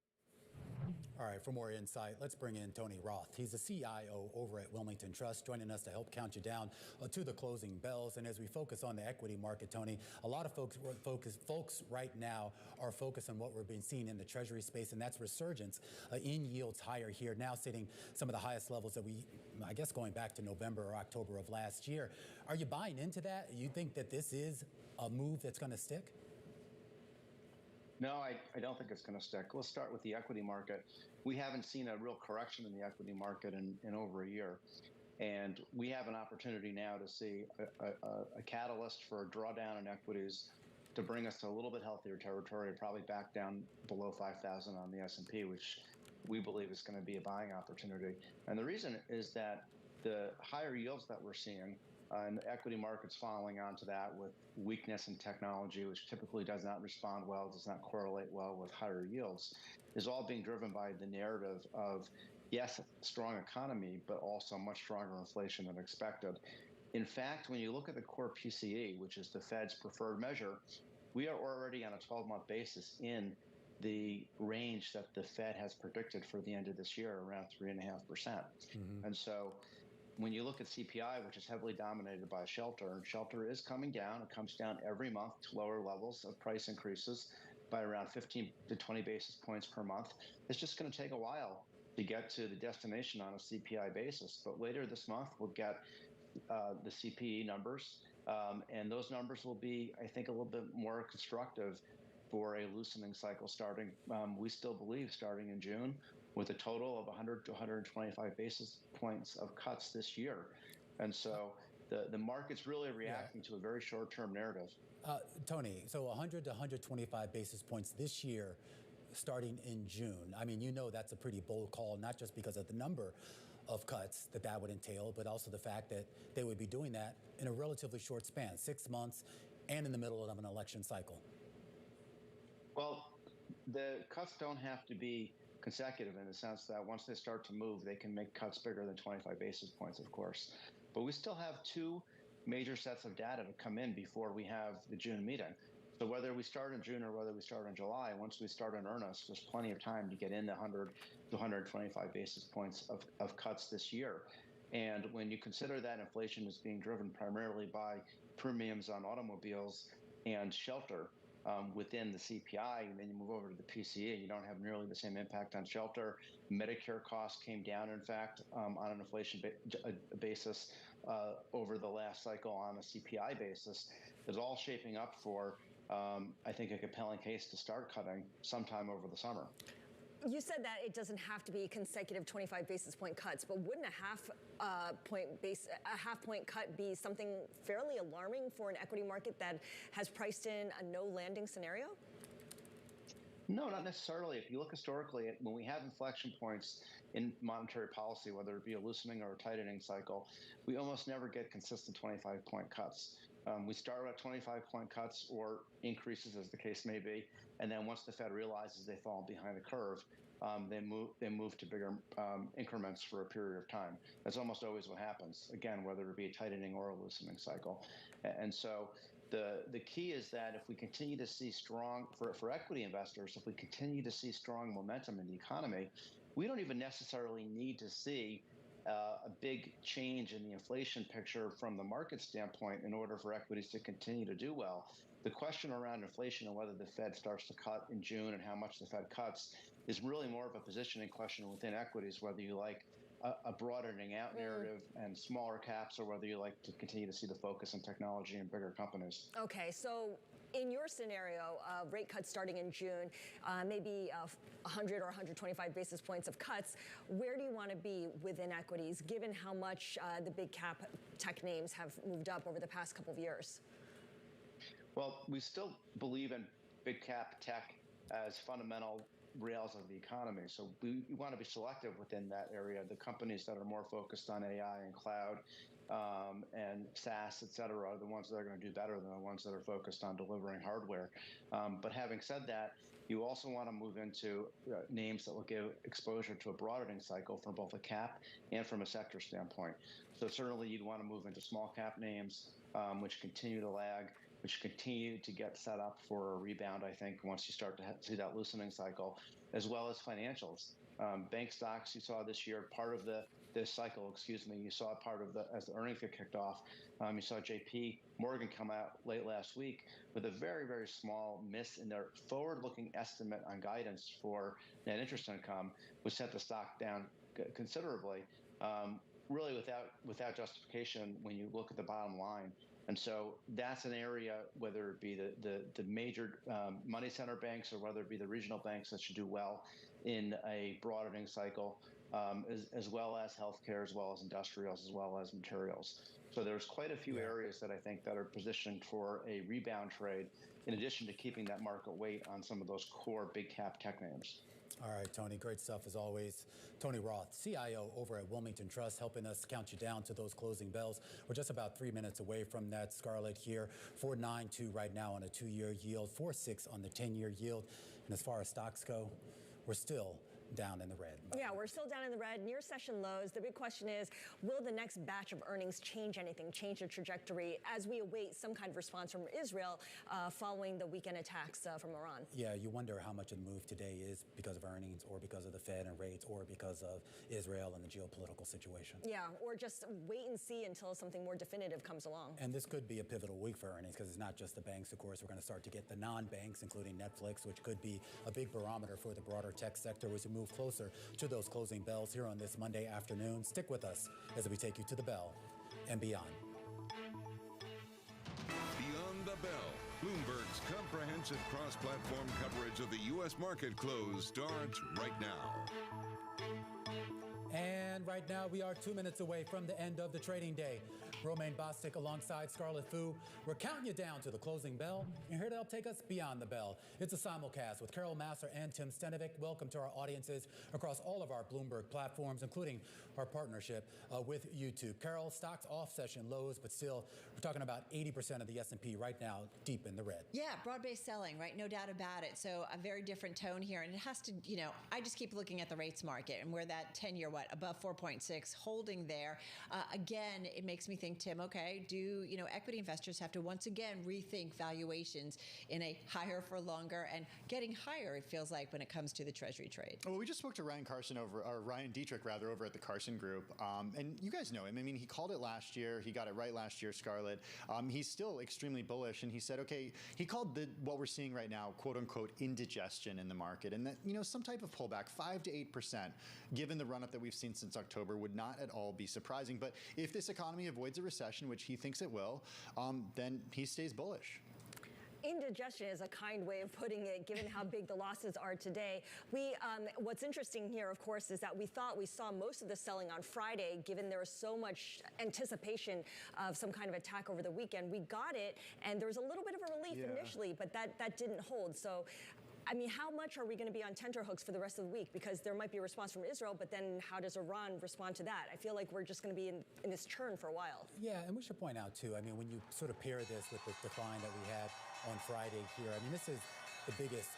S8: All right, for more insight, let's bring in Tony Roth. He's the CIO over at Wilmington Trust, joining us to help count you down to the closing bells. And as we focus on the equity market, Tony, a lot of folks right now are focused on what we're being seen in the Treasury space, and that's resurgence in yields higher here, now sitting some of the highest levels that I guess going back to November or October of last year. Are you buying into that? You think that this is a move that's going to stick?
S27: No, I don't think it's going to stick. Let's start with the equity market. We haven't seen a real correction in the equity market in over a year. And we have an opportunity now to see a catalyst for a drawdown in equities to bring us to a little bit healthier territory, probably back down below 5,000 on the S&P, which we believe is going to be a buying opportunity. And the reason is that the higher yields that we're seeing and the equity markets following onto that with weakness in technology, which typically does not respond well, does not correlate well with higher yields, is all being driven by the narrative of, yes, strong economy, but also much stronger inflation than expected. In fact, when you look at the core PCE, which is the Fed's preferred measure, we are already on a 12-month basis in the range that the Fed has predicted for the end of this year, around 3.5%. And so when you look at CPI, which is heavily dominated by shelter, and shelter is coming down, it comes down every month to lower levels of price increases by around 15 to 20 basis points per month. It's just going to take a while to get to the destination on a CPI basis. But later this month, we'll get the CPE numbers, and those numbers will be, I think, a little bit more constructive for a loosening cycle starting, we still believe, starting in June, with a total of 100 to 125 basis points of cuts this year. And so the market's really reacting to a very short-term narrative.
S8: Tony, so 100 to 125 basis points this year, starting in June. I mean, you know that's a pretty bold call, not just because of the number of cuts that would entail, but also the fact that they would be doing that in a relatively short span, 6 months, and in the middle of an election cycle.
S27: Well, the cuts don't have to be consecutive in the sense that once they start to move, they can make cuts bigger than 25 basis points, of course. But we still have two major sets of data to come in before we have the June meeting. So whether we start in June or whether we start in July, once we start in earnest, there's plenty of time to get in the 100 to 125 basis points of cuts this year. And when you consider that inflation is being driven primarily by premiums on automobiles and shelter within the CPI, and then you move over to the PCE, you don't have nearly the same impact on shelter. Medicare costs came down, in fact, on an inflation basis over the last cycle on a CPI basis. It's all shaping up for I think, a compelling case to start cutting sometime over the summer.
S12: You said that it doesn't have to be consecutive 25 basis point cuts, but wouldn't a half point cut be something fairly alarming for an equity market that has priced in a no landing scenario?
S27: No, not necessarily. If you look historically at when we have inflection points in monetary policy, whether it be a loosening or a tightening cycle, we almost never get consistent 25-point cuts. We start at 25-point cuts or increases, as the case may be, and then once the Fed realizes they fall behind the curve, they move to bigger increments for a period of time. That's almost always what happens, again, whether it be a tightening or a loosening cycle. And so the key is that if we continue to see strong, for equity investors, if we continue to see strong momentum in the economy, we don't even necessarily need to see a big change in the inflation picture from the market standpoint in order for equities to continue to do well. The question around inflation and whether the Fed starts to cut in June and how much the Fed cuts is really more of a positioning question within equities, whether you like a broadening out narrative and smaller caps, or whether you like to continue to see the focus on technology and bigger companies.
S12: Okay, so in your scenario, rate cuts starting in June, maybe 100 or 125 basis points of cuts, where do you want to be within equities, given how much the big cap tech names have moved up over the past couple of years?
S27: Well, we still believe in big cap tech as fundamental rails of the economy. So we want to be selective within that area. The companies that are more focused on AI and cloud and SaaS, et cetera, are the ones that are going to do better than the ones that are focused on delivering hardware. But having said that, you also want to move into names that will give exposure to a broadening cycle from both a cap and from a sector standpoint. So certainly you'd want to move into small cap names, which continue to lag, which continue to get set up for a rebound, I think, once you start to see that loosening cycle, as well as financials. Bank stocks you saw this year, part of this cycle, you saw part of as the earnings get kicked off. You saw JP Morgan come out late last week with a very, very small miss in their forward-looking estimate on guidance for net interest income, which set the stock down considerably, really without justification when you look at the bottom line. And so that's an area, whether it be the major money center banks or whether it be the regional banks, that should do well in a broadening cycle. as well as healthcare, as well as industrials, as well as materials. So there's quite a few areas that I think that are positioned for a rebound trade, in addition to keeping that market weight on some of those core big cap tech names.
S8: All right, Tony, great stuff as always. Tony Roth, CIO over at Wilmington Trust, helping us count you down to those closing bells. We're just about 3 minutes away from that, Scarlett, here. 4.92 right now on a 2-year yield, 4.6 on the 10-year yield. And as far as stocks go, we're still down in the red.
S12: Yeah, we're still down in the red, near session lows. The big question is, will the next batch of earnings change anything, change the trajectory as we await some kind of response from Israel following the weekend attacks from Iran?
S8: Yeah, you wonder how much of the move today is because of earnings or because of the Fed and rates or because of Israel and the geopolitical situation.
S12: Yeah, or just wait and see until something more definitive comes along.
S8: And this could be a pivotal week for earnings because it's not just the banks. Of course, we're going to start to get the non-banks, including Netflix, which could be a big barometer for the broader tech sector as we move closer to those closing bells here on this Monday afternoon. Stick with us as we take you to the bell and beyond.
S10: Beyond the Bell, Bloomberg's comprehensive cross-platform coverage of the U.S. market close starts right now.
S8: And right now, we are 2 minutes away from the end of the trading day. Romaine Bostick alongside Scarlett Fu. We're counting you down to the closing bell. You're here to help take us beyond the bell. It's a simulcast with Carol Massar and Tim Stenovic. Welcome to our audiences across all of our Bloomberg platforms, including our partnership with YouTube. Carol, stocks off session lows, but still, we're talking about 80% of the S&P right now deep in the red.
S22: Yeah, broad-based selling, right? No doubt about it. So a very different tone here. And it has to, I just keep looking at the rates market and where that 10-year, above 4.6, holding there. Again, it makes me think, Tim, okay, do, equity investors have to once again rethink valuations in a higher for longer and getting higher, it feels like, when it comes to the Treasury trade?
S3: Well, we just spoke to Ryan Dietrich over at the Carson Group. And you guys know him. I mean, he called it last year. He got it right last year, Scarlett. He's still extremely bullish. And he said, okay, he called what we're seeing right now, quote unquote, indigestion in the market. And that, some type of pullback, 5 to 8%, given the run up that we've seen since October, would not at all be surprising. But if this economy avoids a recession, which he thinks it will, then he stays bullish.
S12: Indigestion is a kind way of putting it, given how big the losses are today. What's interesting here, of course, is that we thought we saw most of the selling on Friday, given there was so much anticipation of some kind of attack over the weekend. We got it, and there was a little bit of a relief initially, but that didn't hold. So, I mean, how much are we going to be on tenterhooks for the rest of the week? Because there might be a response from Israel, but then how does Iran respond to that? I feel like we're just going to be in this churn for a while.
S8: Yeah, and we should point out, too, I mean, when you sort of pair this with the decline that we had on Friday here, I mean, this is the biggest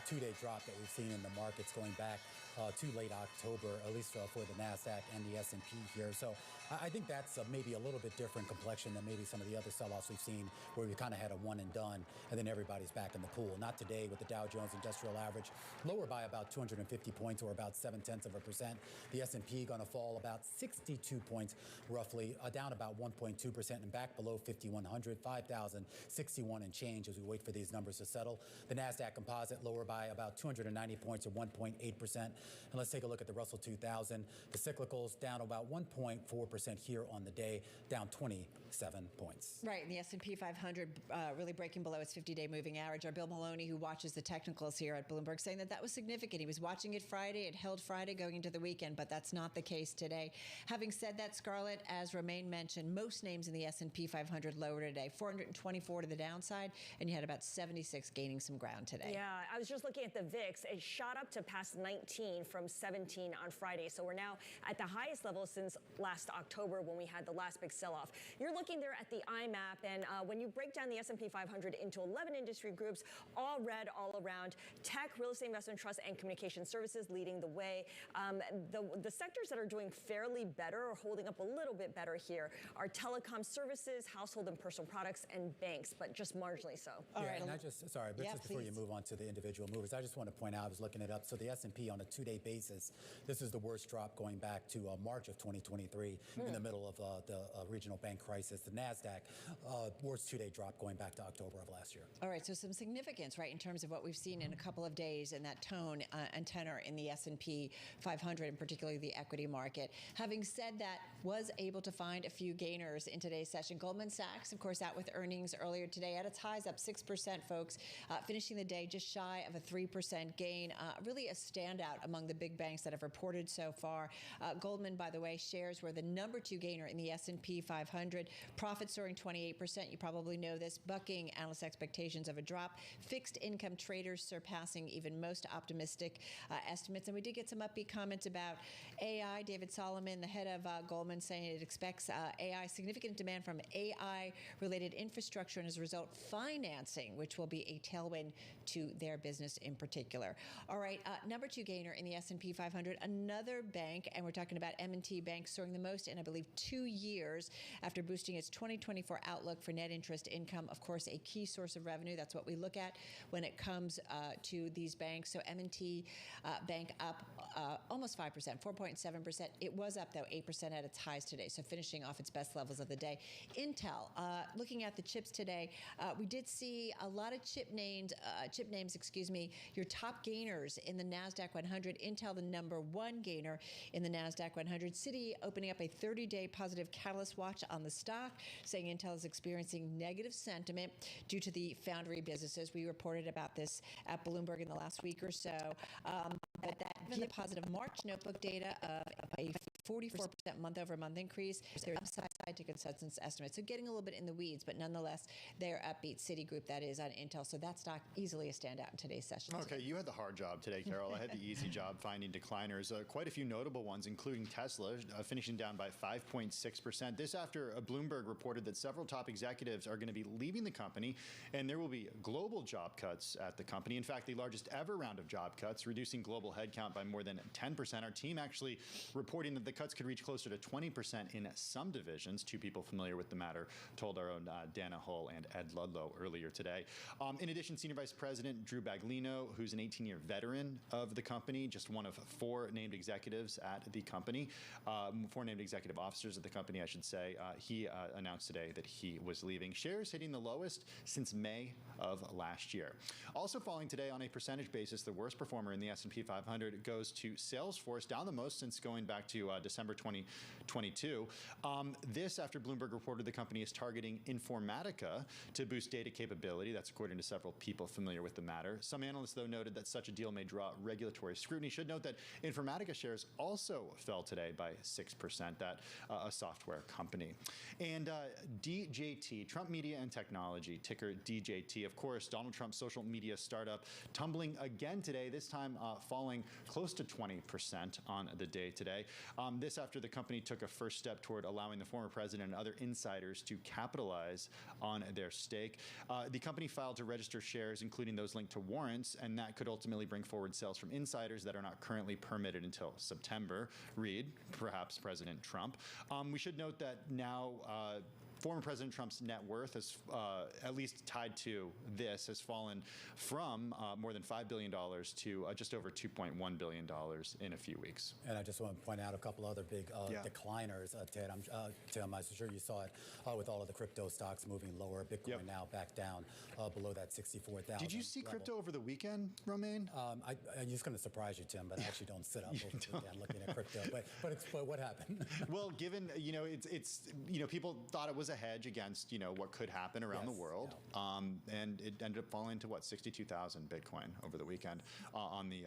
S8: two-day drop that we've seen in the markets going back to late October, at least for the NASDAQ and the S&P here. So I think that's maybe a little bit different complexion than maybe some of the other sell-offs we've seen where we kind of had a one and done and then everybody's back in the pool. Not today with the Dow Jones Industrial Average lower by about 250 points or about 0.7%. The S&P going to fall about 62 points roughly, down about 1.2% and back below 5,100, 5,061 and change as we wait for these numbers to settle. The NASDAQ composite lower by about 290 points or 1.8%. And let's take a look at the Russell 2000. The cyclicals down about 1.4% here on the day, down 27 points.
S22: Right, and the S&P 500 really breaking below its 50-day moving average. Our Bill Maloney, who watches the technicals here at Bloomberg, saying that was significant. He was watching it Friday. It held Friday going into the weekend, but that's not the case today. Having said that, Scarlett, as Romaine mentioned, most names in the S&P 500 lower today, 424 to the downside, and you had about 76 gaining some ground today.
S12: Yeah, I was just looking at the VIX. It shot up to past 19 from 17 on Friday. So we're now at the highest level since last October when we had the last big sell-off. You're looking there at the IMAP, and when you break down the S&P 500 into 11 industry groups, all red all around, tech, real estate investment trust, and communication services leading the way. The sectors that are doing fairly better or holding up a little bit better here are telecom services, household and personal products, and banks, but just marginally so.
S8: All right. And just before you move on to the individual movers, I just want to point out, I was looking it up. So the S&P on a two-day basis, this is the worst drop going back to March of 2023 in the middle of the regional bank crisis. The NASDAQ, worst two-day drop going back to October of last year.
S22: All right, so some significance, right, in terms of what we've seen in a couple of days and that tone and tenor in the S&P 500 and particularly the equity market. Having said that, was able to find a few gainers in today's session. Goldman Sachs, of course, out with earnings earlier today at its highs, up 6%, folks, finishing the day just shy shy of a 3% gain. Really a standout among the big banks that have reported so far. Goldman, by the way, shares were the number 2 gainer in the S&P 500. Profits soaring 28%. You probably know this, bucking analyst expectations of a drop. Fixed income traders surpassing even most optimistic estimates. And we did get some upbeat comments about AI. David Solomon, the head of Goldman, saying it expects AI, significant demand from AI-related infrastructure, and as a result, financing, which will be a tailwind to their business in particular. All right, number 2 gainer in the S&P 500, another bank, and we're talking about M&T Bank, soaring the most in, I believe, 2 years after boosting its 2024 outlook for net interest income. Of course, a key source of revenue. That's what we look at when it comes to these banks. So M&T Bank up almost 5%, 4.7%. It was up, though, 8% at its highs today, so finishing off its best levels of the day. Intel, looking at the chips today, we did see a lot of chip names, your top gainers in the NASDAQ 100. Intel, the number 1 gainer in the NASDAQ 100. Citi opening up a 30-day positive catalyst watch on the stock, saying Intel is experiencing negative sentiment due to the foundry businesses. We reported about this at Bloomberg in the last week or so. But that given the positive March notebook data of a 44% month-over-month increase, there's upside to consensus estimates. So getting a little bit in the weeds, but nonetheless, they're upbeat. Citigroup, that is, on Intel. So that stock easily a standout in today's session.
S3: Okay, you had the hard job today, Carol. I had the easy job finding decliners. Quite a few notable ones, including Tesla, finishing down by 5.6%. This after Bloomberg reported that several top executives are going to be leaving the company, and there will be global job cuts at the company. In fact, the largest ever round of job cuts, reducing global headcount by more than 10%. Our team actually reporting that the cuts could reach closer to 20% in some divisions. 2 people familiar with the matter told our own Dana Hull and Ed Ludlow earlier today. In addition, Senior Vice President Drew Baglino, who's an 18-year veteran of the company, just one of 4 named executives at the company, 4 named executive officers at the company, I should say. He announced today that he was leaving. Shares hitting the lowest since May of last year. Also falling today on a percentage basis, the worst performer in the S&P 500 goes to Salesforce, down the most since going back to December 2022. This after Bloomberg reported the company is targeting Informatica to boost data capability. That's according to several people familiar with the matter. Some analysts, though, noted that such a deal may draw regulatory scrutiny. Should note that Informatica shares also fell today by 6%, that a software company. And DJT, Trump Media and Technology, ticker DJT. Of course, Donald Trump's social media startup tumbling again today, this time falling close to 20% on the day today. This after the company took a first step toward allowing the former president and other insiders to capitalize on their stake. The company filed to register shares, including those linked to warrants, and that could ultimately bring forward sales from insiders that are not currently permitted until September. Read, perhaps President Trump. We should note that now former President Trump's net worth, is at least tied to this, has fallen from more than $5 billion to just over $2.1 billion in a few weeks.
S8: And I just want to point out a couple other big decliners, Ted. Tim, I'm sure you saw it with all of the crypto stocks moving lower. Bitcoin now back down below that 64,000.
S3: Did you see crypto over the weekend, Romaine?
S8: I'm just going to surprise you, Tim, but I actually don't sit up over the weekend looking at crypto. But what happened?
S3: Well, given it's people thought it was a hedge against what could happen around the world, and it ended up falling to what, 62,000 Bitcoin over the weekend on the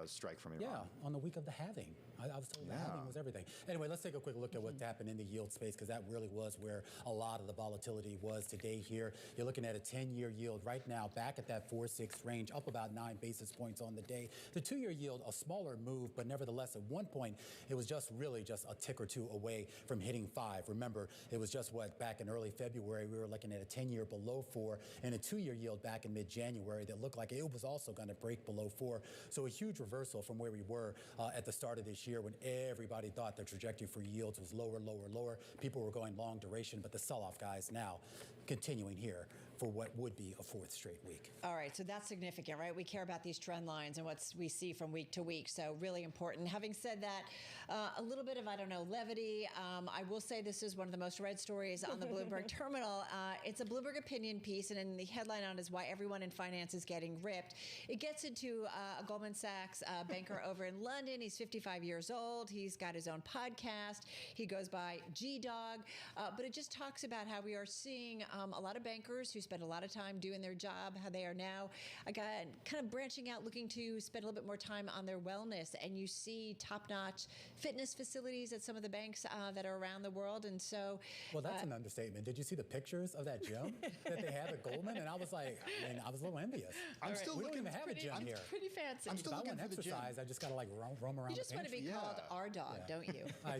S3: strike from Iran.
S8: Yeah, on the week of the halving. I was told the halving was everything. Anyway, let's take a quick look at what happened in the yield space, because that really was where a lot of the volatility was today here. You're looking at a 10-year yield right now back at that 4.6 range, up about 9 basis points on the day. The 2-year yield, a smaller move, but nevertheless, at one point, it was really just a tick or two away from hitting 5. Remember, it was just back in early February, we were looking at a 10-year below 4 and a 2-year yield back in mid-January that looked like it was also going to break below 4. So a huge reversal from where we were at the start of this year when everybody thought the trajectory for yields was lower, lower, lower. People were going long duration, but the sell-off, guys, now continuing here for what would be a 4th straight week.
S22: All right, so that's significant, right? We care about these trend lines and what we see from week to week, so really important. Having said that, a little bit of, levity. I will say this is one of the most read stories on the Bloomberg terminal. It's a Bloomberg opinion piece, and then the headline on it is why everyone in finance is getting ripped. It gets into a Goldman Sachs banker over in London. He's 55 years old. He's got his own podcast. He goes by G-Dog, but it just talks about how we are seeing a lot of bankers who spend a lot of time doing their job, how they are now, again, kind of branching out, looking to spend a little bit more time on their wellness. And you see top-notch fitness facilities at some of the banks that are around the world. And so...
S8: Well, that's an understatement. Did you see the pictures of that gym that they have at Goldman? And I was like, I was a little envious.
S3: I'm still
S8: we
S3: looking
S8: don't even have a gym here.
S22: Pretty fancy.
S3: I'm still looking for the gym.
S8: I just got to like roam around.
S22: You just want to be called our dog, don't you?
S8: I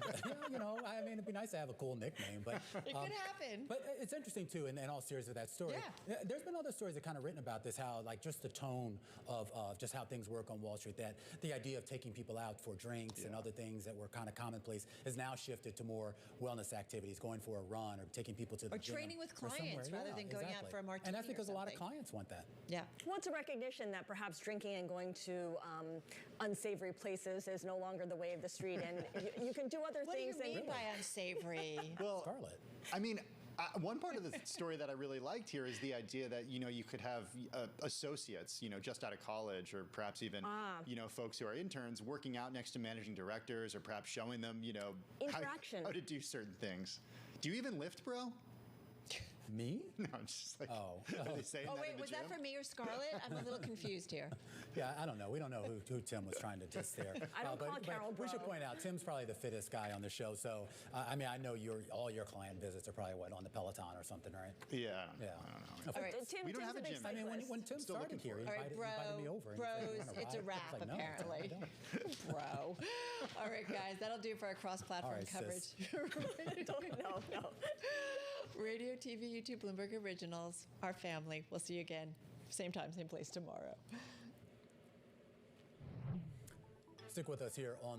S8: mean, it'd be nice to have a cool nickname, but
S22: it could happen.
S8: But it's interesting too, in all seriousness, with that story.
S22: Yeah.
S8: There's been other stories that kind of written about this, how like just the tone of just how things work on Wall Street. That the idea of taking people out for drinks and other things that were kind of commonplace has now shifted to more wellness activities, going for a run or taking people to the gym
S22: training with clients rather than going out for a martini.
S8: And that's because a lot of clients want that.
S22: Yeah.
S12: Well, it's a recognition that perhaps drinking and going to unsavory places is no longer the way of the street, and you can do other things.
S22: What do you mean by unsavory?
S3: Well,
S8: Scarlett.
S3: I mean, one part of the story that I really liked here is the idea that, you could have associates, just out of college, or perhaps even, folks who are interns working out next to managing directors, or perhaps showing them,
S12: interaction.
S3: How to do certain things. Do you even lift, bro?
S8: Me?
S3: No, I'm just like,
S22: Oh, wait, was that for me or Scarlett? I'm a little confused here.
S8: Yeah, I don't know. We don't know who Tim was trying to diss there.
S12: I don't call Carol bro.
S8: We should point out, Tim's probably the fittest guy on the show. So, I mean, I know all your client visits are probably, on the Peloton or something, right?
S3: Yeah.
S8: Yeah.
S3: I don't know.
S22: All right.
S3: We don't have a gym.
S8: I mean, when Tim started here, he invited me over.
S22: Bros, it's a wrap,
S8: like, no,
S22: apparently. Bro. All right, guys, that'll do for our cross-platform coverage. No. Radio, TV, YouTube, Bloomberg Originals, our family. We'll see you again, same time, same place tomorrow.
S8: Stick with us here on